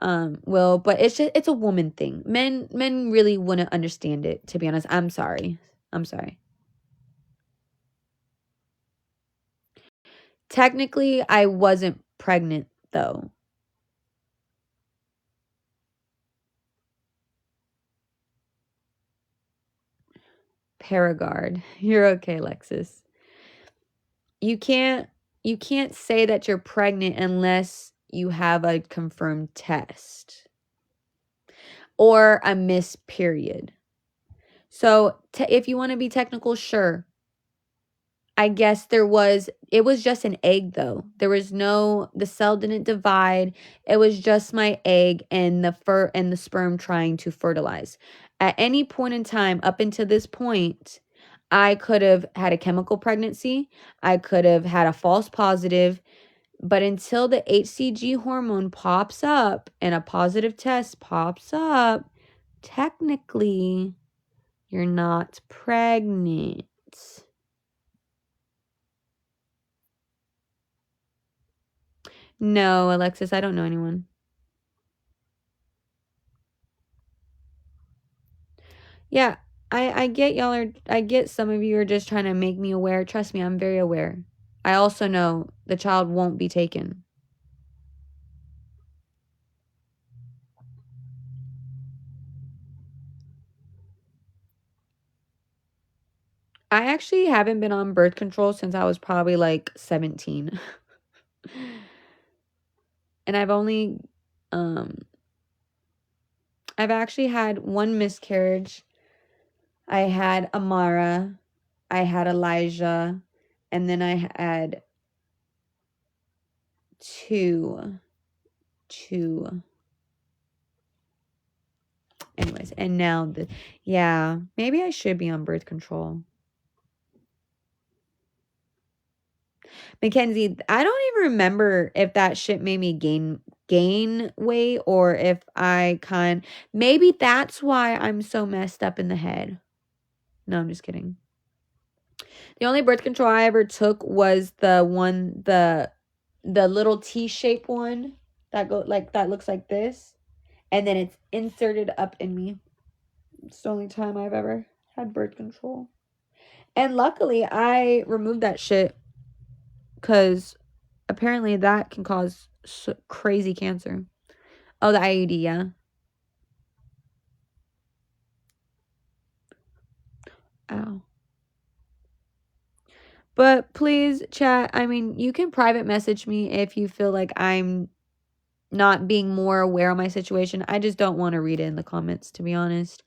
[SPEAKER 1] Will, but it's a woman thing. Men really wouldn't understand it, to be honest. I'm sorry. Technically, I wasn't pregnant though. Paragard. You're okay, Lexus. You can't say that you're pregnant unless you have a confirmed test or a missed period. So if you want to be technical, sure. I guess it was just an egg though. The cell didn't divide. It was just my egg and the sperm trying to fertilize. At any point in time up until this point, I could have had a chemical pregnancy. I could have had a false positive. But until the HCG hormone pops up and a positive test pops up, technically, you're not pregnant. No, Alexis, I don't know anyone. Yeah, I get I get some of you are just trying to make me aware. Trust me, I'm very aware. I also know the child won't be taken. I actually haven't been on birth control since I was probably like 17. And I've actually had one miscarriage. I had Amara, I had Elijah, and then I had two. Anyways, and now maybe I should be on birth control. Mackenzie, I don't even remember if that shit made me gain weight or if maybe that's why I'm so messed up in the head. No, I'm just kidding. The only birth control I ever took was the little T-shaped one that looks like this, and then it's inserted up in me. It's the only time I've ever had birth control. And luckily, I removed that shit because apparently that can cause crazy cancer. Oh, the IUD, yeah. Ow. But please, chat, I mean, you can private message me if you feel like I'm not being more aware of my situation. I just don't want to read it in the comments, to be honest.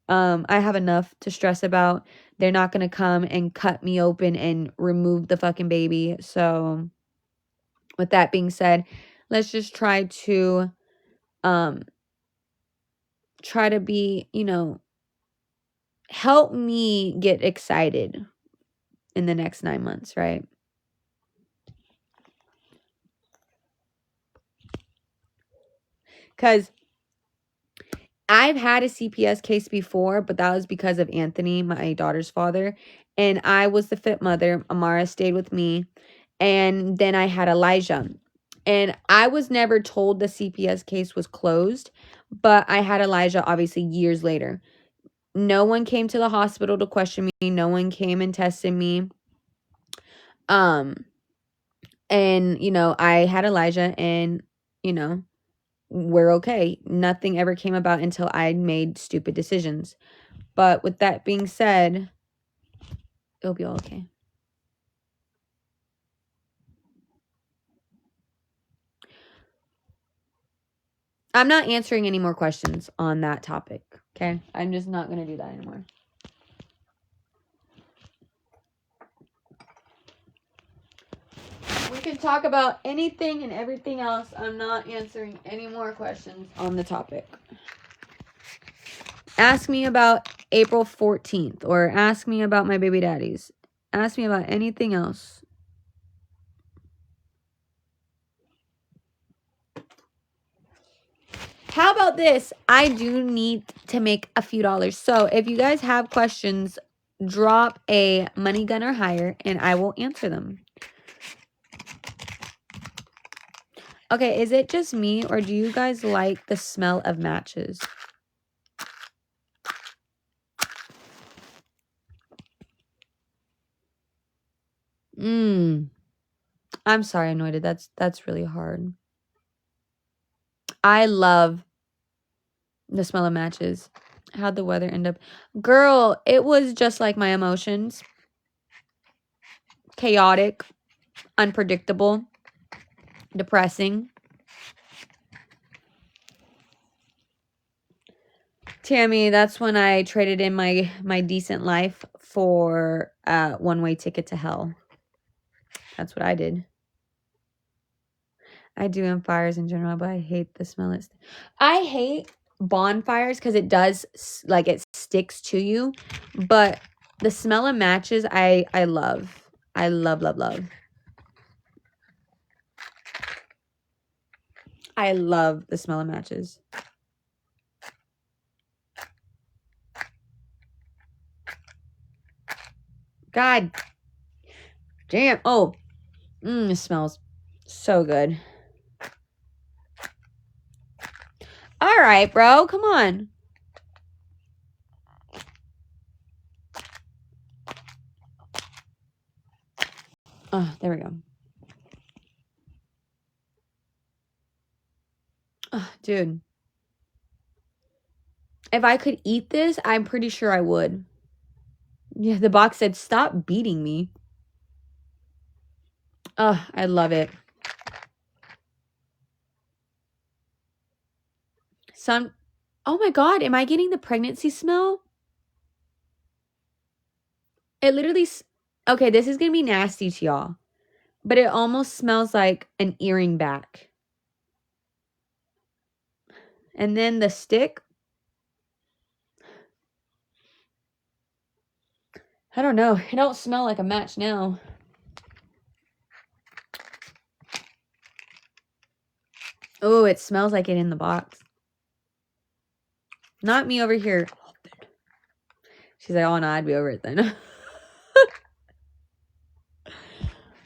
[SPEAKER 1] I have enough to stress about. They're not going to come and cut me open and remove the fucking baby. So with that being said, let's just try to be, help me get excited in the next 9 months, right? Because I've had a CPS case before, but that was because of Anthony, my daughter's father. And I was the fit mother. Amara stayed with me. And then I had Elijah. And I was never told the CPS case was closed, but I had Elijah obviously years later. No one came to the hospital to question me. No one came and tested me. And, I had Elijah and, we're okay. Nothing ever came about until I made stupid decisions. But with that being said, it'll be all okay. I'm not answering any more questions on that topic, okay? I'm just not going to do that anymore. We can talk about anything and everything else. I'm not answering any more questions on the topic. Ask me about April 14th or ask me about my baby daddies. Ask me about anything else. How about this? I do need to make a few dollars. So if you guys have questions, drop a money gun or higher and I will answer them. Okay, is it just me or do you guys like the smell of matches? I'm sorry, Anointed. That's really hard. I love the smell of matches. How'd the weather end up? Girl, it was just like my emotions. Chaotic, unpredictable, depressing. Tammy, that's when I traded in my decent life for a one-way ticket to hell. That's what I did. I do in fires in general, but I hate the smell. I hate bonfires because it does, like, it sticks to you. But the smell of matches, I love. I love, love, love. I love the smell of matches. God damn. Oh, it smells so good. All right, bro. Come on. Oh, there we go. Oh, dude. If I could eat this, I'm pretty sure I would. Yeah, the box said, stop beating me. Oh, I love it. Oh my God, am I getting the pregnancy smell? It literally, okay, this is going to be nasty to y'all, but it almost smells like an earring back. And then the stick. I don't know. It don't smell like a match now. Oh, it smells like it in the box. Not me over here. She's like, oh no, I'd be over it then.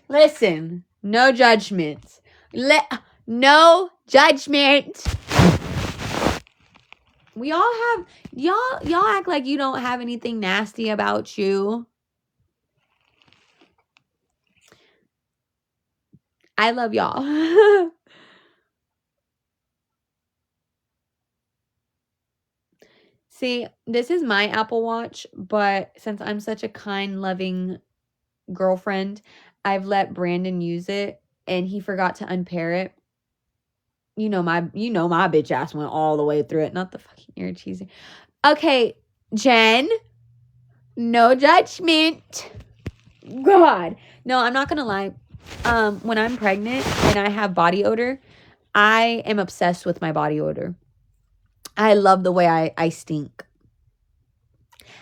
[SPEAKER 1] Listen, no judgment. No judgment. We all have, y'all act like you don't have anything nasty about you. I love y'all. See, this is my Apple Watch, but since I'm such a kind, loving girlfriend, I've let Brandon use it, and he forgot to unpair it. You know my bitch ass went all the way through it. Not the fucking ear cheesy. Okay, Jen. No judgment. God. No, I'm not gonna lie. When I'm pregnant and I have body odor, I am obsessed with my body odor. I love the way I stink.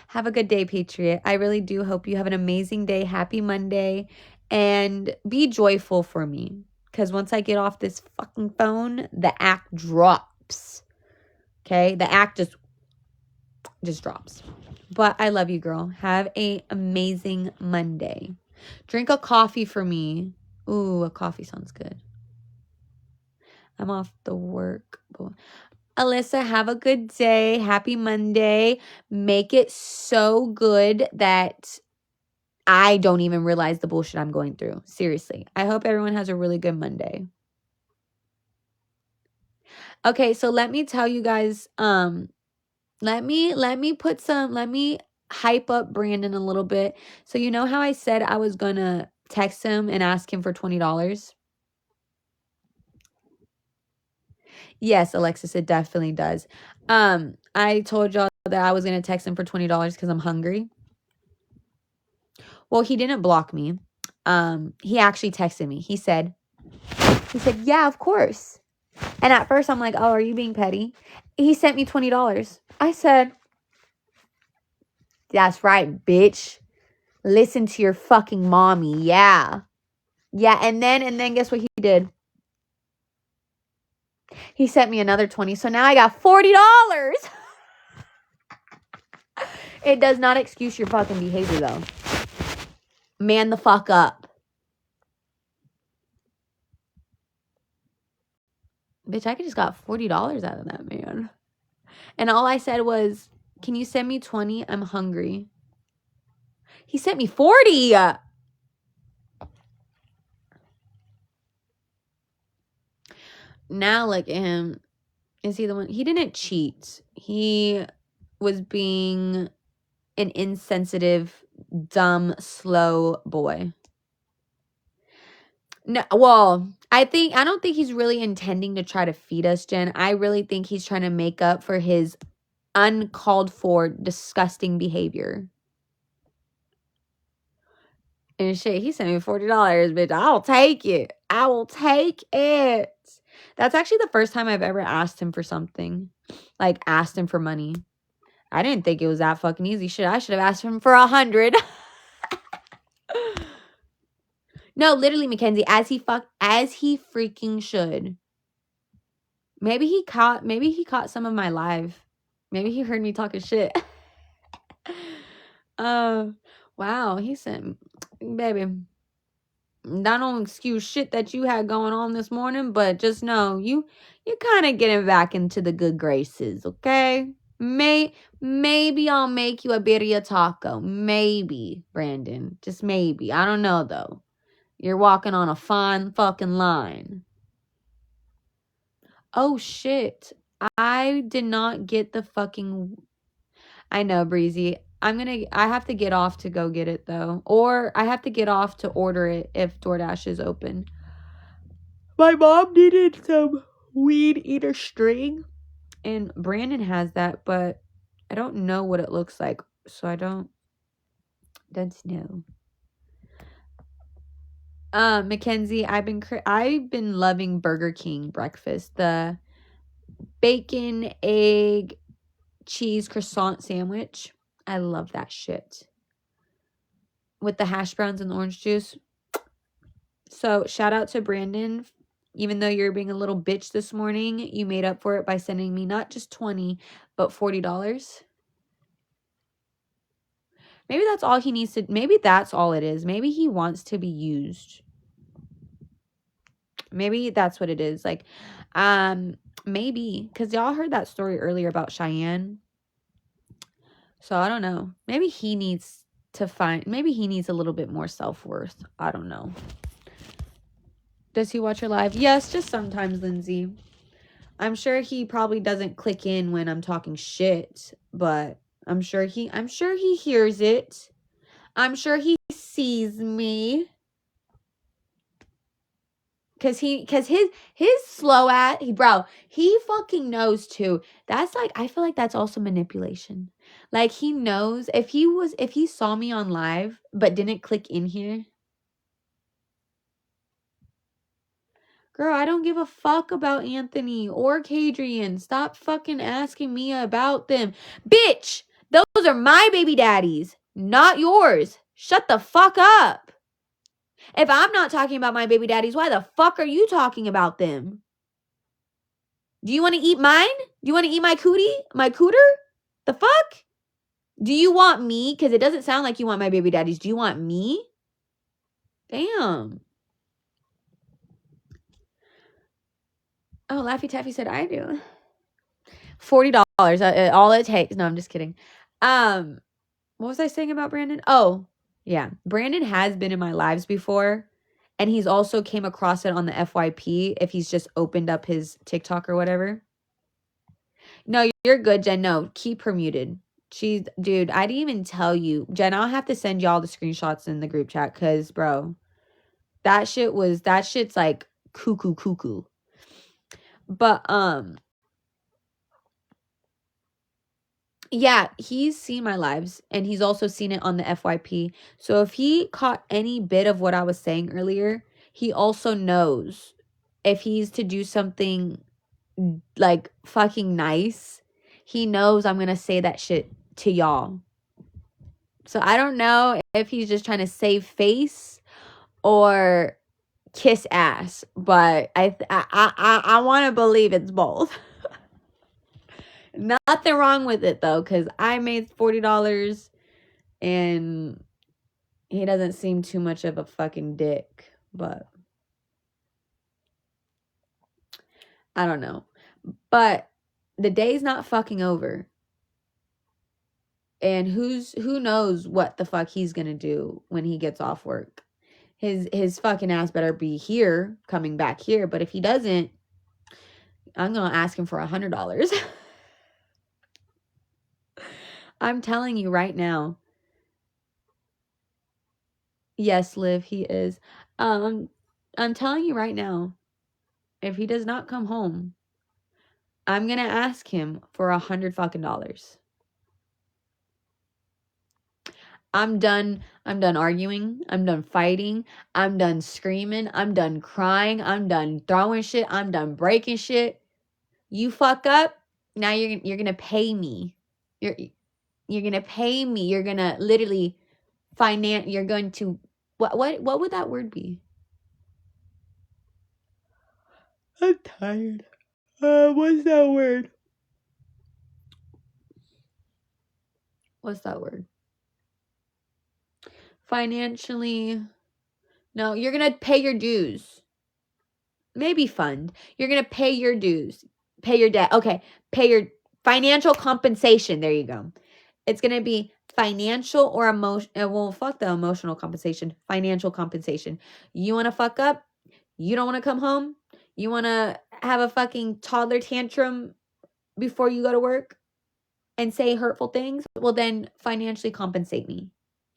[SPEAKER 1] Have a good day, Patriot. I really do hope you have an amazing day. Happy Monday. And be joyful for me. Because once I get off this fucking phone, the act drops. Okay? The act just drops. But I love you, girl. Have an amazing Monday. Drink a coffee for me. Ooh, a coffee sounds good. I'm off the work. Alyssa, have a good day. Happy Monday. Make it so good that I don't even realize the bullshit I'm going through. Seriously. I hope everyone has a really good Monday. Okay, so let me tell you guys, let me hype up Brandon a little bit. So you know how I said I was gonna text him and ask him for $20? Yes, Alexis, it definitely does. I told y'all that I was gonna text him for $20 because I'm hungry. Well, he didn't block me. he actually texted me. He said, yeah, of course. And at first I'm like, oh, are you being petty? He sent me $20. I said, that's right, bitch. Listen to your fucking mommy. Yeah. Yeah. And then guess what he did? He sent me another 20. So now I got $40. It does not excuse your fucking behavior, though. Man the fuck up. Bitch, I could just got $40 out of that man. And all I said was, can you send me 20? I'm hungry. He sent me 40. Now look at him. Is he the one? He didn't cheat. He was being an insensitive, dumb, slow boy. No, well, I don't think he's really intending to try to feed us, Jen. I really think he's trying to make up for his uncalled for, disgusting behavior. And shit, he sent me $40, bitch. I'll take it. I will take it. That's actually the first time I've ever asked him for something. Like, asked him for money. I didn't think it was that fucking easy. Shit, I should have asked him for 100. No, literally, Mackenzie, as he freaking should. Maybe he caught some of my live. Maybe he heard me talking shit. Wow, he sent, baby, that don't excuse shit that you had going on this morning, but just know you're kind of getting back into the good graces, okay? Maybe I'll make you a birria taco. Maybe, Brandon. Just maybe. I don't know, though. You're walking on a fine fucking line. Oh, shit. I did not get the fucking... I know, Breezy. I have to get off to go get it, though. Or I have to get off to order it if DoorDash is open. My mom needed some weed eater string. And Brandon has that, but I don't know what it looks like. So I don't know. Mackenzie, I've been loving Burger King breakfast. The bacon, egg, cheese croissant sandwich. I love that shit. With the hash browns and the orange juice. So shout out to Brandon. Even though you're being a little bitch this morning, you made up for it by sending me not just 20, but $40. Maybe that's all he needs to, maybe that's all it is. Maybe he wants to be used. Maybe that's what it is. Like, maybe, because y'all heard that story earlier about Cheyenne. So I don't know. Maybe he needs a little bit more self-worth. I don't know. Does he watch your live? Yes, just sometimes, Lindsay. I'm sure he probably doesn't click in when I'm talking shit, but I'm sure he hears it. I'm sure he sees me. Cause his slow at he fucking knows too. That's like, I feel like that's also manipulation. Like, he knows if he saw me on live but didn't click in here. Girl, I don't give a fuck about Anthony or Kadrian. Stop fucking asking me about them. Bitch, those are my baby daddies, not yours. Shut the fuck up. If I'm not talking about my baby daddies, why the fuck are you talking about them? Do you want to eat mine? Do you want to eat my cootie? My cooter? The fuck? Do you want me? Because it doesn't sound like you want my baby daddies. Do you want me? Damn. Oh, Laffy Taffy said I do. $40. All it takes. No, I'm just kidding. What was I saying about Brandon? Oh, yeah. Brandon has been in my lives before. And he's also came across it on the FYP if he's just opened up his TikTok or whatever. No, you're good, Jen. No, keep her muted. Dude, I didn't even tell you. Jen, I'll have to send y'all the screenshots in the group chat because, bro, that shit's like cuckoo. But, Yeah, he's seen my lives and he's also seen it on the FYP. So if he caught any bit of what I was saying earlier, he also knows if he's to do something like fucking nice, he knows I'm gonna say that shit to y'all. So I don't know if he's just trying to save face or kiss ass, but I want to believe it's both. Nothing wrong with it though, because I made $40 and he doesn't seem too much of a fucking dick, but I don't know. But the day's not fucking over. And who knows what the fuck he's gonna do when he gets off work. His fucking ass better be here, coming back here. But if he doesn't, I'm gonna ask him for $100. I'm telling you right now. Yes, Liv, he is. I'm telling you right now, if he does not come home, I'm gonna ask him for $100 fucking. I'm done. I'm done arguing. I'm done fighting. I'm done screaming. I'm done crying. I'm done throwing shit. I'm done breaking shit. You fuck up, now you're gonna pay me. You're gonna pay me. You're gonna literally you're going to what would that word be? I'm tired. What's that word? What's that word? Financially. No, you're gonna pay your dues. Maybe fund. You're gonna pay your dues. Pay your debt. Okay. Pay your financial compensation. There you go. It's gonna be financial or emotion. Well, fuck the emotional compensation. Financial compensation. You wanna fuck up? You don't wanna come home? You wanna have a fucking toddler tantrum before you go to work and say hurtful things? Well, then financially compensate me.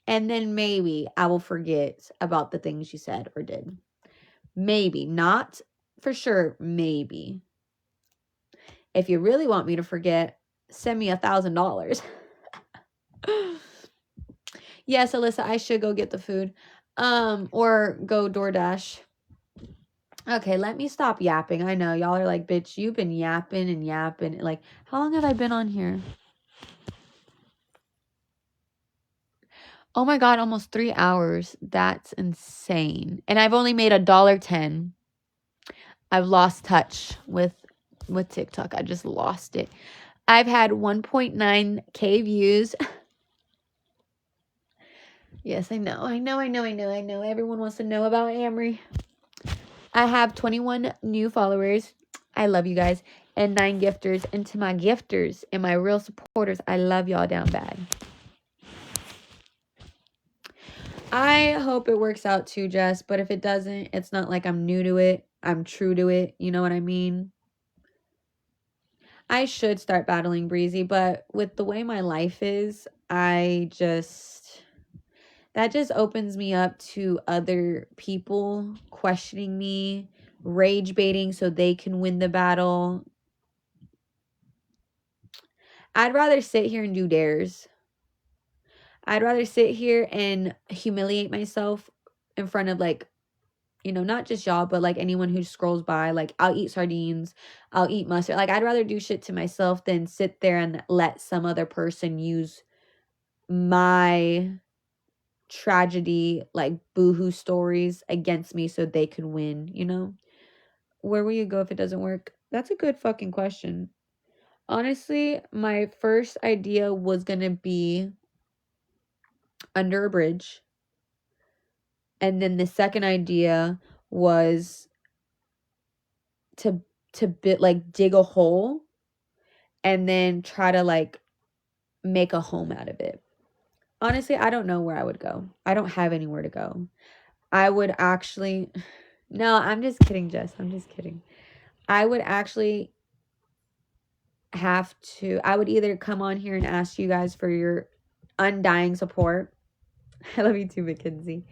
[SPEAKER 1] And then maybe I will forget about the things you said or did. Maybe. Not for sure. Maybe. If you really want me to forget, send me $1,000. Yes, Alyssa, I should go get the food. Or go DoorDash. Okay, let me stop yapping. I know y'all are like, bitch, you've been yapping and yapping. Like, how long have I been on here? Oh my God, almost 3 hours. That's insane. And I've only made $1.10. I've lost touch with TikTok. I just lost it. I've had 1.9K views. Yes, I know. Everyone wants to know about Amory. I have 21 new followers. I love you guys. And 9 gifters. And to my gifters and my real supporters, I love y'all down bad. I hope it works out too, Jess. But if it doesn't, it's not like I'm new to it. I'm true to it. You know what I mean? I should start battling Breezy, but with the way my life is, that just opens me up to other people questioning me, rage baiting so they can win the battle. I'd rather sit here and do dares. I'd rather sit here and humiliate myself in front of, like, you know, not just y'all, but like anyone who scrolls by. Like, I'll eat sardines, I'll eat mustard. Like, I'd rather do shit to myself than sit there and let some other person use my tragedy, like boohoo stories against me so they could win, you know? Where will you go if it doesn't work? That's a good fucking question. Honestly, my first idea was gonna be under a bridge. And then the second idea was to dig a hole and then try to like make a home out of it. Honestly, I don't know where I would go. I don't have anywhere to go. I would actually No, I'm just kidding, Jess. I'm just kidding. I would actually I would either come on here and ask you guys for your undying support. I love you too, Mackenzie.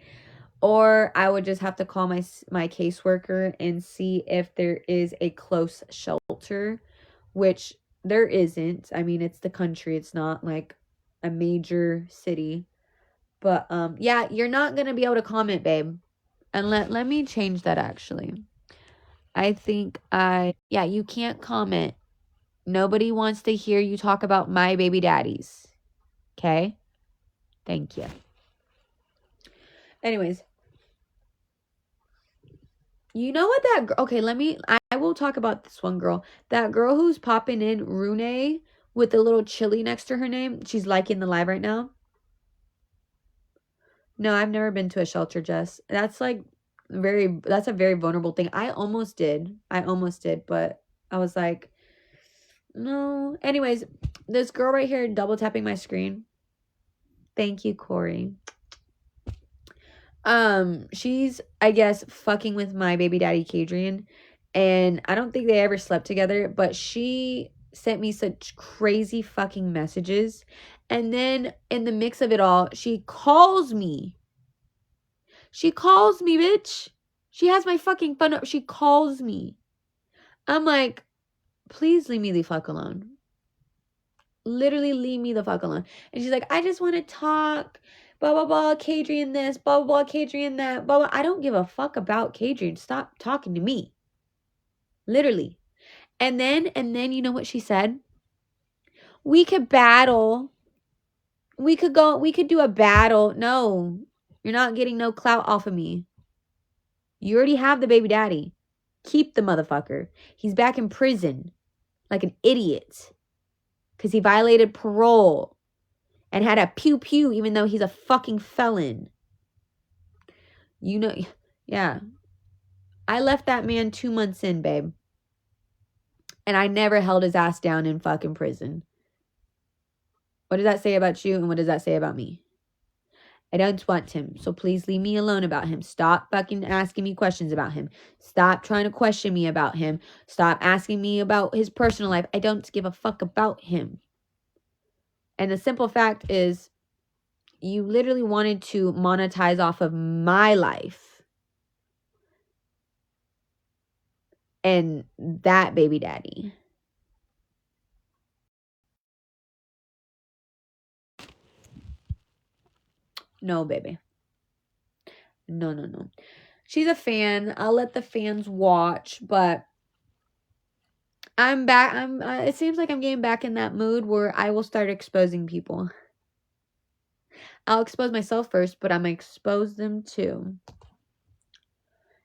[SPEAKER 1] Or I would just have to call my caseworker and see if there is a close shelter, which There isn't. I mean, it's the country. It's not like a major city. But yeah, you're not gonna be able to comment, babe. And let me change that actually. I think yeah, you can't comment. Nobody wants to hear you talk about my baby daddies. Okay? Thank you. Anyways, you know what that okay, I will talk about this one girl. That girl who's popping in, Rune, with the little chili next to her name. She's liking the live right now. No, I've never been to a shelter, Jess. That's like that's a very vulnerable thing. I almost did, but I was like, no. Anyways, this girl right here double tapping my screen. Thank you, Corey. She's, I guess, fucking with my baby daddy, Kadrian. And I don't think they ever slept together, but she sent me such crazy fucking messages. And then in the mix of it all, she calls me. She calls me, bitch. She has my fucking phone number. She calls me. I'm like, please leave me the fuck alone. Literally leave me the fuck alone. And she's like, I just want to talk. Blah, blah, blah. Kadrian this. Blah, blah, blah. Kadrian that. Blah, blah. I don't give a fuck about Kadrian. Stop talking to me. Literally. And then you know what she said? We could battle. We could do a battle. No. You're not getting no clout off of me. You already have the baby daddy. Keep the motherfucker. He's back in prison. Like an idiot. Because he violated parole. And had a pew-pew even though he's a fucking felon. You know, yeah. I left that man 2 months in, babe. And I never held his ass down in fucking prison. What does that say about you and what does that say about me? I don't want him, so please leave me alone about him. Stop fucking asking me questions about him. Stop trying to question me about him. Stop asking me about his personal life. I don't give a fuck about him. And the simple fact is, you literally wanted to monetize off of my life. And that baby daddy. No, baby. No. She's a fan. I'll let the fans watch, but I'm back. it seems like I'm getting back in that mood where I will start exposing people. I'll expose myself first, but I'm going to expose them too.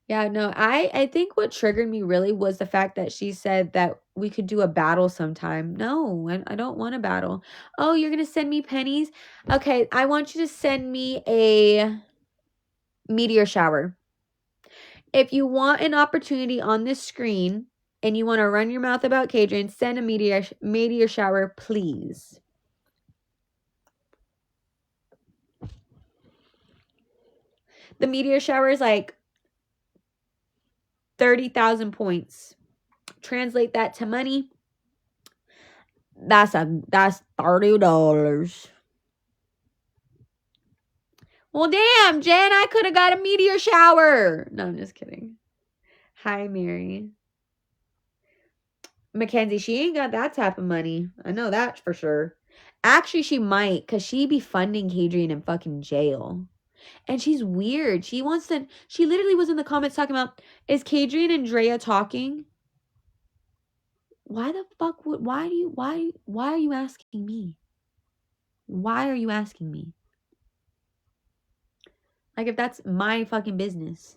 [SPEAKER 1] Yeah, no, I think what triggered me really was the fact that she said that we could do a battle sometime. No, I don't want a battle. Oh, you're going to send me pennies? Okay, I want you to send me a meteor shower. If you want an opportunity on this screen and you want to run your mouth about Kadrian, send a meteor shower, please. The meteor shower is like 30,000 points. Translate that to money. That's $30. Well, damn, Jen, I could have got a meteor shower. No, I'm just kidding. Hi, Mary. Mackenzie, she ain't got that type of money. I know that for sure. Actually, she might, because she be funding Kadrian in fucking jail. And she's weird. She literally was in the comments talking about, is Kadrian and Drea talking? Why the fuck why are you asking me? Why are you asking me? Like, if that's my fucking business.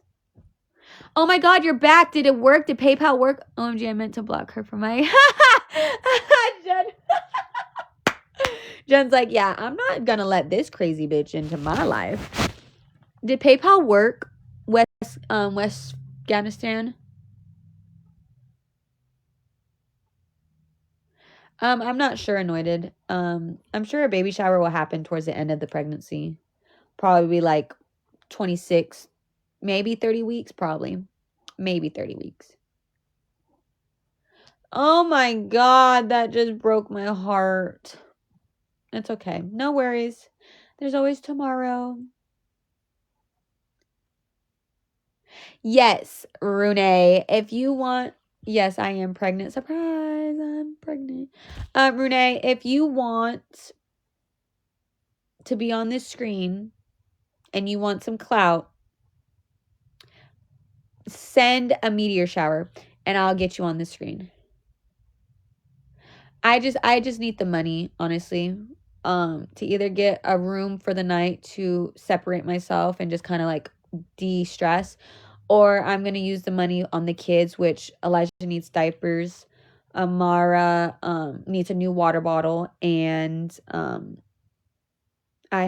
[SPEAKER 1] Oh my god, you're back. Did it work? Did PayPal work? OMG, I meant to block her from my Jen. Jen's like, yeah, I'm not gonna let this crazy bitch into my life. Did PayPal work? West Afghanistan? I'm not sure, Anointed. I'm sure a baby shower will happen towards the end of the pregnancy. Probably like 26, maybe 30 weeks, probably. Maybe 30 weeks. Oh my god, that just broke my heart. It's okay. No worries. There's always tomorrow. Yes, Rune. If you want... Yes, I am pregnant. Surprise, I'm pregnant. pregnant. Renee, if you want to be on this screen and you want some clout, send a meteor shower and I'll get you on the screen. I just need the money, honestly. To either get a room for the night to separate myself and just kind of like de-stress, or I'm going to use the money on the kids, which Elijah needs diapers. Amara needs a new water bottle, and I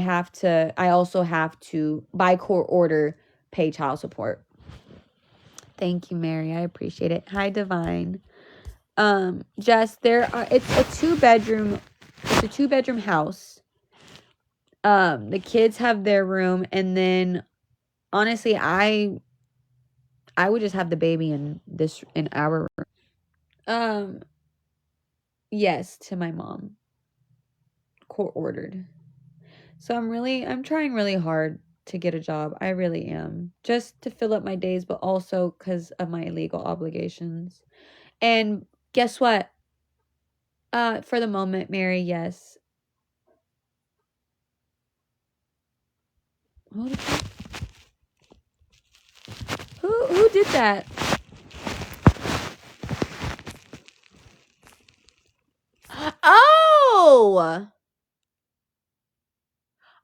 [SPEAKER 1] also have to, by court order, pay child support. Thank you, Mary. I appreciate it. Hi, Divine. Jess, it's a two-bedroom house. The kids have their room, and then honestly, I would just have the baby in our room. Yes, to my mom. Court ordered. So I'm trying really hard to get a job. I really am. Just to fill up my days, but also because of my legal obligations. And guess what? For the moment, Mary, yes. Who did that? Oh!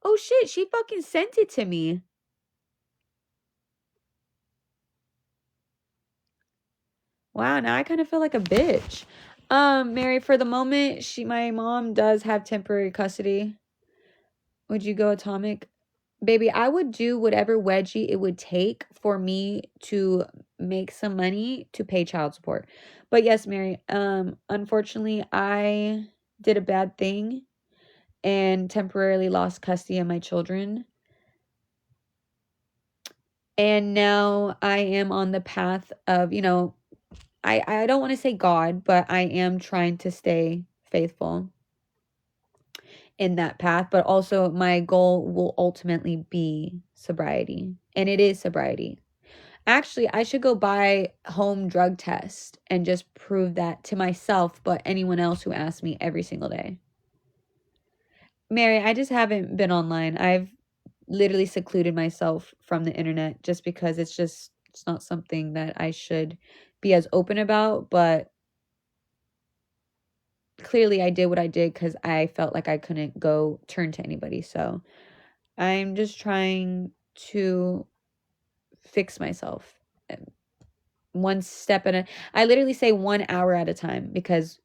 [SPEAKER 1] Oh shit, she fucking sent it to me. Wow, now I kind of feel like a bitch. Mary, for the moment, my mom does have temporary custody. Would you go atomic? Baby, I would do whatever wedgie it would take for me to make some money to pay child support. But yes, Mary, unfortunately, I did a bad thing and temporarily lost custody of my children. And now I am on the path of, I don't want to say God, but I am trying to stay faithful in that path. But also my goal will ultimately be sobriety. And it is sobriety. Actually, I should go buy home drug test and just prove that to myself, but anyone else who asks me every single day. Mary, I just haven't been online. I've literally secluded myself from the internet just because it's not something that I should be as open about, but clearly I did what I did because I felt like I couldn't go turn to anybody. So I'm just trying to fix myself one step I literally say 1 hour at a time because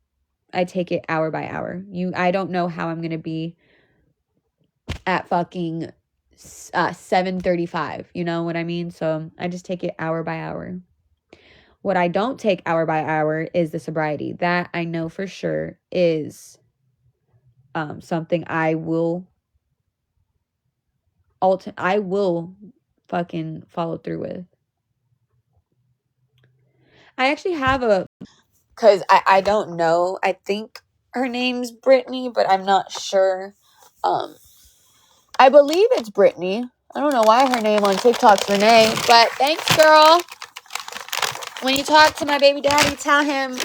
[SPEAKER 1] I take it hour by hour. I don't know how I'm going to be at fucking 7:35, you know what I mean? So I just take it hour by hour. What I don't take hour by hour is the sobriety. That I know for sure is something I will fucking follow through with. I actually have because I don't know. I think her name's Brittany, but I'm not sure. I believe it's Brittany. I don't know why her name on TikTok's Renee, but thanks, girl. When you talk to my baby daddy, tell him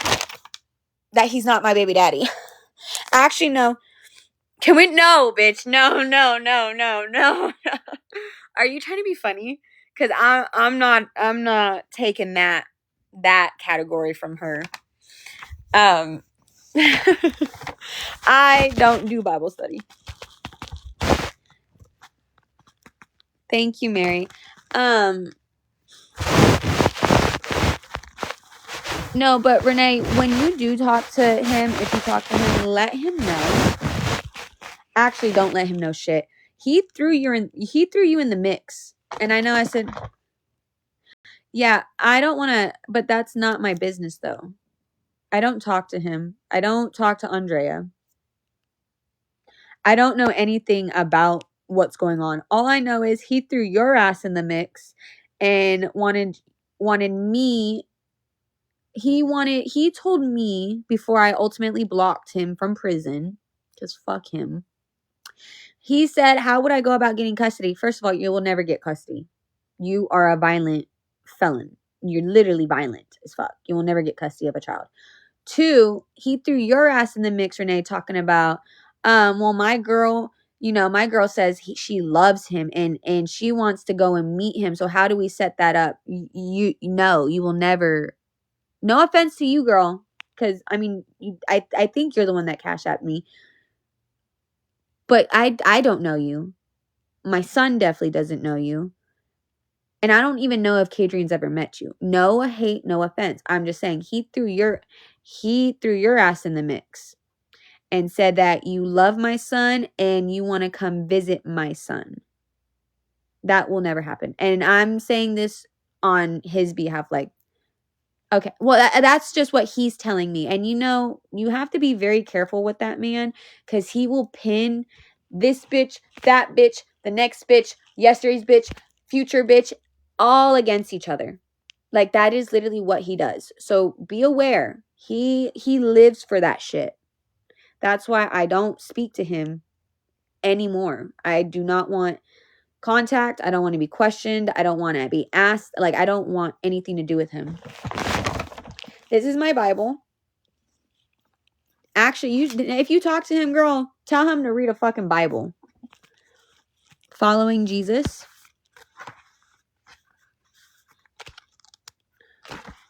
[SPEAKER 1] that he's not my baby daddy. Actually, no. Can we? No, bitch. No. Are you trying to be funny? Because I'm not taking that category from her. I don't do Bible study. Thank you, Mary. No, but Renee, when you do talk to him, if you talk to him, let him know. Actually, don't let him know shit. He threw you in the mix. And I know I said, yeah, I don't want to, but that's not my business though. I don't talk to him. I don't talk to Andrea. I don't know anything about what's going on. All I know is he threw your ass in the mix and wanted me. He told me before I ultimately blocked him from prison, because fuck him. He said, how would I go about getting custody? First of all, you will never get custody. You are a violent felon. You're literally violent as fuck. You will never get custody of a child. 2, he threw your ass in the mix, Renee, talking about, well, my girl, my girl says she loves him and she wants to go and meet him. So how do we set that up? You will never. No offense to you, girl, because I mean, I think you're the one that cashed at me, but I don't know you. My son definitely doesn't know you. And I don't even know if Kadrian's ever met you. No hate, no offense. I'm just saying he threw your ass in the mix and said that you love my son and you want to come visit my son. That will never happen. And I'm saying this on his behalf, like, okay, well, that's just what he's telling me. And you have to be very careful with that man, because he will pin this bitch, that bitch, the next bitch, yesterday's bitch, future bitch, all against each other. Like, that is literally what he does. So be aware. He lives for that shit. That's why I don't speak to him anymore. I do not want contact. I don't want to be questioned. I don't want to be asked. Like, I don't want anything to do with him. This is my Bible. Actually, if you talk to him, girl, tell him to read a fucking Bible. Following Jesus.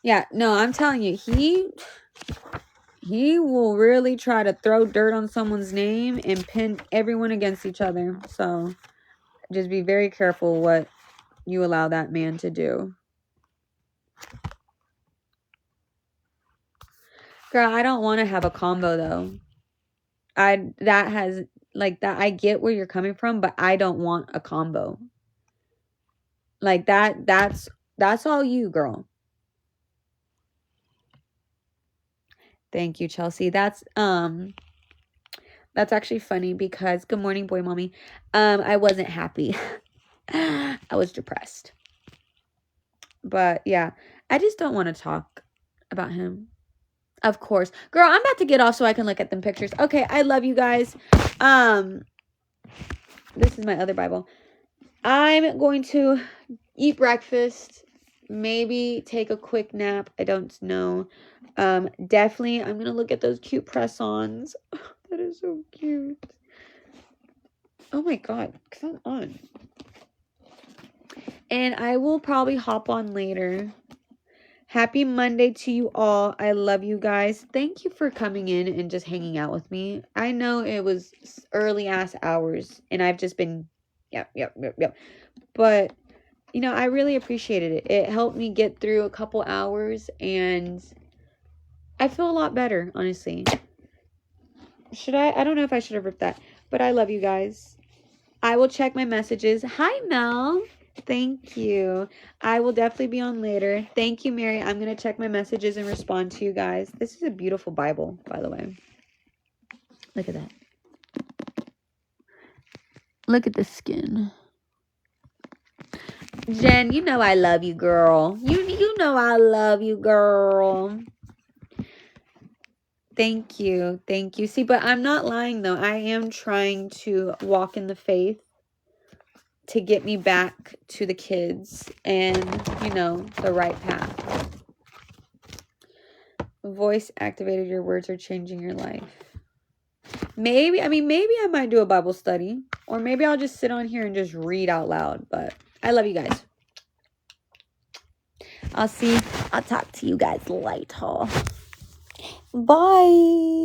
[SPEAKER 1] Yeah, no, I'm telling you, he will really try to throw dirt on someone's name and pin everyone against each other. So just be very careful what you allow that man to do. Girl, I don't want to have a combo though. I get where you're coming from, but I don't want a combo. Like that's all you, girl. Thank you, Chelsea. That's actually funny because, good morning, boy mommy. I wasn't happy. I was depressed. But yeah, I just don't want to talk about him. Of course. Girl, I'm about to get off so I can look at them pictures. Okay, I love you guys. This is my other Bible. I'm going to eat breakfast, maybe take a quick nap. I don't know. Definitely, I'm going to look at those cute press-ons. That is so cute. Oh my God, come on. And I will probably hop on later. Happy Monday to you all. I love you guys. Thank you for coming in and just hanging out with me. I know it was early ass hours and I've just been, yep. But, I really appreciated it. It helped me get through a couple hours and I feel a lot better, honestly. I don't know if I should have ripped that, but I love you guys. I will check my messages. Hi, Mel. Thank you. I will definitely be on later. Thank you, Mary. I'm going to check my messages and respond to you guys. This is a beautiful Bible, by the way. Look at that. Look at the skin. Jen, you know I love you, girl. You know I love you, girl. Thank you. Thank you. See, but I'm not lying, though. I am trying to walk in the faith to get me back to the kids and, the right path. Voice activated. Your words are changing your life. Maybe I might do a Bible study, or maybe I'll just sit on here and just read out loud. But I love you guys. I'll talk to you guys later. Bye.